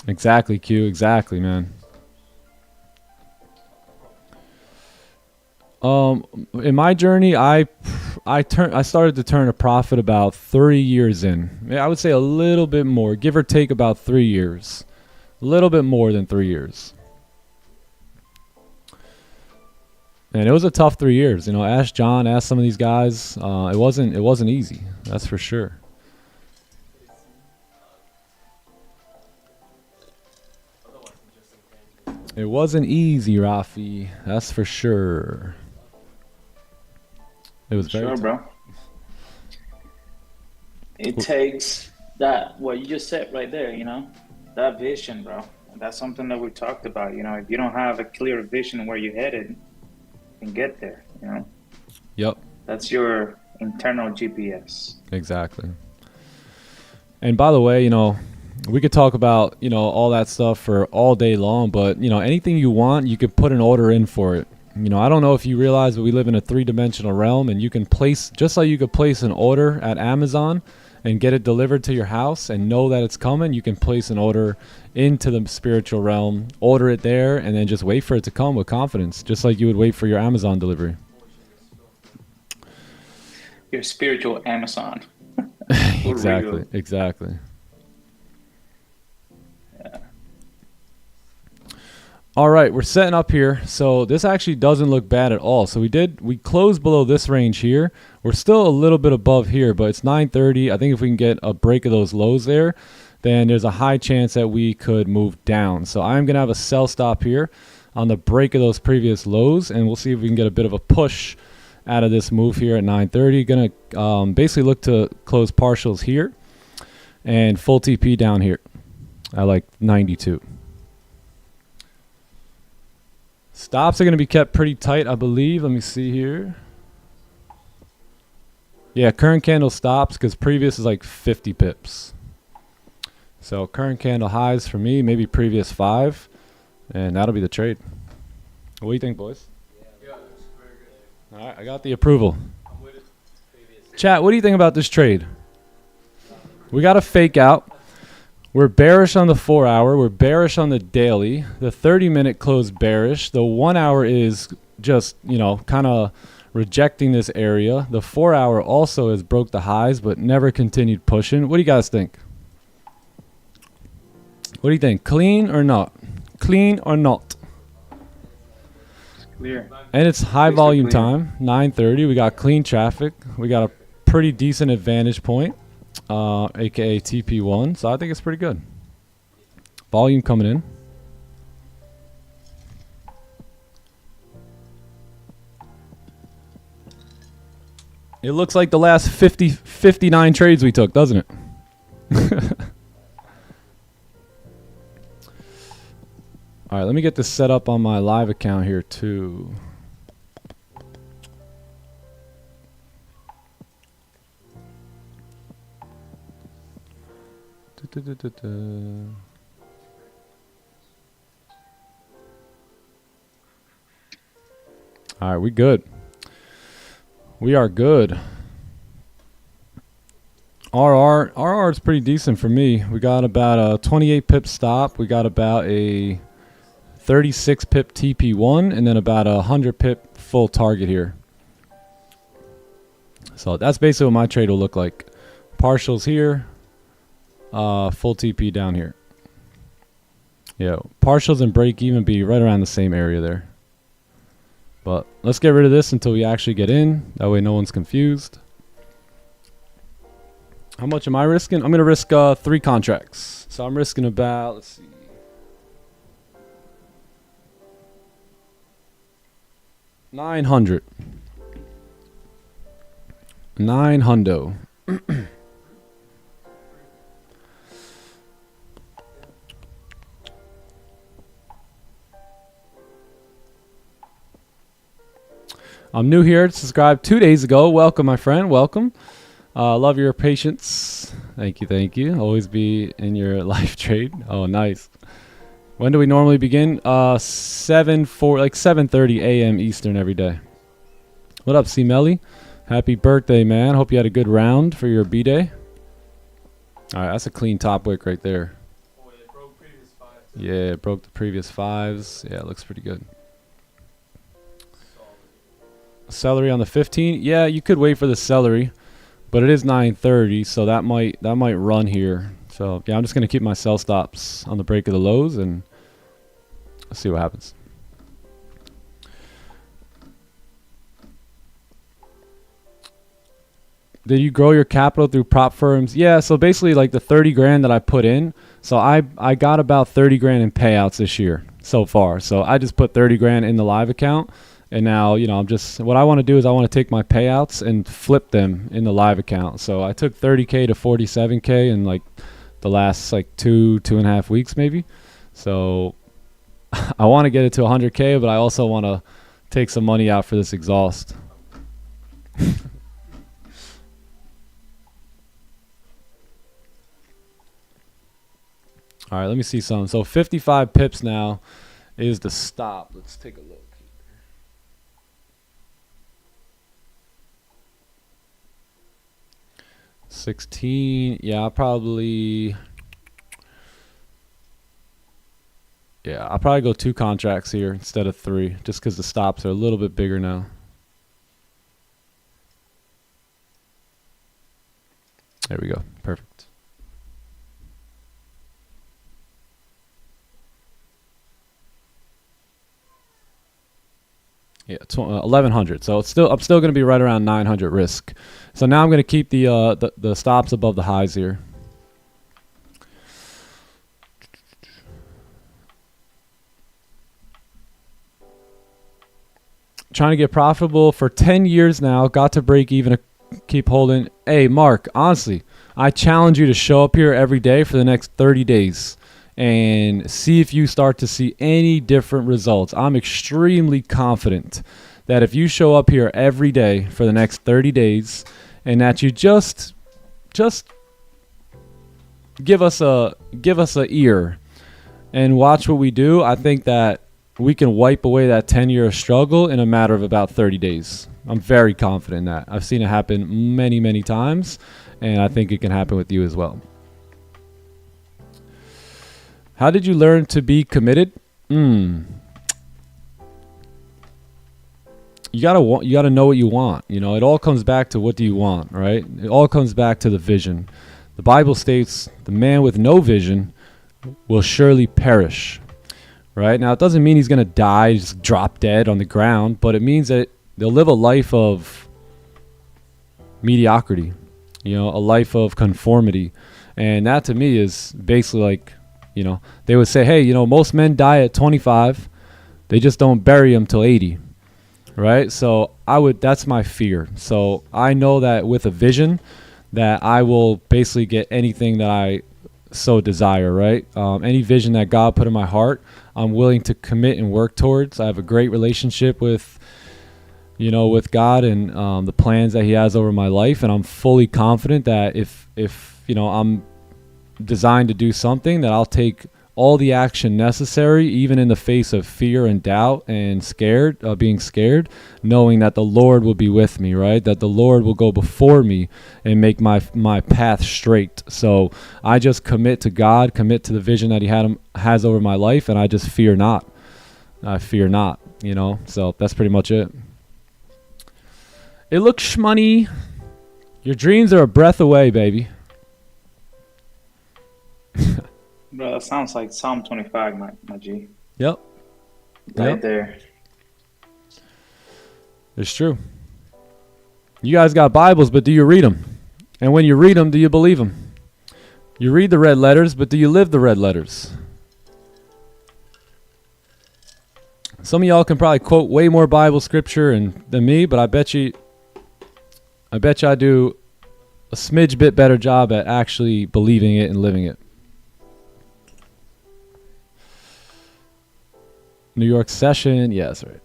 Exactly, Q. Exactly, man. In my journey, I started to turn a profit about 3 years in. I would say a little bit more, give or take about 3 years. A little bit more than 3 years. And it was a tough 3 years. You know, ask John, ask some of these guys. It wasn't easy. That's for sure. It wasn't easy, Rafi. That's for sure. It was very sure, tough. bro. It takes that, what you just said right there, you know, that vision, bro. And that's something that we talked about. You know, if you don't have a clear vision where you're headed, you can get there, you know? Yep. That's your internal GPS. Exactly. And by the way, you know, we could talk about, you know, all that stuff for all day long, but, you know, anything you want, you can put an order in for it. You know, I don't know if you realize, but we live in a 3-dimensional realm, and you can place, just like you could place an order at Amazon and get it delivered to your house and know that it's coming, you can place an order into the spiritual realm, order it there, and then just wait for it to come with confidence, just like you would wait for your Amazon delivery. Your spiritual Amazon. Exactly, exactly. All right, we're setting up here. So this actually doesn't look bad at all. So we closed below this range here. We're still a little bit above here, but it's 930. I think if we can get a break of those lows there, then there's a high chance that we could move down. So I'm going to have a sell stop here on the break of those previous lows, and we'll see if we can get a bit of a push out of this move here at 930. Going to basically look to close partials here and full TP down here at like 92. Stops are going to be kept pretty tight, I believe. Let me see here. Yeah, current candle stops because previous is like 50 pips. So current candle highs for me, maybe previous 5, and that'll be the trade. What do you think, boys? Yeah, it's very good. All right, I got the approval. I'm with it. Previous. Chat, what do you think about this trade? We got a fake out. We're bearish on the 4 hour. We're bearish on the daily. The 30-minute closed bearish. The 1 hour is just, you know, kind of rejecting this area. The 4 hour also has broke the highs, but never continued pushing. What do you guys think? What do you think? Clean or not? Clean or not? It's clear. And it's high Crystal volume clear. time. 9:30. We got clean traffic. We got a pretty decent advantage point. AKA TP1, so I think it's pretty good. Volume coming in. It looks like the last 59 trades we took, doesn't it? All right, let me get this set up on my live account here too. All right, we good. We are good. RR is pretty decent for me. We got about a 28 pip stop. We got about a 36 pip TP1 and then about a 100 pip full target here. So that's basically what my trade will look like. Partials here. Full TP down here. Yeah, partials and break even be right around the same area there. But let's get rid of this until we actually get in. That way no one's confused. How much am I risking? I'm going to risk 3 contracts. So I'm risking about, let's see. 900. 900. I'm new here. Subscribed 2 days ago. Welcome, my friend. Welcome. Love your patience. Thank you. Thank you. Always be in your live trade. Oh, nice. When do we normally begin? 7:30 a.m. Eastern every day. What up, C. Melly? Happy birthday, man. Hope you had a good round for your B-Day. All right, that's a clean top wick right there. Oh, it broke previous 5. Yeah, it broke the previous 5s. Yeah, it looks pretty good. Celery on the 15. Yeah, you could wait for the celery, but it is 9:30, so that might run here. So yeah, I'm just gonna keep my sell stops on the break of the lows, and let's see what happens. Did you grow your capital through prop firms? Yeah, so basically like the 30 grand that I put in. So I got about 30 grand in payouts this year so far. So I just put 30 grand in the live account. And now, you know, what I want to do is I want to take my payouts and flip them in the live account. So I took 30K to 47K in like the last like 2.5 weeks maybe. So I want to get it to 100K, but I also want to take some money out for this exhaust. All right, let me see some. So 55 pips now is the stop. Let's take a look. 16. Yeah, I'll probably go 2 contracts here instead of 3, just because the stops are a little bit bigger now. There we go. Perfect. Yeah, 1100. So I'm still going to be right around 900 risk. So now I'm going to keep the stops above the highs here. Trying to get profitable for 10 years now. Got to break even. Keep holding. Hey, Mark, honestly, I challenge you to show up here every day for the next 30 days and see if you start to see any different results. I'm extremely confident that if you show up here every day for the next 30 days and that you just give us a ear and watch what we do, I think that we can wipe away that 10-year struggle in a matter of about 30 days. I'm very confident in that. I've seen it happen many, many times, and I think it can happen with you as well. How did you learn to be committed? You gotta know what you want. You know, it all comes back to what do you want, right? It all comes back to the vision. The Bible states the man with no vision will surely perish. Right? Now, it doesn't mean he's going to die, just drop dead on the ground, but it means that they'll live a life of mediocrity, you know, a life of conformity. And that to me is basically like, you know, they would say, hey, you know, most men die at 25. They just don't bury them till 80. Right? So that's my fear. So I know that with a vision that I will basically get anything that I so desire, right? Any vision that God put in my heart, I'm willing to commit and work towards. I have a great relationship with God and the plans that He has over my life, and I'm fully confident that if you know I'm designed to do something, that I'll take all the action necessary, even in the face of fear and doubt and being scared, knowing that the Lord will be with me, right? That the Lord will go before me and make my path straight. So I just commit to God, commit to the vision that He has over my life, and I just fear not. I fear not, you know? So that's pretty much it. It looks shmoney. Your dreams are a breath away, baby. Bro, that sounds like Psalm 25, my G. Yep. Right there. It's true. You guys got Bibles, but do you read them? And when you read them, do you believe them? You read the red letters, but do you live the red letters? Some of y'all can probably quote way more Bible scripture than me, but I bet you I do a smidge bit better job at actually believing it and living it. New York session, yeah, that's right.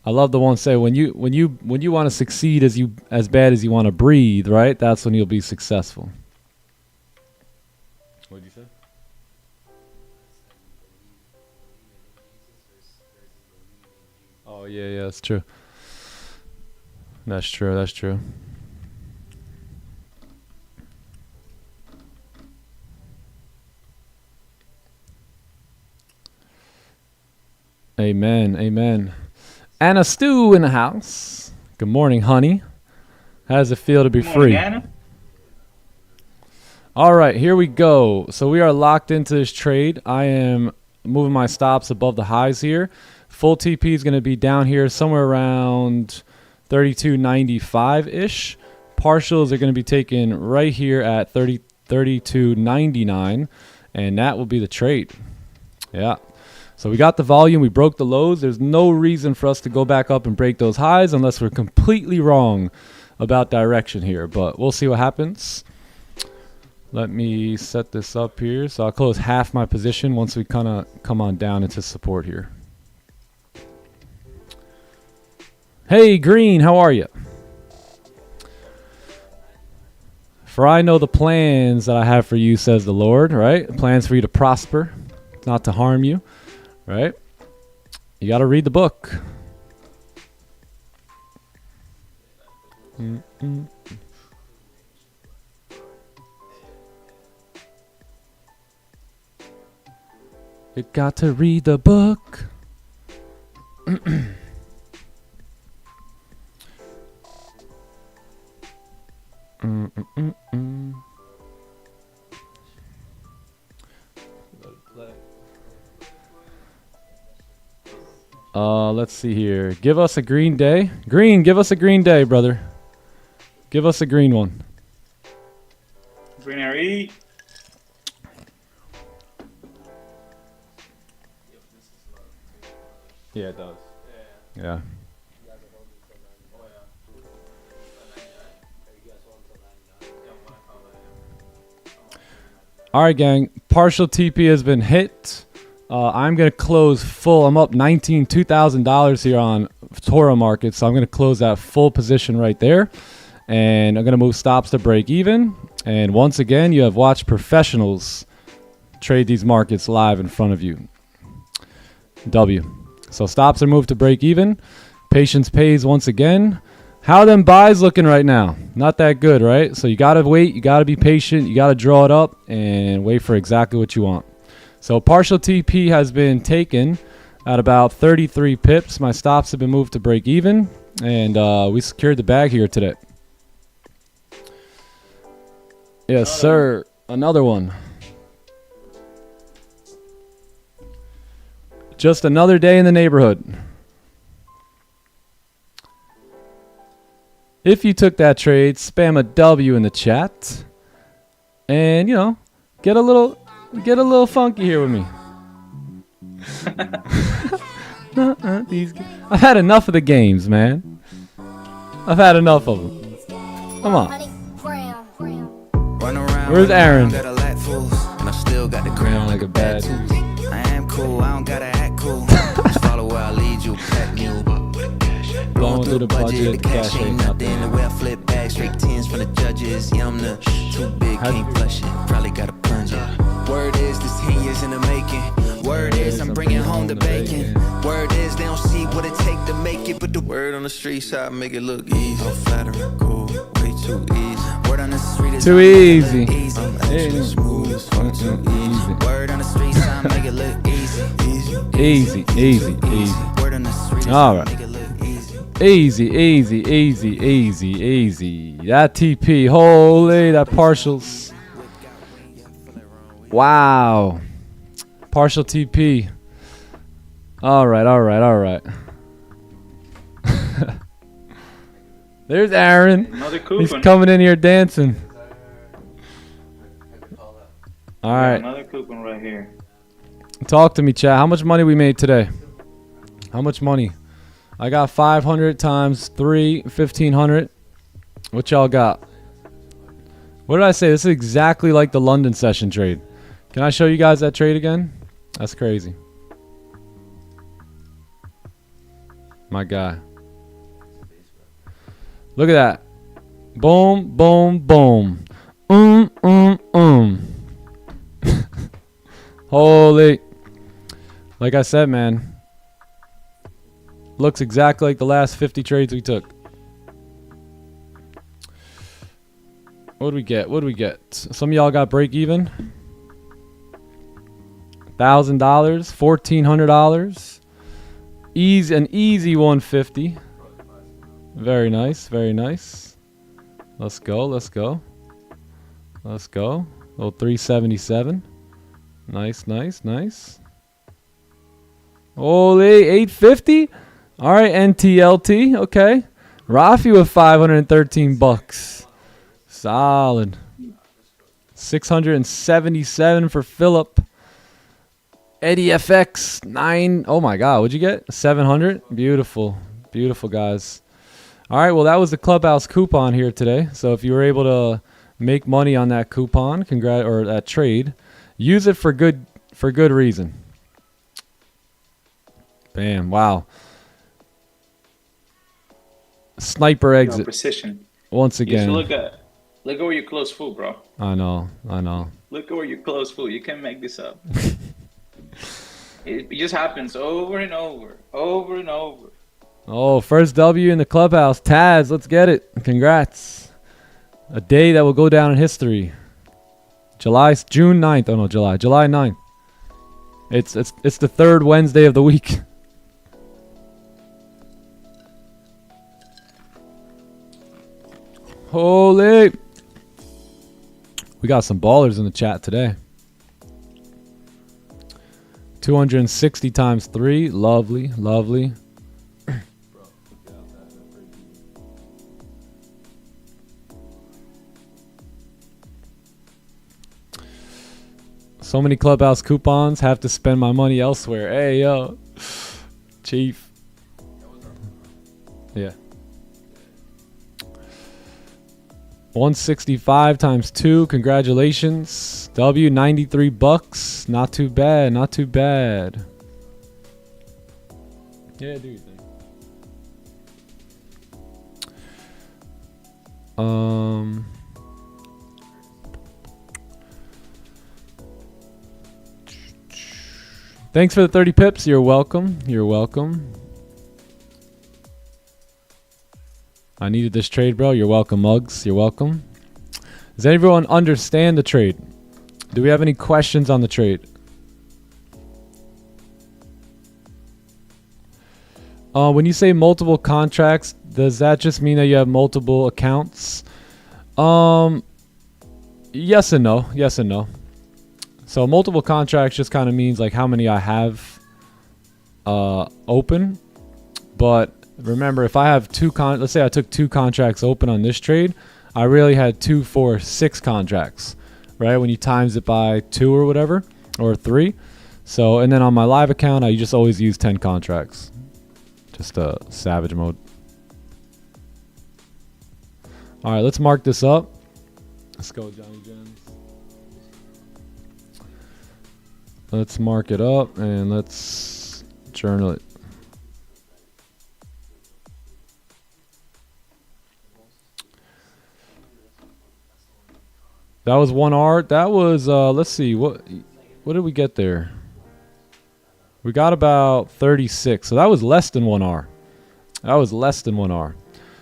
I love the one say when you want to succeed as bad as you want to breathe, right? That's when you'll be successful. What did you say? yeah, that's true. That's true. That's true. Amen. Amen. Anna Stew in the house. Good morning, honey. How does it feel to be Good morning, free? Anna. All right, here we go. So we are locked into this trade. I am moving my stops above the highs here. Full TP is going to be down here somewhere around 32.95-ish. Partials are going to be taken right here at 32.99, and that will be the trade. Yeah. So we got the volume. We broke the lows. There's no reason for us to go back up and break those highs unless we're completely wrong about direction here, but we'll see what happens. Let me set this up here. So I'll close half my position once we kind of come on down into support here. Hey, Green, how are you? For I know the plans that I have for you, says the Lord, right? Plans for you to prosper, not to harm you, right? You got to read the book. You got to read the book. Let's see here. Give us a green day. Green, give us a green day, brother. Give us a green one. Green or E. Yeah, it does. Yeah. All right, gang. Partial TP has been hit. I'm going to close full. I'm up $2,000 here on Toro market, so I'm going to close that full position right there. And I'm going to move stops to break even. And once again, you have watched professionals trade these markets live in front of you. W. So stops are moved to break even. Patience pays once again. How are them buys looking right now? Not that good, right? So you got to wait. You got to be patient. You got to draw it up and wait for exactly what you want. So partial TP has been taken at about 33 pips. My stops have been moved to break even. And we secured the bag here today. Yes, sir. Another one. Just another day in the neighborhood. If you took that trade, spam a W in the chat. And, you know, get a little funky here with me. I've had enough of the games, man. I've had enough of them. Come on. Where's Aaron? Aaron like a bad. I am cool, I don't gotta act cool. Just follow where I lead you, pet mule. Blowing through the budget, the cash ain't nothing. The way I flip back, straight tens from the judges. Yeah, I'm the too big, can't flush it. Probably gotta plunge it. Word is, this 10 years in the making. Word is, I'm bringing home the bacon. Word is, they don't see what it take to make it. But the word on the streets, I make it look easy. I'm flattering, cool, way too easy. Word on the street is too easy. Smooth, too easy. Word on the streets, I make it look easy. Easy, easy, easy. Word on the streets, all right. make it look easy. Easy, easy, easy, easy, easy. That TP, holy, that partials. Wow. Partial TP. All right, all right, all right. There's Aaron. Another coupon. He's coming in here dancing. All right. Another coupon right here. Talk to me, chat. How much money we made today? How much money? I got 500 times 3, 1,500. What y'all got? What did I say? This is exactly like the London session trade. Can I show you guys that trade again? That's crazy. My guy. Look at that. Boom, boom, boom. Holy. Like I said, man. Looks exactly like the last 50 trades we took. What do we get? What do we get? Some of y'all got break even. $1,000, $1,400. An easy 150. Very nice, very nice. Let's go, let's go. Let's go. Little 377. Nice, nice, nice. Holy, 850. All right, NTLT. Okay. Rafi with 513 bucks. Solid. 677 for Philip. Eddie FX 9. Oh my God, what'd you get? 700. Beautiful, beautiful guys. All right, well that was the Clubhouse coupon here today. So if you were able to make money on that coupon, or that trade, use it for good reason. Bam! Wow. Sniper exit. Precision. Once You again. should look at where you close full, bro. I know. Look at where you close full. You can't make this up. It just happens over and over and over. Oh, first W in the Clubhouse. Taz, let's get it. Congrats. A day that will go down in history. June 9th. Oh no, July 9th. It's the third Wednesday of the week. Holy. We got some ballers in the chat today. 260 times 3. Lovely, lovely. So many Clubhouse coupons. Have to spend my money elsewhere. Hey, yo. Chief. Yeah. 165 times 2. Congratulations. W, 93 bucks. Not too bad. Not too bad. Yeah, do your thing. Thanks for the 30 pips. You're welcome. You're welcome. I needed this trade, bro. You're welcome, Muggs. You're welcome. Does everyone understand the trade? Do we have any questions on the trade? When you say multiple contracts, does that just mean that you have multiple accounts? Yes and no. Yes and no. So multiple contracts just kind of means like how many I have open. But remember, if I have let's say I took 2 contracts open on this trade, I really had 2, 4, 6 contracts, right? When you times it by 2 or whatever, or 3. So, and then on my live account, I just always use 10 contracts. Just savage mode. All right, let's mark this up. Let's go, Johnny Jens. Let's mark it up and let's journal it. That was 1R. That was let's see, what did we get there? We got about 36. So that was less than 1R. That was less than 1R.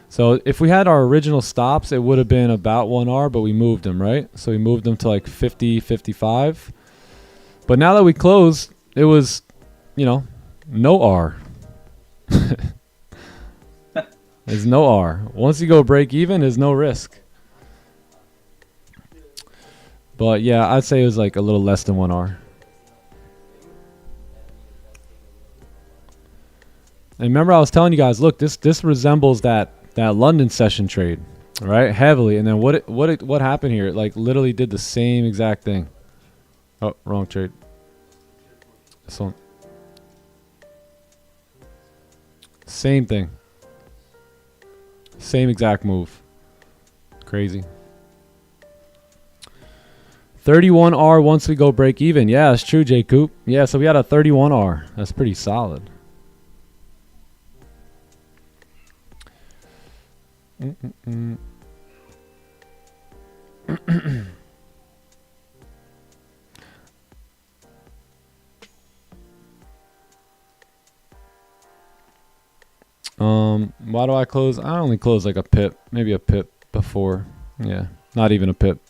So if we had our original stops, it would have been about 1R, but we moved them, right? So we moved them to like 50, 55. But now that we closed, it was, no R. There's no R. Once you go break even, there's no risk. But yeah, I'd say it was like a little less than 1R. And remember I was telling you guys, look, this resembles that London session trade, right? Heavily. And then what happened here? It like literally did the same exact thing. Oh, wrong trade. This one. Same thing. Same exact move. Crazy. 31R once we go break even. Yeah, that's true, J Coop. Yeah, so we had a 31R. That's pretty solid. Why do I close? I only close like a pip, maybe a pip before. Yeah, not even a pip.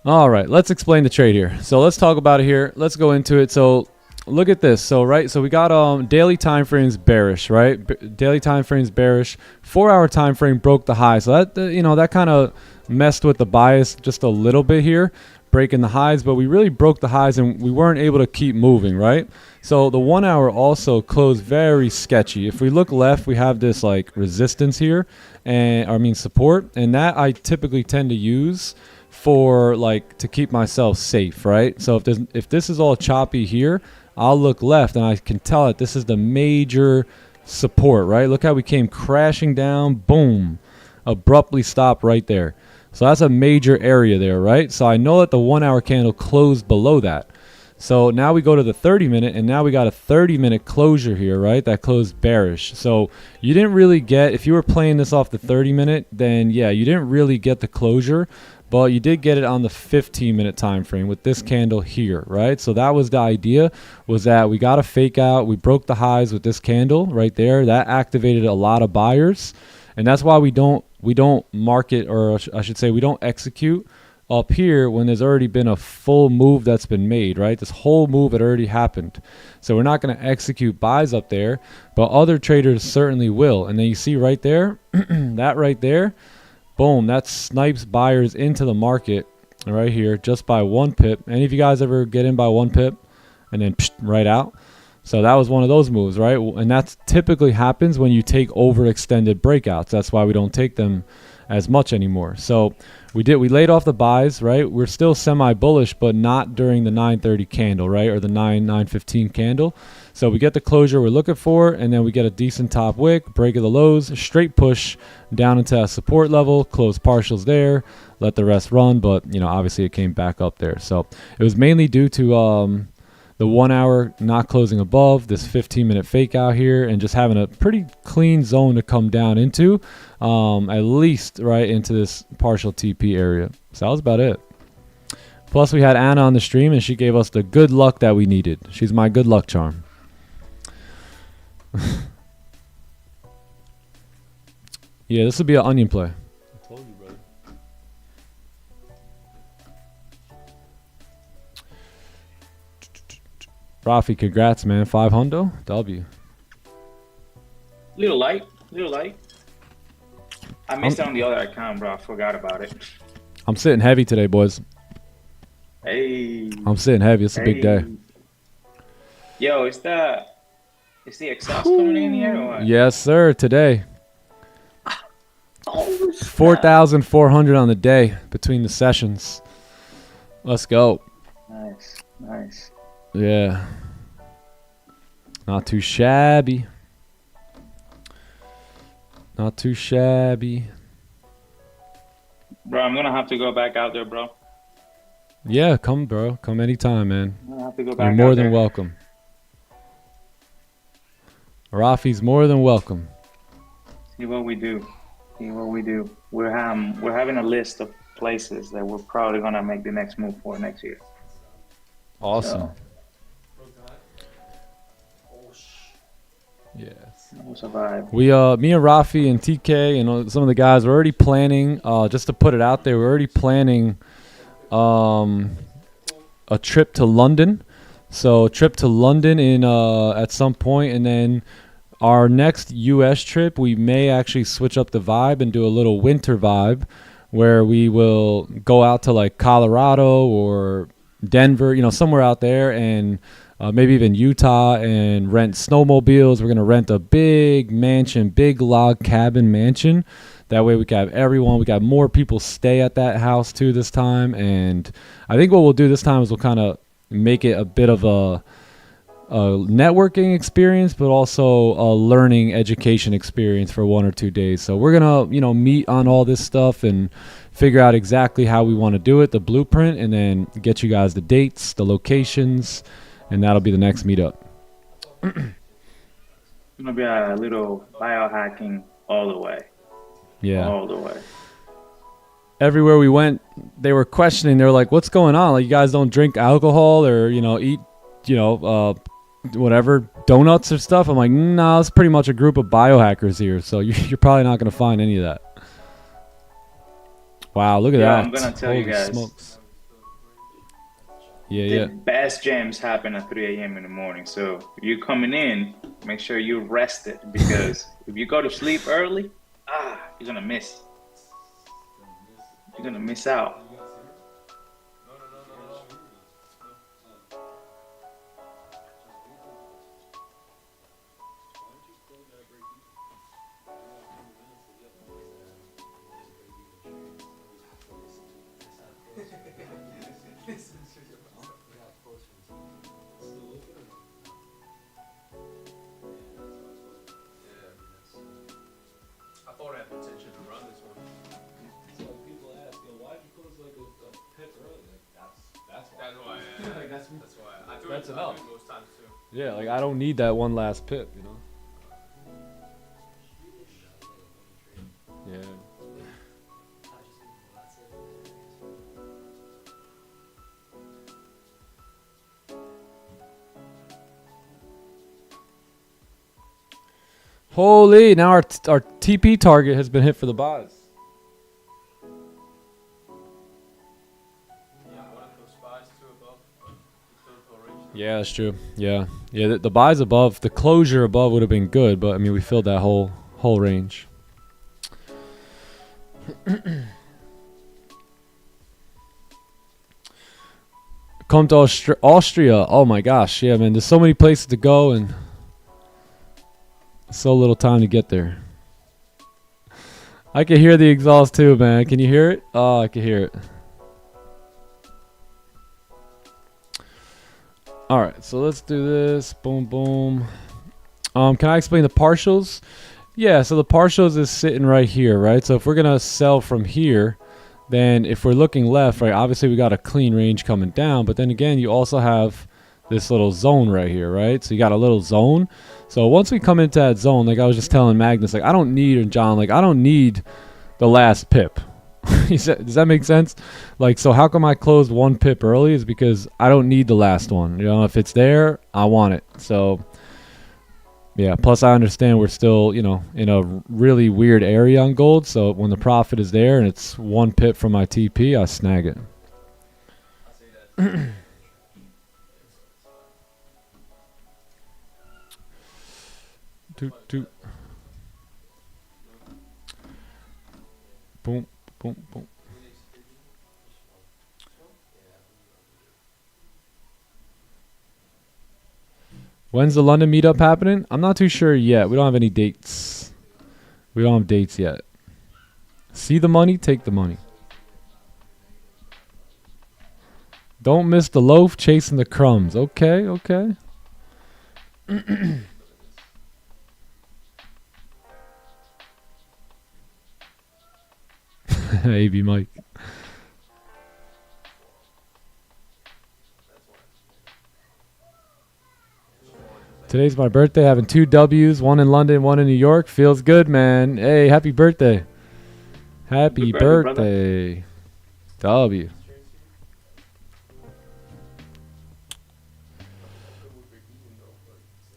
All right, let's explain the trade here. So let's talk about it here. Let's go into it. So look at this. So so we got daily time frames bearish, right? Daily time frames bearish. 4-hour time frame broke the high. So that that kind of messed with the bias just a little bit here, breaking the highs, but we really broke the highs and we weren't able to keep moving, right? So the 1 hour also closed very sketchy. If we look left, we have this like resistance here, and support, and that I typically tend to use for like to keep myself safe, right? So if this is all choppy here, I'll look left and I can tell that this is the major support, right? Look how we came crashing down, boom, abruptly stopped right there. So that's a major area there, right? So I know that the 1 hour candle closed below that. So now we go to the 30-minute, and now we got a 30-minute closure here, right? That closed bearish. So you didn't really get, if you were playing this off the 30-minute, then yeah, you didn't really get the closure, but you did get it on the 15-minute time frame with this candle here, right? So that was the idea, was that we got a fake out. We broke the highs with this candle right there. That activated a lot of buyers, and that's why we don't market, or I should say we don't execute up here when there's already been a full move that's been made, right? This whole move had already happened. So we're not going to execute buys up there, but other traders certainly will. And then you see right there, that right there, boom, that snipes buyers into the market right here just by 1 pip. Any of you guys ever get in by 1 pip and then right out? So that was one of those moves, right? And that typically happens when you take overextended breakouts. That's why we don't take them as much anymore. So we laid off the buys, right? We're still semi-bullish, but not during the 930 candle, right? Or the 915 candle. So we get the closure we're looking for, and then we get a decent top wick, break of the lows, straight push down into a support level, close partials there, let the rest run. But, obviously it came back up there. So it was mainly due to the 1 hour not closing above, this 15-minute fake out here, and just having a pretty clean zone to come down into, at least right into this partial TP area. So that was about it. Plus we had Anna on the stream, and she gave us the good luck that we needed. She's my good luck charm. Yeah, this would be an onion play. I told you, brother. Rafi, congrats, man. 500 W. Little light. I missed it on the other account, bro. I forgot about it. I'm sitting heavy today, boys. Hey. I'm sitting heavy. It's a big day. Yo, is the exhaust coming in here or what? Yes, sir. Today. Oh, 4,400 on the day between the sessions. Let's go. Nice. Yeah. Not too shabby. Not too shabby. Bro, I'm gonna have to go back out there, bro. Yeah, come, bro. Come anytime, man. I'm gonna have to go back You're more out than there. welcome. Rafi's more than welcome. See what we do. We're having a list of places that we're probably gonna make the next move for next year. Awesome. So, Yes. we'll survive. We me and Rafi and TK and some of the guys are already planning, just to put it out there, we're already planning a trip to London. So trip to London in at some point, and then our next US trip we may actually switch up the vibe and do a little winter vibe where we will go out to like Colorado or Denver, somewhere out there, and maybe even Utah, and rent snowmobiles. We're going to rent a big mansion, big log cabin mansion. That way we can have everyone. We got more people stay at that house too this time. And I think what we'll do this time is we'll kind of make it a bit of a networking experience, but also a learning education experience for 1 or 2 days. So we're going to, meet on all this stuff and figure out exactly how we want to do it, the blueprint, and then get you guys the dates, the locations, and that'll be the next meetup. It's gonna be a little biohacking all the way. Yeah. All the way. everywhere we went, they were questioning. They were like, "What's going on? Like, you guys don't drink alcohol or eat, whatever donuts or stuff?" I'm like, "No, it's pretty much a group of biohackers here, so you're probably not gonna find any of that." Wow, look at that! I'm gonna tell you Holy guys. smokes. The Yeah. best jams happen at 3 a.m. in the morning. So if you're coming in, make sure you're rested, because if you go to sleep early, you're gonna miss. You're gonna miss out. I thought I had potential to run this one. So people ask, why did you close like a pit early? Like that's why. That's why. Like, that's why. I do That's it. enough. I do it those times too. Yeah, like I don't need that one last pip, Yeah. Holy! Now our TP target has been hit for the buys. Yeah, one of those spies too above. Yeah, that's true. Yeah, the buys above, the closure above would have been good, but I mean we filled that whole range. Come to Austria. Oh my gosh, yeah, man. There's so many places to go and so little time to get there. I can hear the exhaust too, man. Can you hear it? Oh, I can hear it. All right, so let's do this. Boom, boom. Can I explain the partials? Yeah, so the partials is sitting right here, right? So if we're gonna sell from here, then if we're looking left, right, obviously we got a clean range coming down, but then again, you also have this little zone right here, right? So you got a little zone. So once we come into that zone, like I was just telling Magnus, like I don't need, and John, like I don't need the last pip. Does that make sense? Like, so how come I closed one pip early is because I don't need the last one. If it's there, I want it. So yeah, plus I understand we're still, in a really weird area on gold. So when the profit is there and it's one pip from my TP, I snag it. Doot. Boom, boom, boom. When's the London meetup happening? I'm not too sure yet. We don't have any dates. We don't have dates yet. See the money, take the money. Don't miss the loaf, chasing the crumbs. Okay, okay. AB Mike. Today's my birthday. Having 2 W's, one in London, one in New York. Feels good, man. Hey, happy birthday. Happy birthday. W.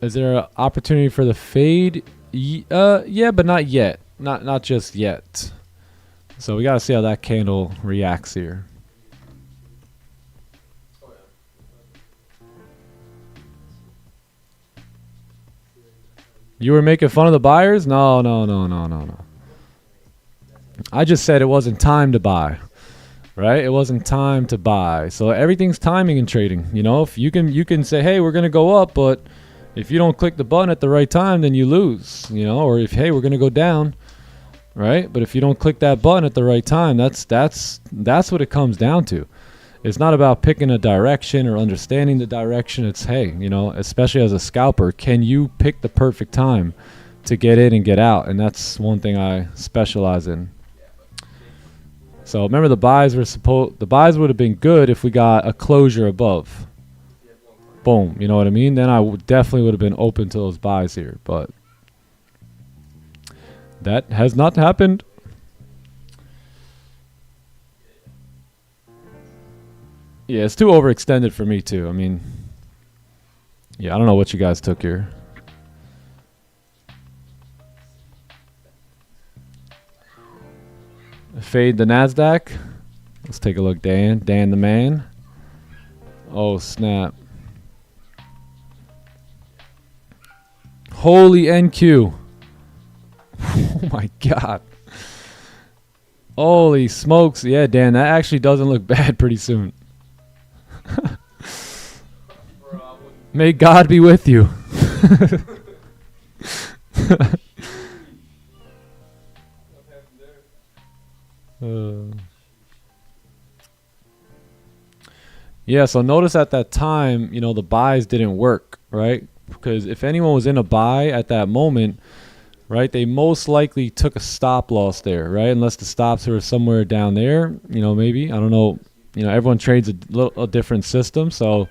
Is there an opportunity for the fade? Yeah, but not yet. Not just yet. So we got to see how that candle reacts here. You were making fun of the buyers? No. I just said it wasn't time to buy. Right? It wasn't time to buy. So everything's timing in trading. If you can say, hey, we're going to go up, but if you don't click the button at the right time, then you lose. Or if, hey, we're going to go down. Right? But if you don't click that button at the right time, that's what it comes down to. It's not about picking a direction or understanding the direction. It's, hey, especially as a scalper, can you pick the perfect time to get in and get out? And that's one thing I specialize in. So remember, the buys would have been good if we got a closure above. Boom, you know what I mean? Then I definitely would have been open to those buys here, but that has not happened. Yeah, it's too overextended for me too. I mean, yeah, I don't know what you guys took here. Fade the NASDAQ. Let's take a look, Dan. Dan the man. Oh, snap. Holy NQ. Oh, my God. Holy smokes. Yeah, Dan, that actually doesn't look bad pretty soon. May God be with you. Yeah, so notice at that time, you know, the buys didn't work, right? Because if anyone was in a buy at that moment, right, they most likely took a stop loss there, right? Unless the stops were somewhere down there, you know, maybe. I don't know. You know, everyone trades a different system, so...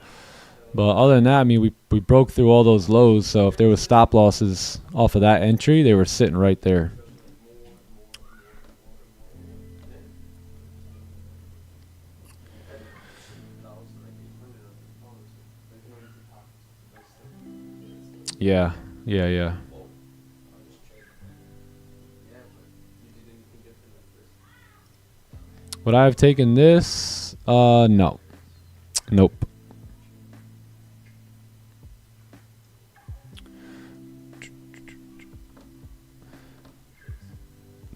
But other than that, I mean, we broke through all those lows, so if there was stop losses off of that entry, they were sitting right there. Yeah, yeah, yeah. Would I have taken this? No. Nope.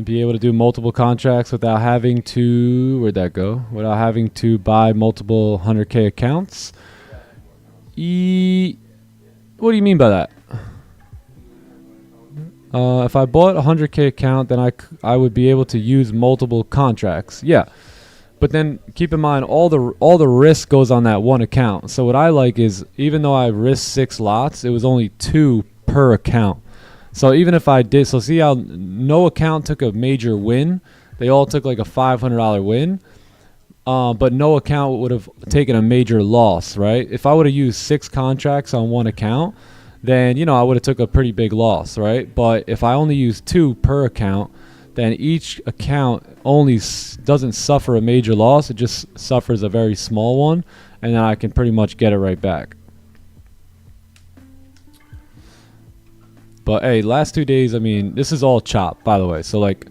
Be able to do multiple contracts without having to, where'd that go? Without having to buy multiple 100K accounts. What do you mean by that? If I bought a 100K account, then I would be able to use multiple contracts. Yeah. But then keep in mind all the risk goes on that one account. So what I like is, even though I risked 6 lots, it was only 2 per account. So even if I did, so see how no account took a major win. They all took like a $500 win. But no account would have taken a major loss, right? If I would have used 6 contracts on one account, then, you know, I would have took a pretty big loss, right? But if I only use 2 per account, then each account only doesn't suffer a major loss. It just suffers a very small one, and then I can pretty much get it right back. But hey, last 2 days, I mean, this is all chop, by the way. So like,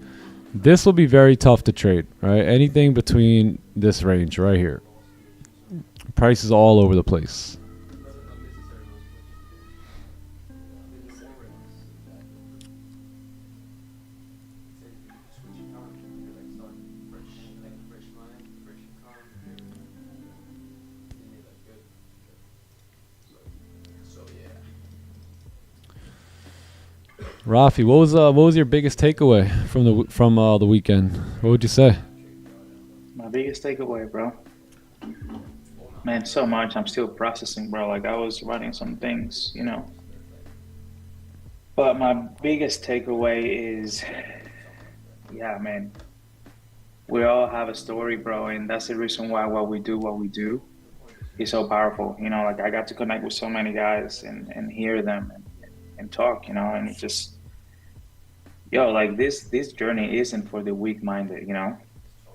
this will be very tough to trade, right? Anything between this range right here. Prices all over the place. Rafi, what was your biggest takeaway from the weekend? What would you say? My biggest takeaway, bro. Man, so much. I'm still processing, bro. Like, I was writing some things, you know. But my biggest takeaway is, yeah, man. We all have a story, bro, and that's the reason why what we do is so powerful. You know, like, I got to connect with so many guys and hear them and talk, you know, and it just, yo, like, this journey isn't for the weak-minded, you know.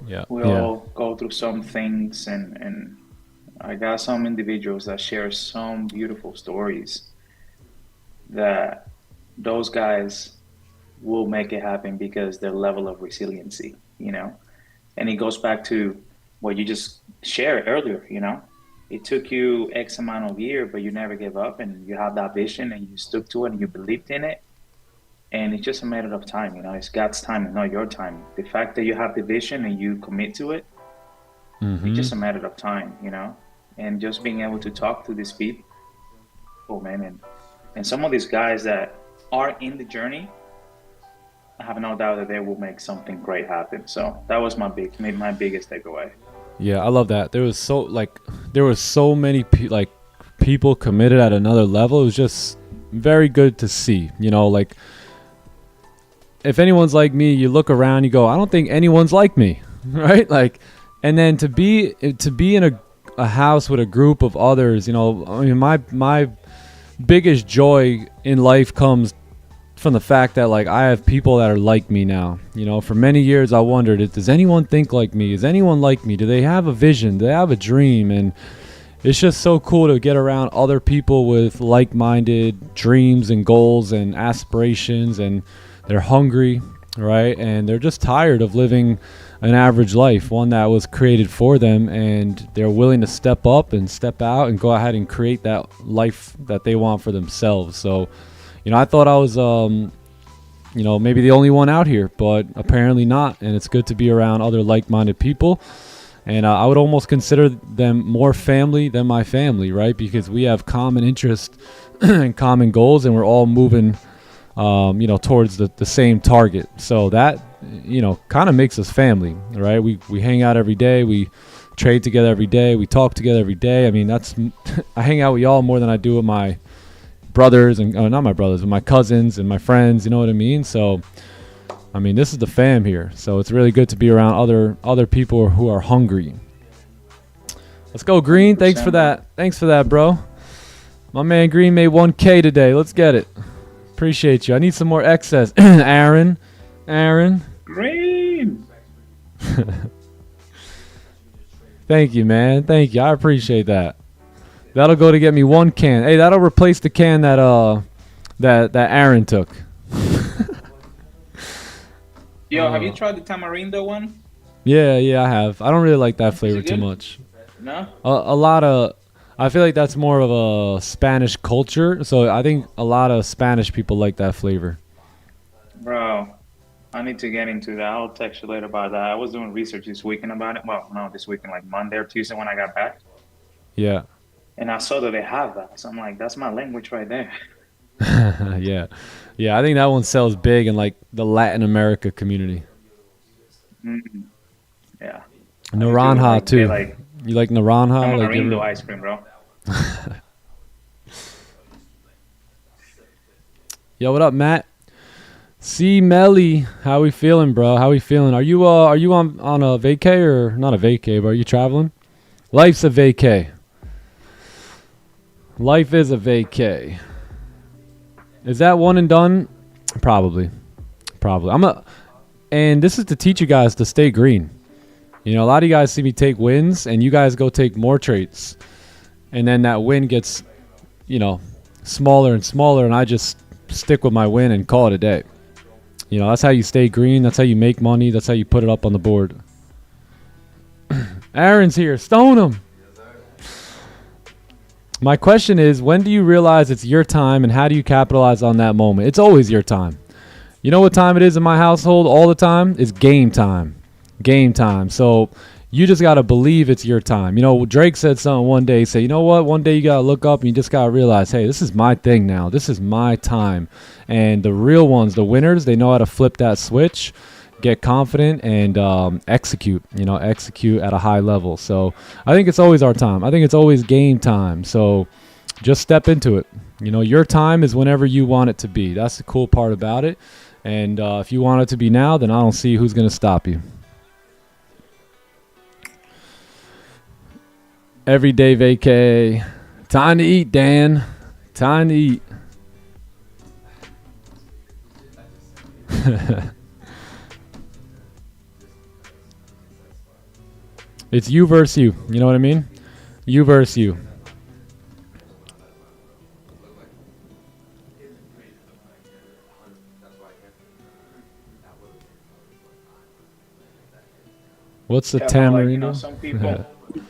Yeah. We all go through some things, and I got some individuals that share some beautiful stories that those guys will make it happen because their level of resiliency, you know. And it goes back to what you just shared earlier, you know. It took you X amount of years, but you never gave up, and you have that vision, and you stuck to it, and you believed in it. And it's just a matter of time, you know. It's God's time and not your time. The fact that you have the vision and you commit to it, it's just a matter of time, you know. And just being able to talk to these people, man, and some of these guys that are in the journey, I have no doubt that they will make something great happen. So that was my biggest takeaway. Yeah, I love that. There was so many people committed at another level. It was just very good to see, you know, like, if anyone's like me, you look around, you go, I don't think anyone's like me, right? Like, and then to be in a house with a group of others, you know, I mean, my biggest joy in life comes from the fact that like I have people that are like me now. You know, for many years I wondered, does anyone think like me? Is anyone like me? Do they have a vision? Do they have a dream? And it's just so cool to get around other people with like-minded dreams and goals and aspirations, and they're hungry, right? And they're just tired of living an average life, one that was created for them, and they're willing to step up and step out and go ahead and create that life that they want for themselves. So, you know, I thought I was, you know, maybe the only one out here, but apparently not. And it's good to be around other like-minded people. And I would almost consider them more family than my family, right? Because we have common interests and common goals, and we're all moving, you know, towards the same target. So that, you know, kind of makes us family, right? We hang out every day. We trade together every day. We talk together every day. I mean, that's I hang out with y'all more than I do with my brothers and not my brothers, but my cousins and my friends. You know what I mean? So, I mean, this is the fam here. So it's really good to be around other people who are hungry. Let's go, Green. Thanks for that. Thanks for that, bro. My man Green made 1K today. Let's get it. Appreciate you. I need some more excess. Aaron. Green. Thank you, man. Thank you. I appreciate that. That'll go to get me one can. Hey, that'll replace the can that that Aaron took. Yo, have you tried the tamarindo one? Yeah, I have. I don't really like that flavor too much. No? A lot of, I feel like that's more of a Spanish culture. So I think a lot of Spanish people like that flavor. Bro, I need to get into that. I'll text you later about that. I was doing research this weekend about it. Well, no, this weekend, like Monday or Tuesday when I got back. Yeah. And I saw that they have that. So I'm like, that's my language right there. Yeah. I think that one sells big in like the Latin America community. Mm-hmm. Yeah. Naranja too. Like, you like naranja? Tamarindo ice cream, bro. Yo, what up, Matt? C Melly, how we feeling, bro? How we feeling? Are you on a vacay or not a vacay, but are you traveling? Life's a vacay. Life is a vacay. Is that one and done? Probably. And this is to teach you guys to stay green. You know, a lot of you guys see me take wins, and you guys go take more trades, and then that win gets, you know, smaller and smaller, and I just stick with my win and call it a day. You know, that's how you stay green. That's how you make money. That's how you put it up on the board. Aaron's here. Stone him. My question is, when do you realize it's your time, and how do you capitalize on that moment? It's always your time. You know what time it is in my household all the time? It's game time. Game time. So you just got to believe it's your time. You know, Drake said something one day. He said, you know what? One day you got to look up and you just got to realize, hey, this is my thing now. This is my time. And the real ones, the winners, they know how to flip that switch, get confident, and execute at a high level. So I think it's always our time. I think it's always game time. So just step into it. You know, your time is whenever you want it to be. That's the cool part about it. And if you want it to be now, then I don't see who's going to stop you. Everyday vacay. Time to eat, Dan. Time to eat. It's you versus you. You know what I mean? You versus you. What's the tamarindo? Like, you know,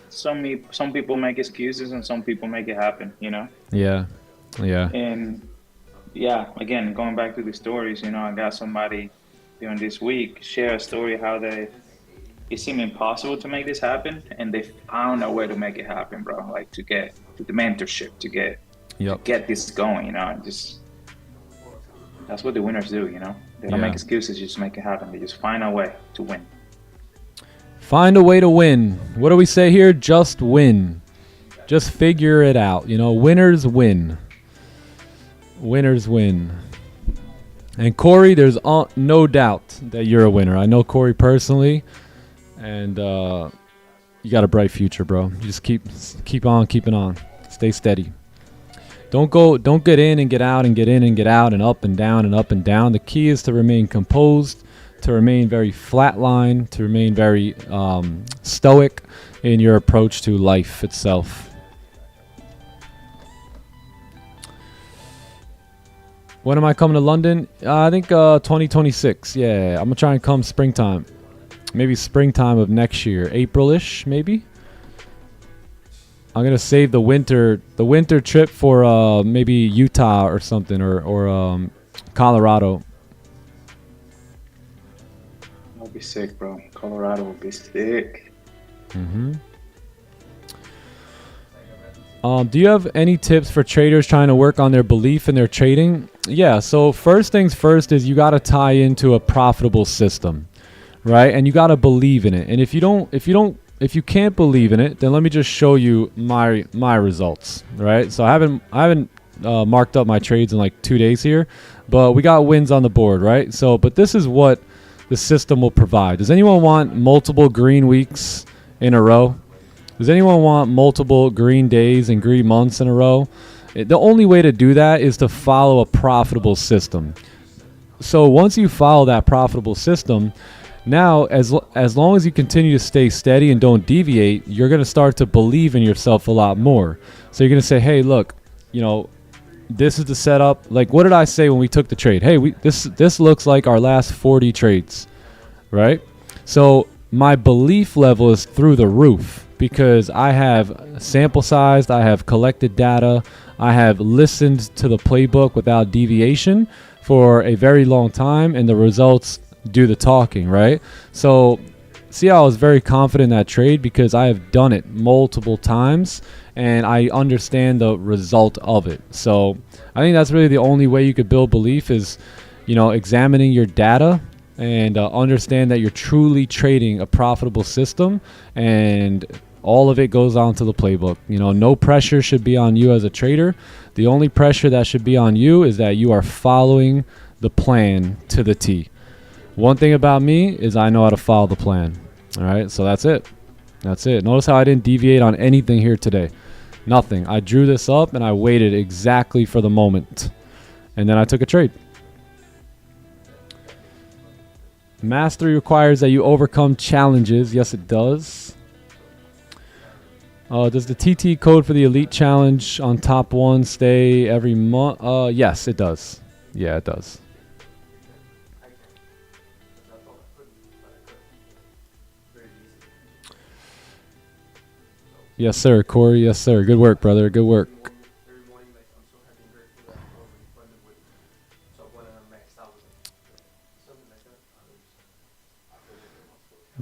some people make excuses and some people make it happen, you know? Yeah. And yeah, again, going back to the stories, you know, I got somebody during this week share a story how it seemed impossible to make this happen, and they found a way to make it happen, bro. Like to get to the mentorship, to get this going, you know. Just that's what the winners do, you know. They don't make excuses, just make it happen. They just find a way to win. Find a way to win. What do we say here? Just win. Just figure it out. You know, winners win. Winners win. And Corey, there's no doubt that you're a winner. I know Corey personally, and you got a bright future, bro. You just keep on keeping on. Stay steady. Don't get in and get out and get in and get out and up and down and up and down. The key is to remain composed, to remain very flatline, to remain very stoic in your approach to life itself. When am I coming to London? I think 2026. Yeah, I'm gonna try and come springtime. Maybe springtime of next year, April-ish, maybe. I'm gonna save the winter trip for maybe Utah or something, or Colorado. That'll be sick, bro. Colorado will be sick. Mm-hmm. Do you have any tips for traders trying to work on their belief in their trading? Yeah, so first things first is you got to tie into a profitable system, right? And you got to believe in it. And if you can't believe in it, then let me just show you my results, right? So I haven't marked up my trades in like 2 days here, but we got wins on the board, right? So, but this is what the system will provide. Does anyone want multiple green weeks in a row? Does anyone want multiple green days and green months in a row? The only way to do that is to follow a profitable system. So once you follow that profitable system, now as long as you continue to stay steady and don't deviate, you're going to start to believe in yourself a lot more. So you're going to say, hey, look, you know, this is the setup. Like, what did I say when we took the trade? Hey, this looks like our last 40 trades, right? So my belief level is through the roof, because I have sample sized, I have collected data, I have listened to the playbook without deviation for a very long time, and the results do the talking, right? So see how I was very confident in that trade, because I have done it multiple times and I understand the result of it. So I think that's really the only way you could build belief is, you know, examining your data and understand that you're truly trading a profitable system, and all of it goes onto the playbook. You know, no pressure should be on you as a trader. The only pressure that should be on you is that you are following the plan to the T. One thing about me is I know how to follow the plan. All right, so that's it. That's it. Notice how I didn't deviate on anything here today. Nothing. I drew this up and I waited exactly for the moment, and then I took a trade. Mastery requires that you overcome challenges. Yes, it does. Does the TT code for the Elite Challenge on top one stay every month? Yes, it does. Yeah, it does. Yes, sir, Corey. Yes, sir. Good work, brother. Good work.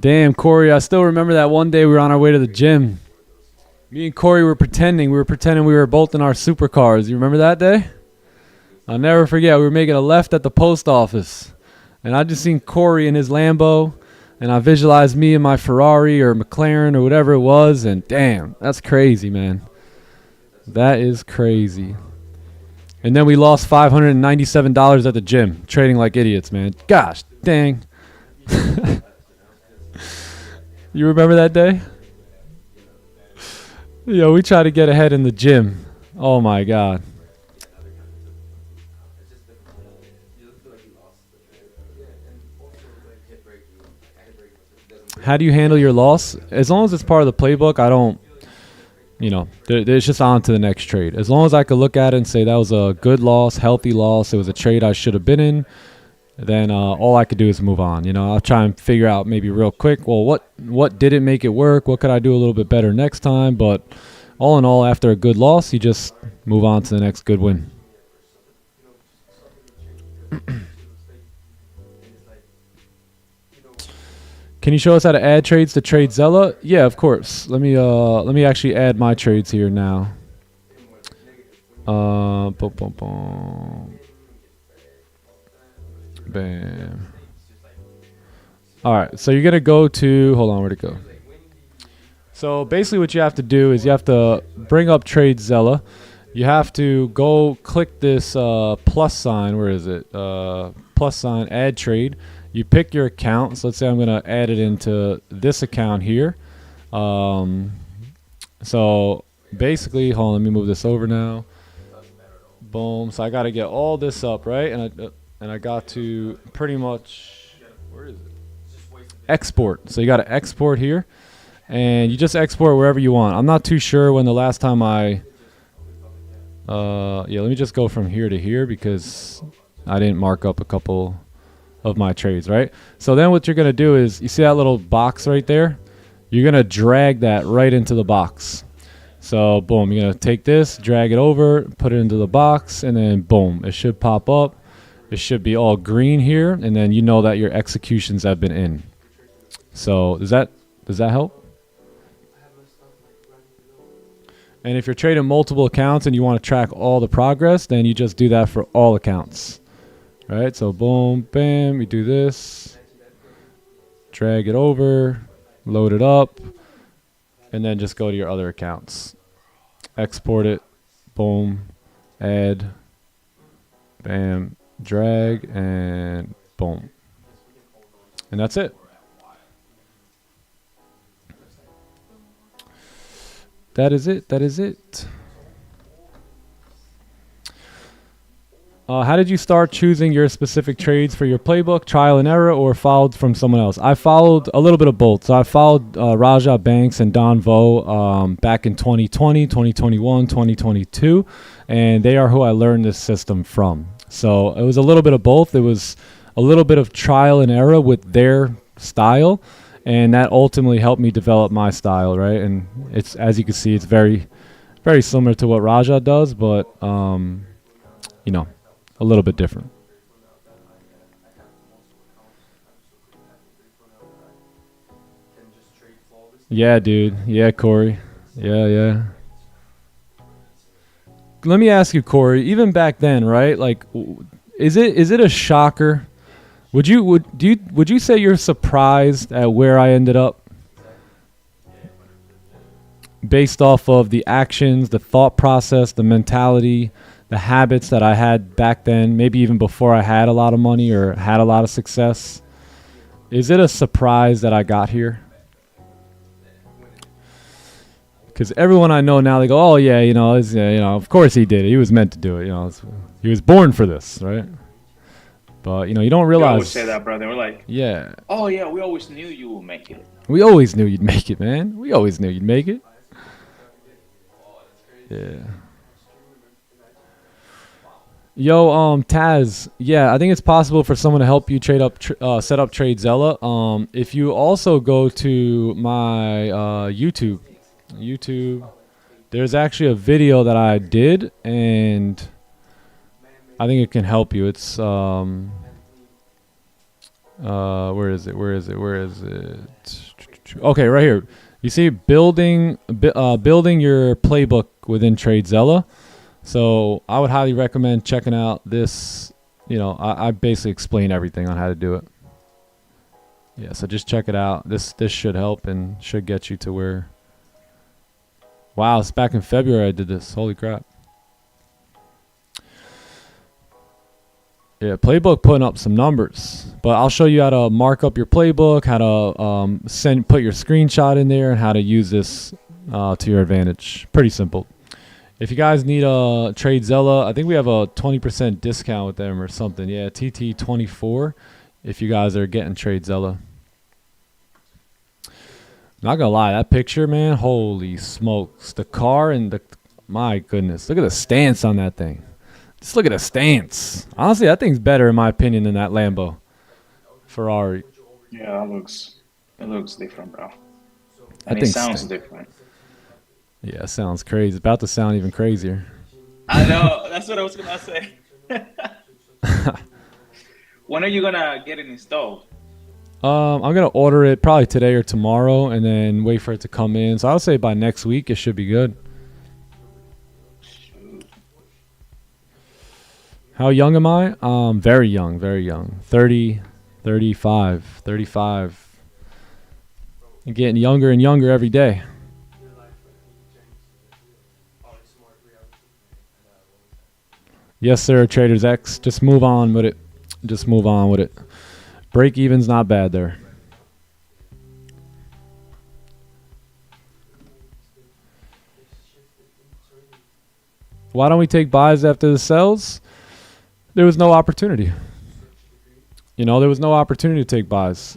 Damn, Corey, I still remember that one day we were on our way to the gym. Me and Corey were pretending. We were both in our supercars. You remember that day? I'll never forget. We were making a left at the post office, and I just seen Corey in his Lambo, and I visualized me in my Ferrari or McLaren or whatever it was, and damn, that's crazy, man. That is crazy. And then we lost $597 at the gym, trading like idiots, man. Gosh, dang. You remember that day? Yo, we tried to get ahead in the gym. Oh my God. How do you handle your loss? As long as it's part of the playbook, I don't, you know, it's just on to the next trade. As long as I could look at it and say that was a good loss, healthy loss, it was a trade I should have been in, then all I could do is move on. You know, I'll try and figure out maybe real quick, well, what didn't make it work? What could I do a little bit better next time? But all in all, after a good loss, you just move on to the next good win. Can you show us how to add trades to Tradezella? Yeah, of course. Let me actually add my trades here now. Boom, boom, boom. Bam. All right, so you're gonna go to, hold on, where'd it go? So basically what you have to do is you have to bring up Tradezella. You have to go click this plus sign. Where is it? Plus sign, add trade. You pick your account. So let's say I'm going to add it into this account here. So basically, hold on, let me move this over now. Boom. So I got to get all this up, right? And I got to pretty much, where is it? Export. So you got to export here, and you just export wherever you want. I'm not too sure when the last time I, yeah, let me just go from here to here because I didn't mark up a couple of my trades, right? So then what you're going to do is, you see that little box right there? You're going to drag that right into the box. So boom, you're going to take this, drag it over, put it into the box, and then boom, it should pop up. It should be all green here, and then you know that your executions have been in. So does that help? And if you're trading multiple accounts and you want to track all the progress, then you just do that for all accounts. Right? So boom, bam, you do this, drag it over, load it up, and then just go to your other accounts. Export it, boom, add, bam, drag, and boom. And that's it. That is it. That is it. How did you start choosing your specific trades for your playbook? Trial and error, or followed from someone else? I followed a little bit of both. So I followed Raja Banks and Don Vo back in 2020, 2021, 2022, and they are who I learned this system from. So it was a little bit of both. It was a little bit of trial and error with their style, and that ultimately helped me develop my style, right? And it's, as you can see, it's very, very similar to what Raja does, but you know, a little bit different. Yeah, dude. Yeah, Corey. Yeah. Let me ask you, Corey, even back then, right? Like, is it a shocker? Would you say you're surprised at where I ended up? Based off of the actions, the thought process, the mentality, the habits that I had back then, maybe even before I had a lot of money or had a lot of success. Is it a surprise that I got here? Because everyone I know now, they go, "Oh yeah, of course he did it. He was meant to do it. He was born for this, right?" But you don't realize. We always say that, brother. We're like, yeah. Oh yeah, we always knew you would make it. We always knew you'd make it, man. We always knew you'd make it. Yeah. Yo, Taz. Yeah, I think it's possible for someone to help you set up Tradezella. If you also go to my YouTube, there's actually a video that I did, and I think it can help you. It's where is it? Okay, right here. You see building your playbook within Tradezella. So I would highly recommend checking out this. I basically explain everything on how to do it. Yeah, so just check it out. This should help and should get you to where. Wow, it's back in February I did this. Holy crap. Yeah, playbook putting up some numbers, but I'll show you how to mark up your playbook, how to put your screenshot in there, and how to use this to your advantage. Pretty simple. If you guys need a Tradezella, I think we have a 20% discount with them or something. Yeah, TT24. If you guys are getting Tradezella. Not gonna lie, that picture, man, holy smokes. The car and my goodness, look at the stance on that thing. Just look at the stance. Honestly, that thing's better in my opinion than that Lambo Ferrari. Yeah, it looks different, bro. And it sounds different. Yeah, it sounds crazy. It's about to sound even crazier. I know. That's what I was gonna say. When are you gonna get it installed? I'm gonna order it probably today or tomorrow, and then wait for it to come in. So I would say by next week it should be good. How young am I? Very young, very young. 30, 35. I'm getting younger and younger every day. Yes, sir, Traders X. Just move on with it. Break even's not bad there. Why don't we take buys after the sells? There was no opportunity. You know, there was no opportunity to take buys.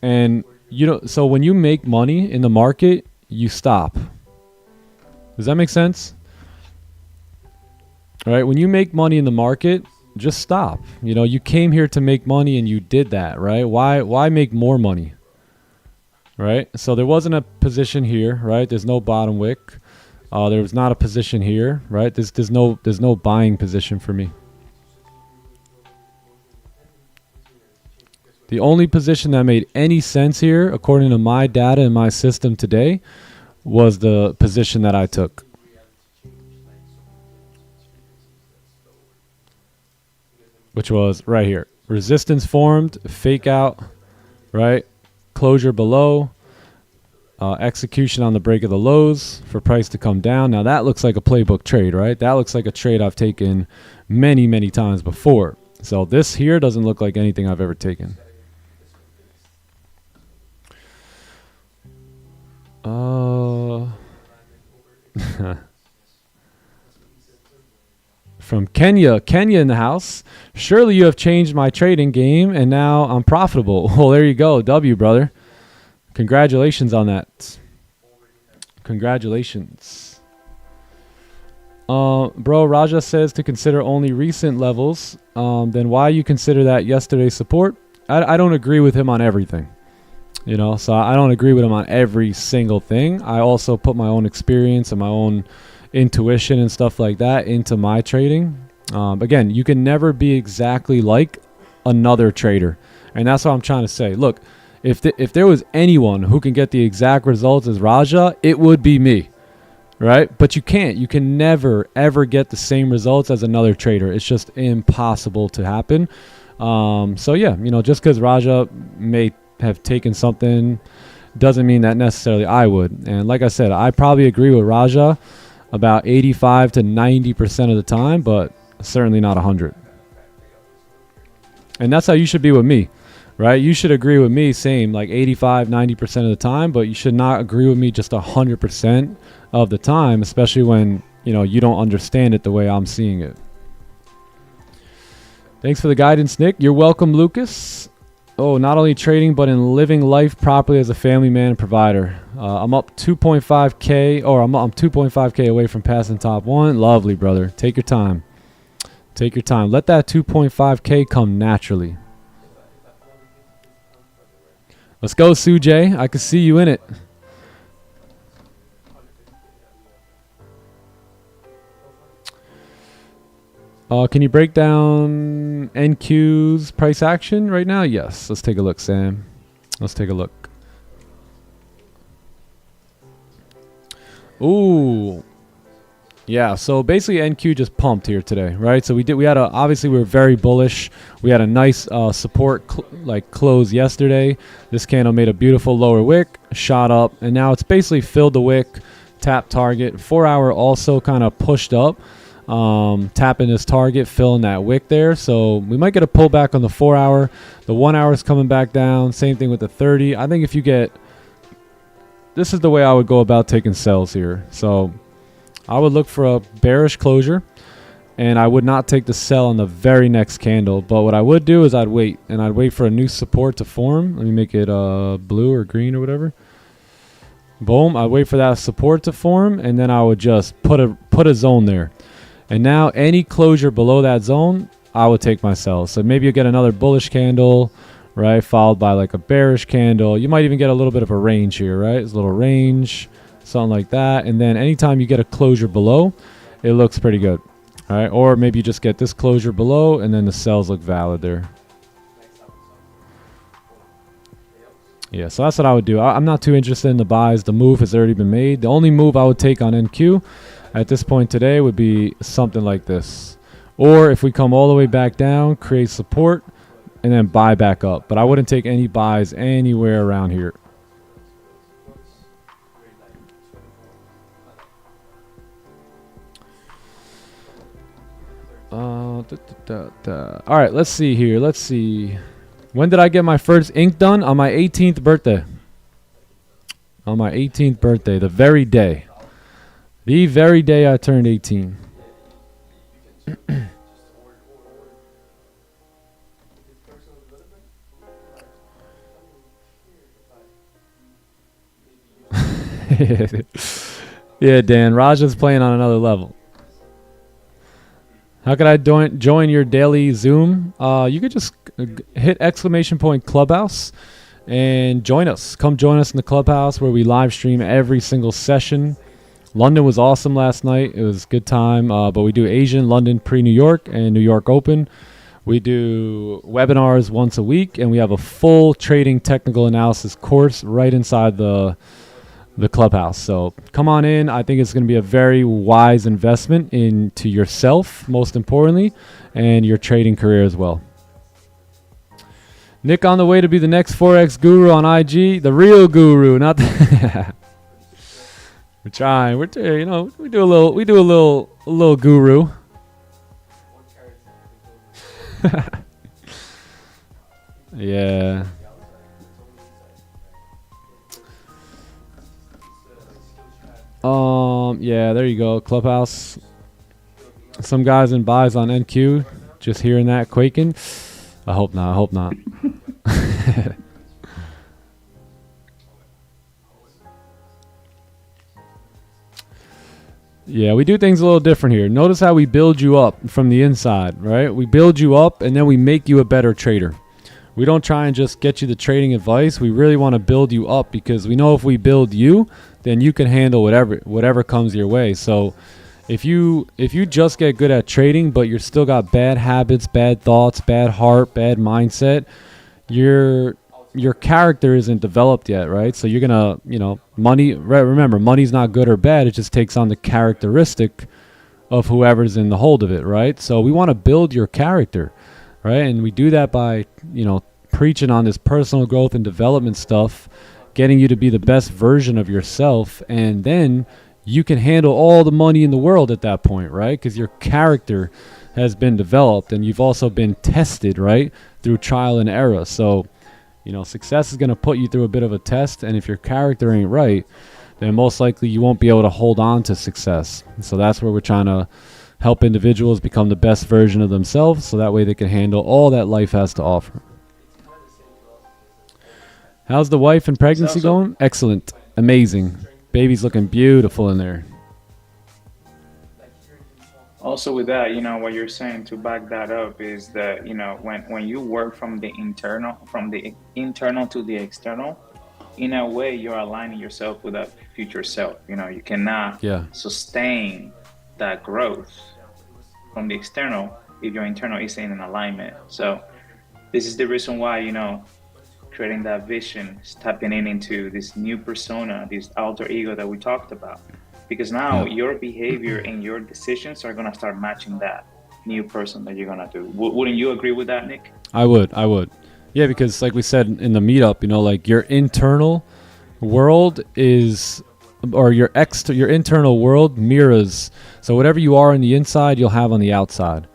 And you know, so when you make money in the market, you stop. Does that make sense? All right, when you make money in the market, just stop. You know, you came here to make money and you did that, right? Why make more money? Right? So there wasn't a position here, right? There's no bottom wick. There was not a position here, right? There's no buying position for me. The only position that made any sense here, according to my data and my system today, was the position that I took. Which was right here. Resistance formed, fake out, right? Closure below, execution on the break of the lows for price to come down. Now that looks like a playbook trade, right? That looks like a trade I've taken many, many times before. So this here doesn't look like anything I've ever taken. From Kenya in the house. Surely you have changed my trading game and now I'm profitable. Well, there you go. W, brother. Congratulations on that. Congratulations. Bro, Raja says to consider only recent levels. Then why you consider that yesterday's support? I don't agree with him on everything. You know, so I don't agree with him on every single thing. I also put my own experience and my own intuition and stuff like that into my trading. Again, you can never be exactly like another trader. And that's what I'm trying to say. Look, if there was anyone who can get the exact results as Raja, it would be me. Right? But you can't. You can never, ever get the same results as another trader. It's just impossible to happen. So, yeah, you know, just because Raja may have taken something doesn't mean that necessarily I would. And like I said, I probably agree with Raja about 85 to 90% of the time, but certainly not 100. And that's how you should be with me, right? You should agree with me same like 85, 90% of the time, but you should not agree with me just 100% of the time, especially when, you know, you don't understand it the way I'm seeing it. Thanks for the guidance, Nick. You're welcome, Lucas. Oh, not only trading, but in living life properly as a family man and provider. I'm up 2.5K, or I'm 2.5K away from passing top one. Lovely, brother. Take your time. Take your time. Let that 2.5K come naturally. Let's go, Sujay. I can see you in it. Can you break down NQ's price action right now? Yes. Let's take a look, Sam. Let's take a look. Ooh. Yeah, so basically NQ just pumped here today, right? So obviously we were very bullish. We had a nice support close yesterday. This candle made a beautiful lower wick, shot up, and now it's basically filled the wick, tap target. 4 hour also kind of pushed up. Tapping this target, filling that wick there. So we might get a pullback on the 4 hour. The 1 hour is coming back down. Same thing with the 30. I think if you get, this is the way I would go about taking sells here. So I would look for a bearish closure, and I would not take the sell on the very next candle. But what I would do is I'd wait for a new support to form. Let me make it blue or green or whatever. Boom. I'd wait for that support to form, and then I would just put a zone there. And now any closure below that zone, I would take my sell. So maybe you get another bullish candle, right, followed by like a bearish candle. You might even get a little bit of a range here, right? It's a little range, something like that. And then anytime you get a closure below, it looks pretty good, all right? Or maybe you just get this closure below, and then the sells look valid there. Yeah, so that's what I would do. I'm not too interested in the buys. The move has already been made. The only move I would take on NQ at this point today would be something like this. Or if we come all the way back down, create support, and then buy back up. But I wouldn't take any buys anywhere around here. All right, let's see here. Let's see. When did I get my first ink done? On my 18th birthday. On my 18th birthday, the very day. The very day I turned 18. Yeah, Dan. Raja's playing on another level. How could I join your daily Zoom? You could just hit ! Clubhouse and join us. Come join us in the Clubhouse where we live stream every single session. London was awesome last night. It was a good time. But we do Asian, London, pre-New York, and New York Open. We do webinars once a week, and we have a full trading technical analysis course right inside the Clubhouse. So come on in. I think it's going to be a very wise investment into yourself, most importantly, and your trading career as well. Nick on the way to be the next forex guru on IG, the real guru, not the We're trying. We do a little guru. Yeah. Yeah, there you go. Clubhouse. Some guys in buys on NQ. Just hearing that quaking. I hope not. Yeah, we do things a little different here. Notice how we build you up from the inside, right? We build you up and then we make you a better trader. We don't try and just get you the trading advice. We really want to build you up because we know if we build you, then you can handle whatever comes your way. So if you just get good at trading, but you're still got bad habits, bad thoughts, bad heart, bad mindset, your character isn't developed yet, right? So you're gonna, money. Right? Remember, money's not good or bad. It just takes on the characteristic of whoever's in the hold of it, right? So we want to build your character, right? And we do that by, preaching on this personal growth and development stuff, getting you to be the best version of yourself, and then you can handle all the money in the world at that point, right? Because your character has been developed and you've also been tested, right, through trial and error. So success is going to put you through a bit of a test, and if your character ain't right, then most likely you won't be able to hold on to success. So that's where we're trying to help individuals become the best version of themselves, so that way they can handle all that life has to offer. How's the wife and pregnancy going? Excellent. Amazing. Baby's looking beautiful in there. Also with that, what you're saying to back that up is that, when you work from the internal to the external, in a way you're aligning yourself with that future self. You cannot sustain that growth from the external if your internal isn't in alignment. So this is the reason why, creating that vision, stepping into this new persona, this alter ego that we talked about. Because now your behavior and your decisions are going to start matching that new person that you're going to do. Wouldn't you agree with that, Nick? I would. Yeah, because like we said in the meetup, like your internal world is, or your internal world mirrors. So whatever you are on the inside, you'll have on the outside,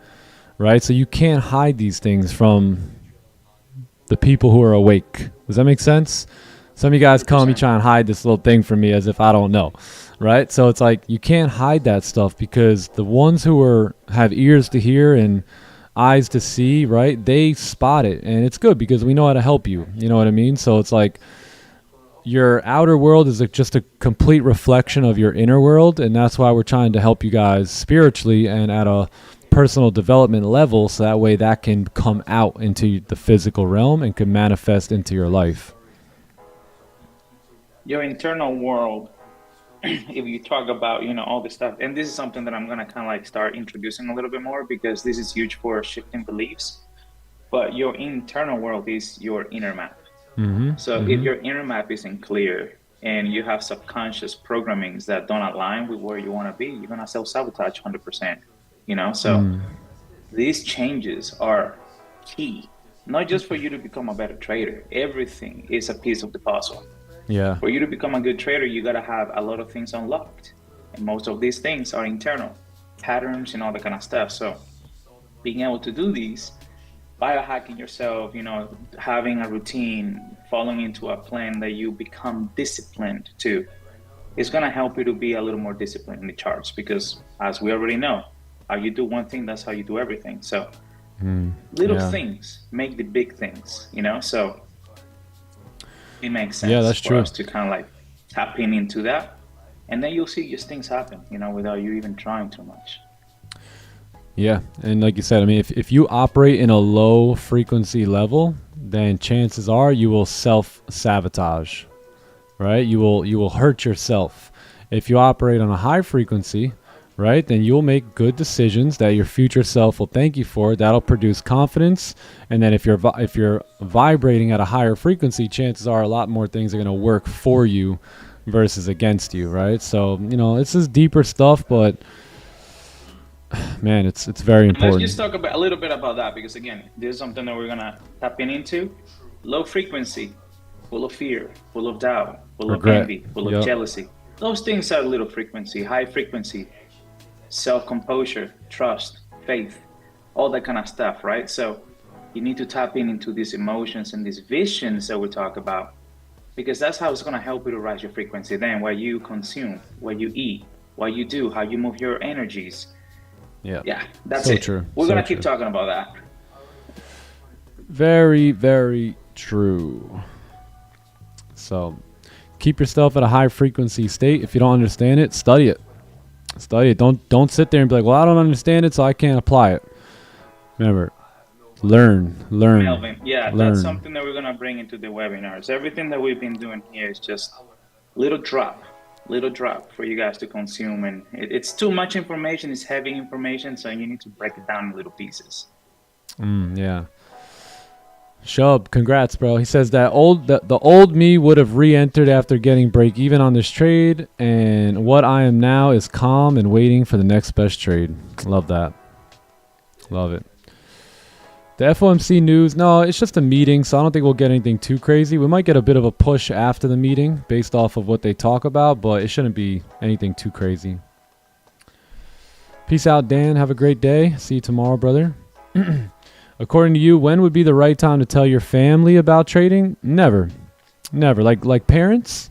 right? So you can't hide these things from the people who are awake. Does that make sense? Some of you guys come, you try and hide this little thing from me as if I don't know. Right? So it's like you can't hide that stuff, because the ones who have ears to hear and eyes to see, right, they spot it. And it's good because we know how to help you. You know what I mean? So it's like your outer world is just a complete reflection of your inner world. And that's why we're trying to help you guys spiritually and at a personal development level, so that way that can come out into the physical realm and can manifest into your life. Your internal world, if you talk about, all this stuff, and this is something that I'm going to kind of start introducing a little bit more, because this is huge for shifting beliefs, but your internal world is your inner map. If your inner map isn't clear and you have subconscious programmings that don't align with where you want to be, you're going to self-sabotage 100%, So these changes are key, not just for you to become a better trader. Everything is a piece of the puzzle. Yeah. For you to become a good trader, you got to have a lot of things unlocked. And most of these things are internal, patterns and all that kind of stuff. So being able to do these, biohacking yourself, having a routine, falling into a plan that you become disciplined to, it's going to help you to be a little more disciplined in the charts, because as we already know, how you do one thing, that's how you do everything. So little things make the big things, you know? So it makes sense that's for true. us to kind of like tap into that. And then you'll see just things happen, you know, without you even trying too much. Yeah, and like you said, I mean, if you operate in a low frequency level, then chances are you will self-sabotage, right? You will hurt yourself. If you operate on a high frequency, right, then you'll make good decisions that your future self will thank you for. That'll produce confidence, and then if you're vibrating at a higher frequency, chances are a lot more things are going to work for you versus against you, right? So, you know, this is deeper stuff, but man, it's very important. Let's just talk about a little bit about that, because again, this is something that we're gonna tap into. Low frequency, full of fear, full of doubt, full Regret. of envy, full of jealousy. Those things are little frequency. High frequency, self-composure, trust, faith, all that kind of stuff, right? So you need to tap into these emotions and these visions that we talk about, because that's how it's gonna help you to rise your frequency. Then what you consume, what you eat, what you do, how you move your energies. Yeah, that's so it. True. We're so going to keep true. talking about that. Very, very true. So keep yourself at a high frequency state. If you don't understand it, study it. Study it. Don't sit there and be like, well, I don't understand it, so I can't apply it. Remember, learn. Melvin, yeah, learn. That's something that we're going to bring into the webinars. Everything that we've been doing here is just little drop for you guys to consume, and it's too much information. It's heavy information, so you need to break it down in little pieces. Yeah. Shub, congrats, bro. He says that the old me would have re-entered after getting break even on this trade, and what I am now is calm and waiting for the next best trade. Love that. Love it. The FOMC news, no, it's just a meeting, so I don't think we'll get anything too crazy. We might get a bit of a push after the meeting based off of what they talk about, but it shouldn't be anything too crazy. Peace out, Dan. Have a great day. See you tomorrow, brother. According to you, when would be the right time to tell your family about trading? Never. Like parents.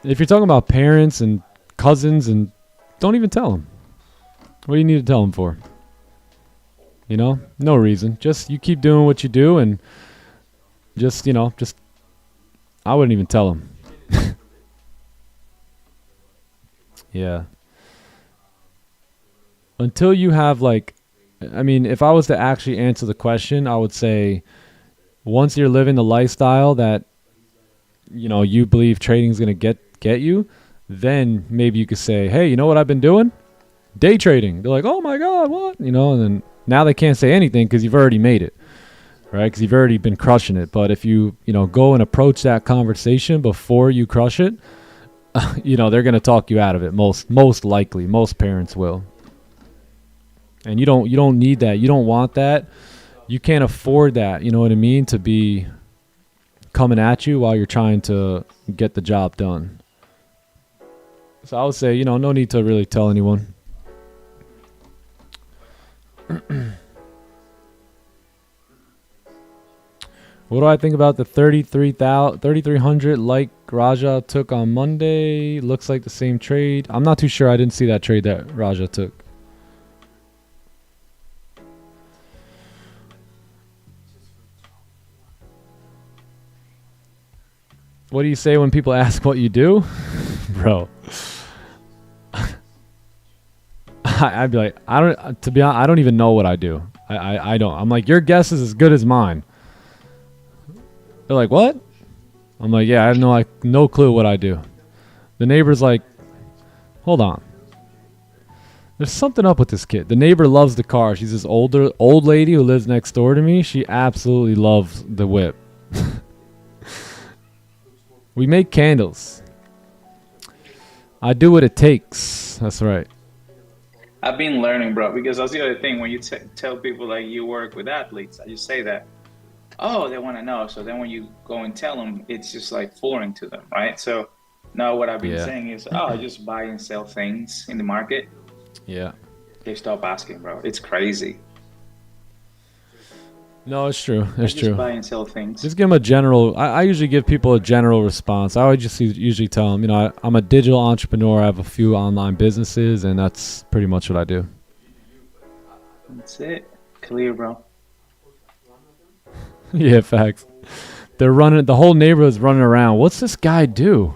If you're talking about parents and cousins, and don't even tell them. What do you need to tell them for? You know, no reason. Just you keep doing what you do, and just I wouldn't even tell them. Yeah. Until you have I mean, if I was to actually answer the question, I would say once you're living the lifestyle that, you believe trading is going to get you, then maybe you could say, hey, you know what I've been doing? Day trading. They're like, oh my God, what? And then now they can't say anything because you've already made it, right? Because you've already been crushing it. But if you, go and approach that conversation before you crush it, they're going to talk you out of it. Most likely, most parents will. And you don't need that. You don't want that. You can't afford that. You know what I mean? To be coming at you while you're trying to get the job done. So I would say, no need to really tell anyone. What do I think about the 3,300 like Raja took on Monday? Looks like the same trade. I'm not too sure. I didn't see that trade that Raja took. What do you say when people ask what you do? Bro. I'd be like, to be honest, I don't even know what I do. I don't. I'm like, your guess is as good as mine. They're like, what? I'm like, yeah, I have no clue what I do. The neighbor's like, hold on. There's something up with this kid. The neighbor loves the car. She's this old lady who lives next door to me. She absolutely loves the whip. We make candles. I do what it takes. That's right. I've been learning, bro, because that's the other thing. When you tell people like you work with athletes, I just say that, oh, they want to know. So then when you go and tell them, it's just like foreign to them, right? So now what I've been saying is, oh, I just buy and sell things in the market. Yeah. They stop asking, bro. It's crazy. No, it's true. I It's just true. buy and sell things. Just give them a general. I usually give people a general response. I would just usually tell them, I'm a digital entrepreneur. I have a few online businesses, and that's pretty much what I do. That's it. Clear, bro. Yeah, facts. They're running. The whole neighborhood's running around. What's this guy do?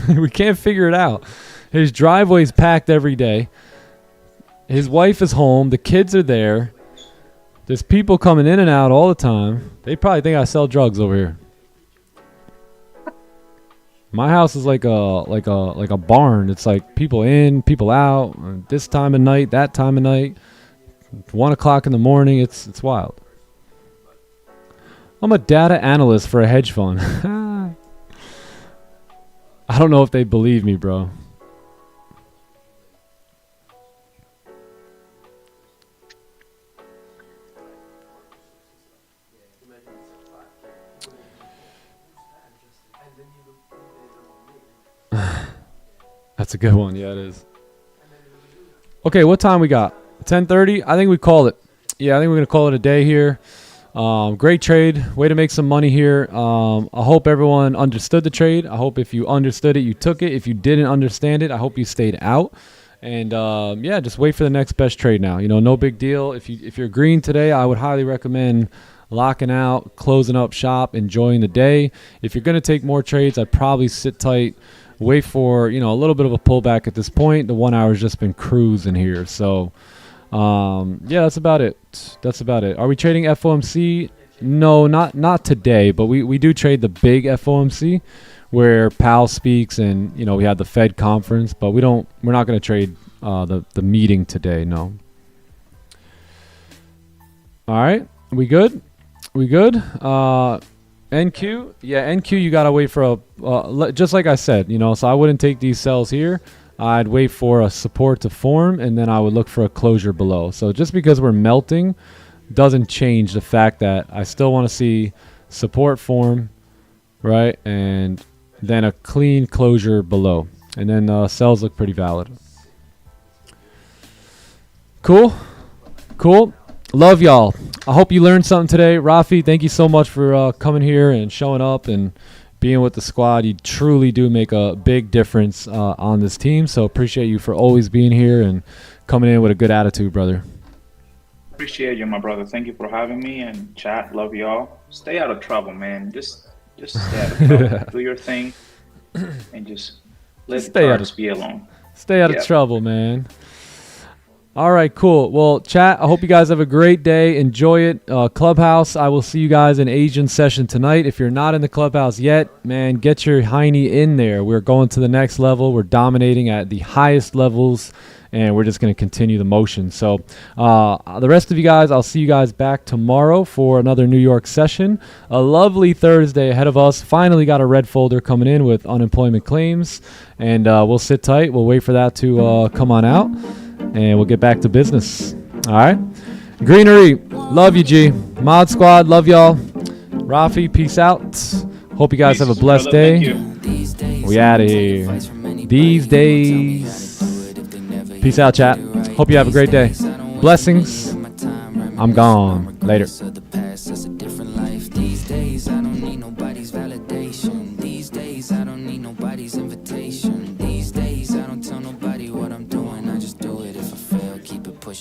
We can't figure it out. His driveway's packed every day. His wife is home. The kids are there. There's people coming in and out all the time. They probably think I sell drugs over here. My house is like a barn. It's like people in, people out. This time of night, that time of night. 1 o'clock in the morning. It's wild. I'm a data analyst for a hedge fund. I don't know if they believe me, bro. That's a good one. Yeah, it is. Okay, what time we got? 10:30? I think we call it. Yeah, I think we're going to call it a day here. Great trade. Way to make some money here. I hope everyone understood the trade. I hope if you understood it, you took it. If you didn't understand it, I hope you stayed out. And yeah, just wait for the next best trade now. No big deal. If you're green today, I would highly recommend locking out, closing up shop, enjoying the day. If you're going to take more trades, I'd probably sit tight. Wait for, a little bit of a pullback at this point. The 1 hour's just been cruising here. So, yeah, that's about it. Are we trading FOMC? No, not today, but we do trade the big FOMC where Powell speaks and, we had the Fed conference, but we're not going to trade the meeting today. No. All right. We good? NQ, yeah, NQ. You gotta wait for just like I said, So I wouldn't take these sells here. I'd wait for a support to form, and then I would look for a closure below. So just because we're melting, doesn't change the fact that I still want to see support form, right, and then a clean closure below, and then sells look pretty valid. Cool. Love y'all. I hope you learned something today. Rafi, thank you so much for coming here and showing up and being with the squad. You truly do make a big difference on this team. So appreciate you for always being here and coming in with a good attitude, brother. Appreciate you, my brother. Thank you for having me and chat. Love y'all. Stay out of trouble, man. Just stay out of trouble. Do your thing and just let the cards be alone. Stay out of trouble, man. All right, cool. Well, chat, I hope you guys have a great day. Enjoy it. Clubhouse, I will see you guys in Asian session tonight. If you're not in the Clubhouse yet, man, get your hiney in there. We're going to the next level. We're dominating at the highest levels, and we're just going to continue the motion. So the rest of you guys, I'll see you guys back tomorrow for another New York session. A lovely Thursday ahead of us. Finally got a red folder coming in with unemployment claims, and we'll sit tight. We'll wait for that to come on out. And we'll get back to business. All right. Greenery. Love you, G. Mod Squad. Love y'all. Rafi, peace out. Hope you guys have a blessed day. We out of here. These days. Peace out, chat. Hope you have a great day. Blessings. I'm gone. Later.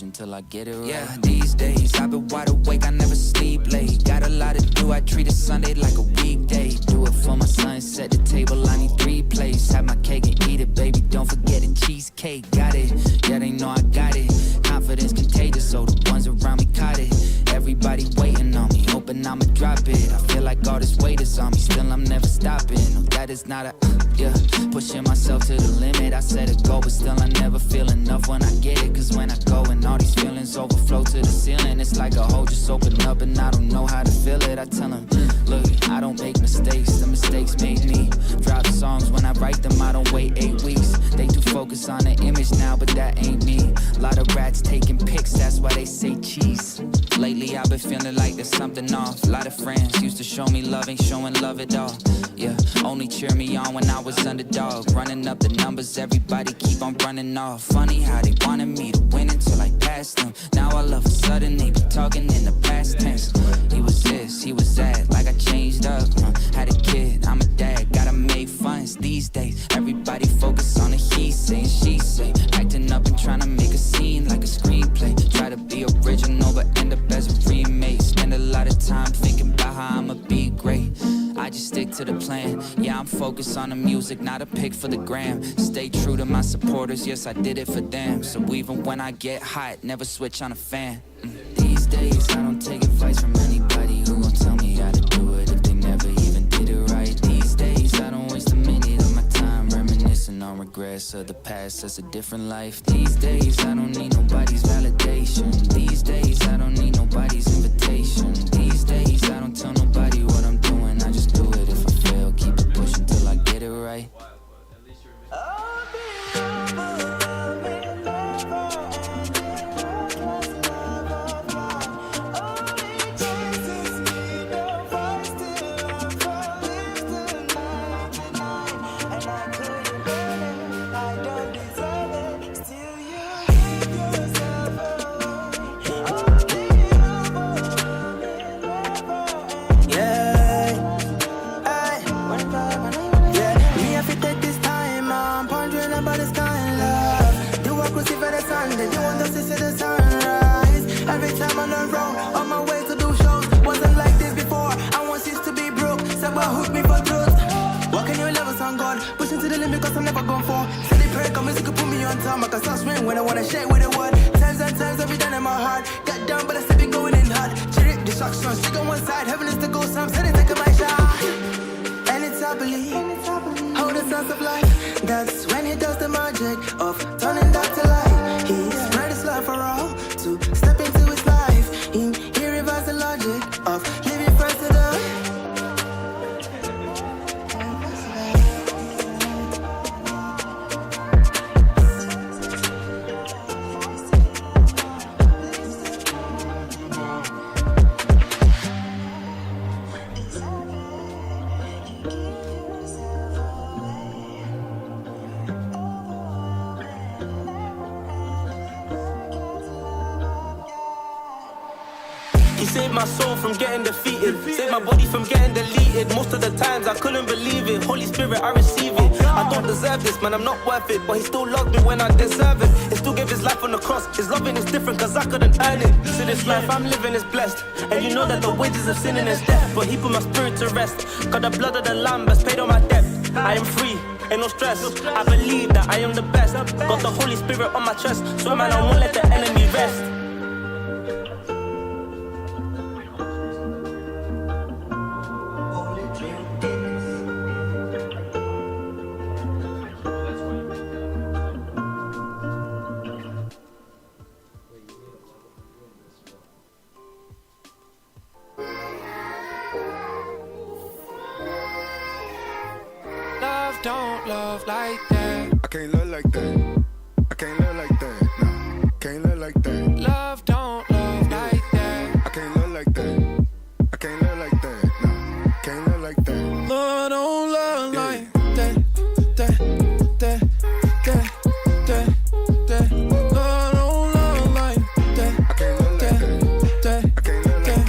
Until I get it right. Yeah, these days I've been wide awake, I never sleep late. Got a lot to do, I treat a Sunday like a weekday. Do it for my son, set the table, I need 3 plates. Have my cake and eat it, baby, don't forget the cheesecake. Got it, yeah, they know I got it. Confidence contagious, so the ones around me caught it. Everybody waiting on me, hoping I'ma drop it. I feel like all this weight is on me, still I'm never stopping. No, that is not a, yeah, pushing myself to the limit. I set a goal, but still I never feel enough when I get it. Cause when I go and all these feelings overflow to the ceiling, it's like a hole just open up and I don't know how to feel it. I tell them, look, I don't make mistakes, the mistakes made me. Drop songs when I write them, I don't wait 8 weeks. They too focused on the image now, but that ain't me. A lot of rats taking pics, that's why they say cheese. Lately I've been feeling like there's something off. A lot of friends used to show me love, ain't showing love at all. Yeah, only cheer me on when I was underdog. Running up the numbers, everybody keep on running off. Funny how they wanted me to win until I passed them. Now all of a sudden they be talking in the past tense. He was this, he was that, like I changed up. Had a kid, I'm a dad, gotta make funds these days. Everybody focus on the he say and she say. Acting up and trying to make a scene like a screenplay. Try to be original but end up as a remake. Spend a lot of time thinking about how I'ma be great. I just stick to the plan. Yeah, I'm focused on the music, not a pick for the gram. Stay true to my supporters, yes, I did it for them. So even when I get hot, never switch on a fan. These days, I don't take advice from anybody who gon' tell me how to do it if they never even did it right. These days, I don't waste a minute of my time reminiscing on regrets of the past. That's a different life. These days, I don't need nobody's validation. These days, I don't need nobody's invitation. These days, I don't tell nobody what I'm doing. I just do it. If I fail, keep it pushing till I get it right. When I wanna shake with it, what? Times and times I've been down in my heart. Got down, but I still be going in hot. Cherry, destruction, stick on one side. Heaven is the goal, so I'm steady taking my shot. And it's I believe, how the sense of life. That's when he does the magic of turning dark to light. He spread his love for all to step into his life. He reversed the logic of living first to die. Saved my soul from getting defeated. Saved my body from getting deleted. Most of the times I couldn't believe it. Holy Spirit, I receive it. I don't deserve this, man, I'm not worth it. But he still loved me when I deserve it. He still gave his life on the cross. His loving is different cause I couldn't earn it. So this life I'm living is blessed. And you know that the wages of sinning is death. But he put my spirit to rest. Cause the blood of the lamb has paid all my debt. I am free, ain't no stress. I believe that I am the best. Got the Holy Spirit on my chest. So man, I won't let the enemy rest. Don't love like that. I can't love like that. I can't love like that. No, can't love like that. Love don't love like that. I can't love like that. I can't love like that. No, can't love like that. Love don't love like that. Love don't love like that. I can't love like that. I can't love like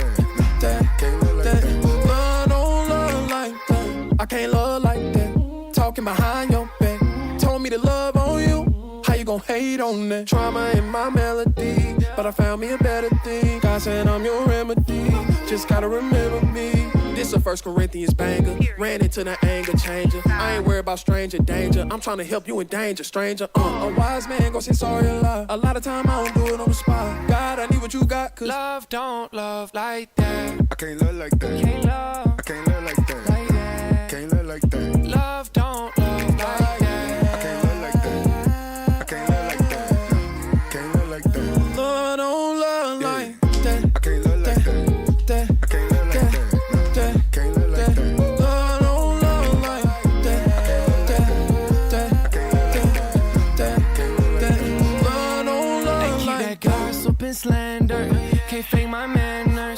that. Can't love like that. Love don't love like that. I can't love like that. Talking behind your back, told me to love on you. How you gon' hate on that? Trauma in my melody, but I found me a better thing. God said I'm your remedy, just gotta remember me. This a 1 Corinthians banger, ran into the anger changer. I ain't worried about stranger danger, I'm trying to help you in danger, stranger. A wise man gon' say sorry a lot. A lot of time I don't do it on the spot. God, I need what you got, cause love don't love like that. I can't love like that. Can't love I can't love like that. like that. Can't love like that. Love don't love like that. I can't love like that. I can't love like that. Can't love like that. Love don't love like that. I can't love like that. I can't love like that. Can't love like that. Love don't love like that. Love don't love like that. Gossip and slander, can't fake my manners.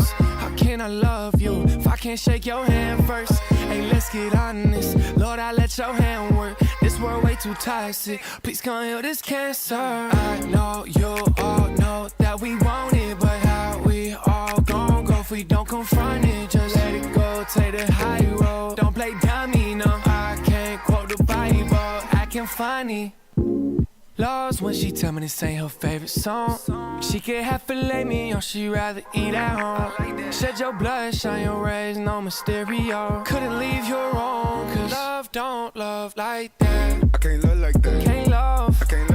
can't shake your hand first. Hey, let's get honest. Lord, I let your hand work. This world way too toxic. Please come heal this cancer. I know you all know that we want it, but how we all gon' go if we don't confront it? Just let it go, take the high road. Don't play dummy, no. I can't quote the Bible, acting funny. Lost when she tell me this ain't her favorite song. She can't have filet mignon, she rather eat at home. Shed your blood, shine your rays, no Mysterio. Couldn't leave your own, cause love don't love like that. I can't love like that. Can't love. I can't love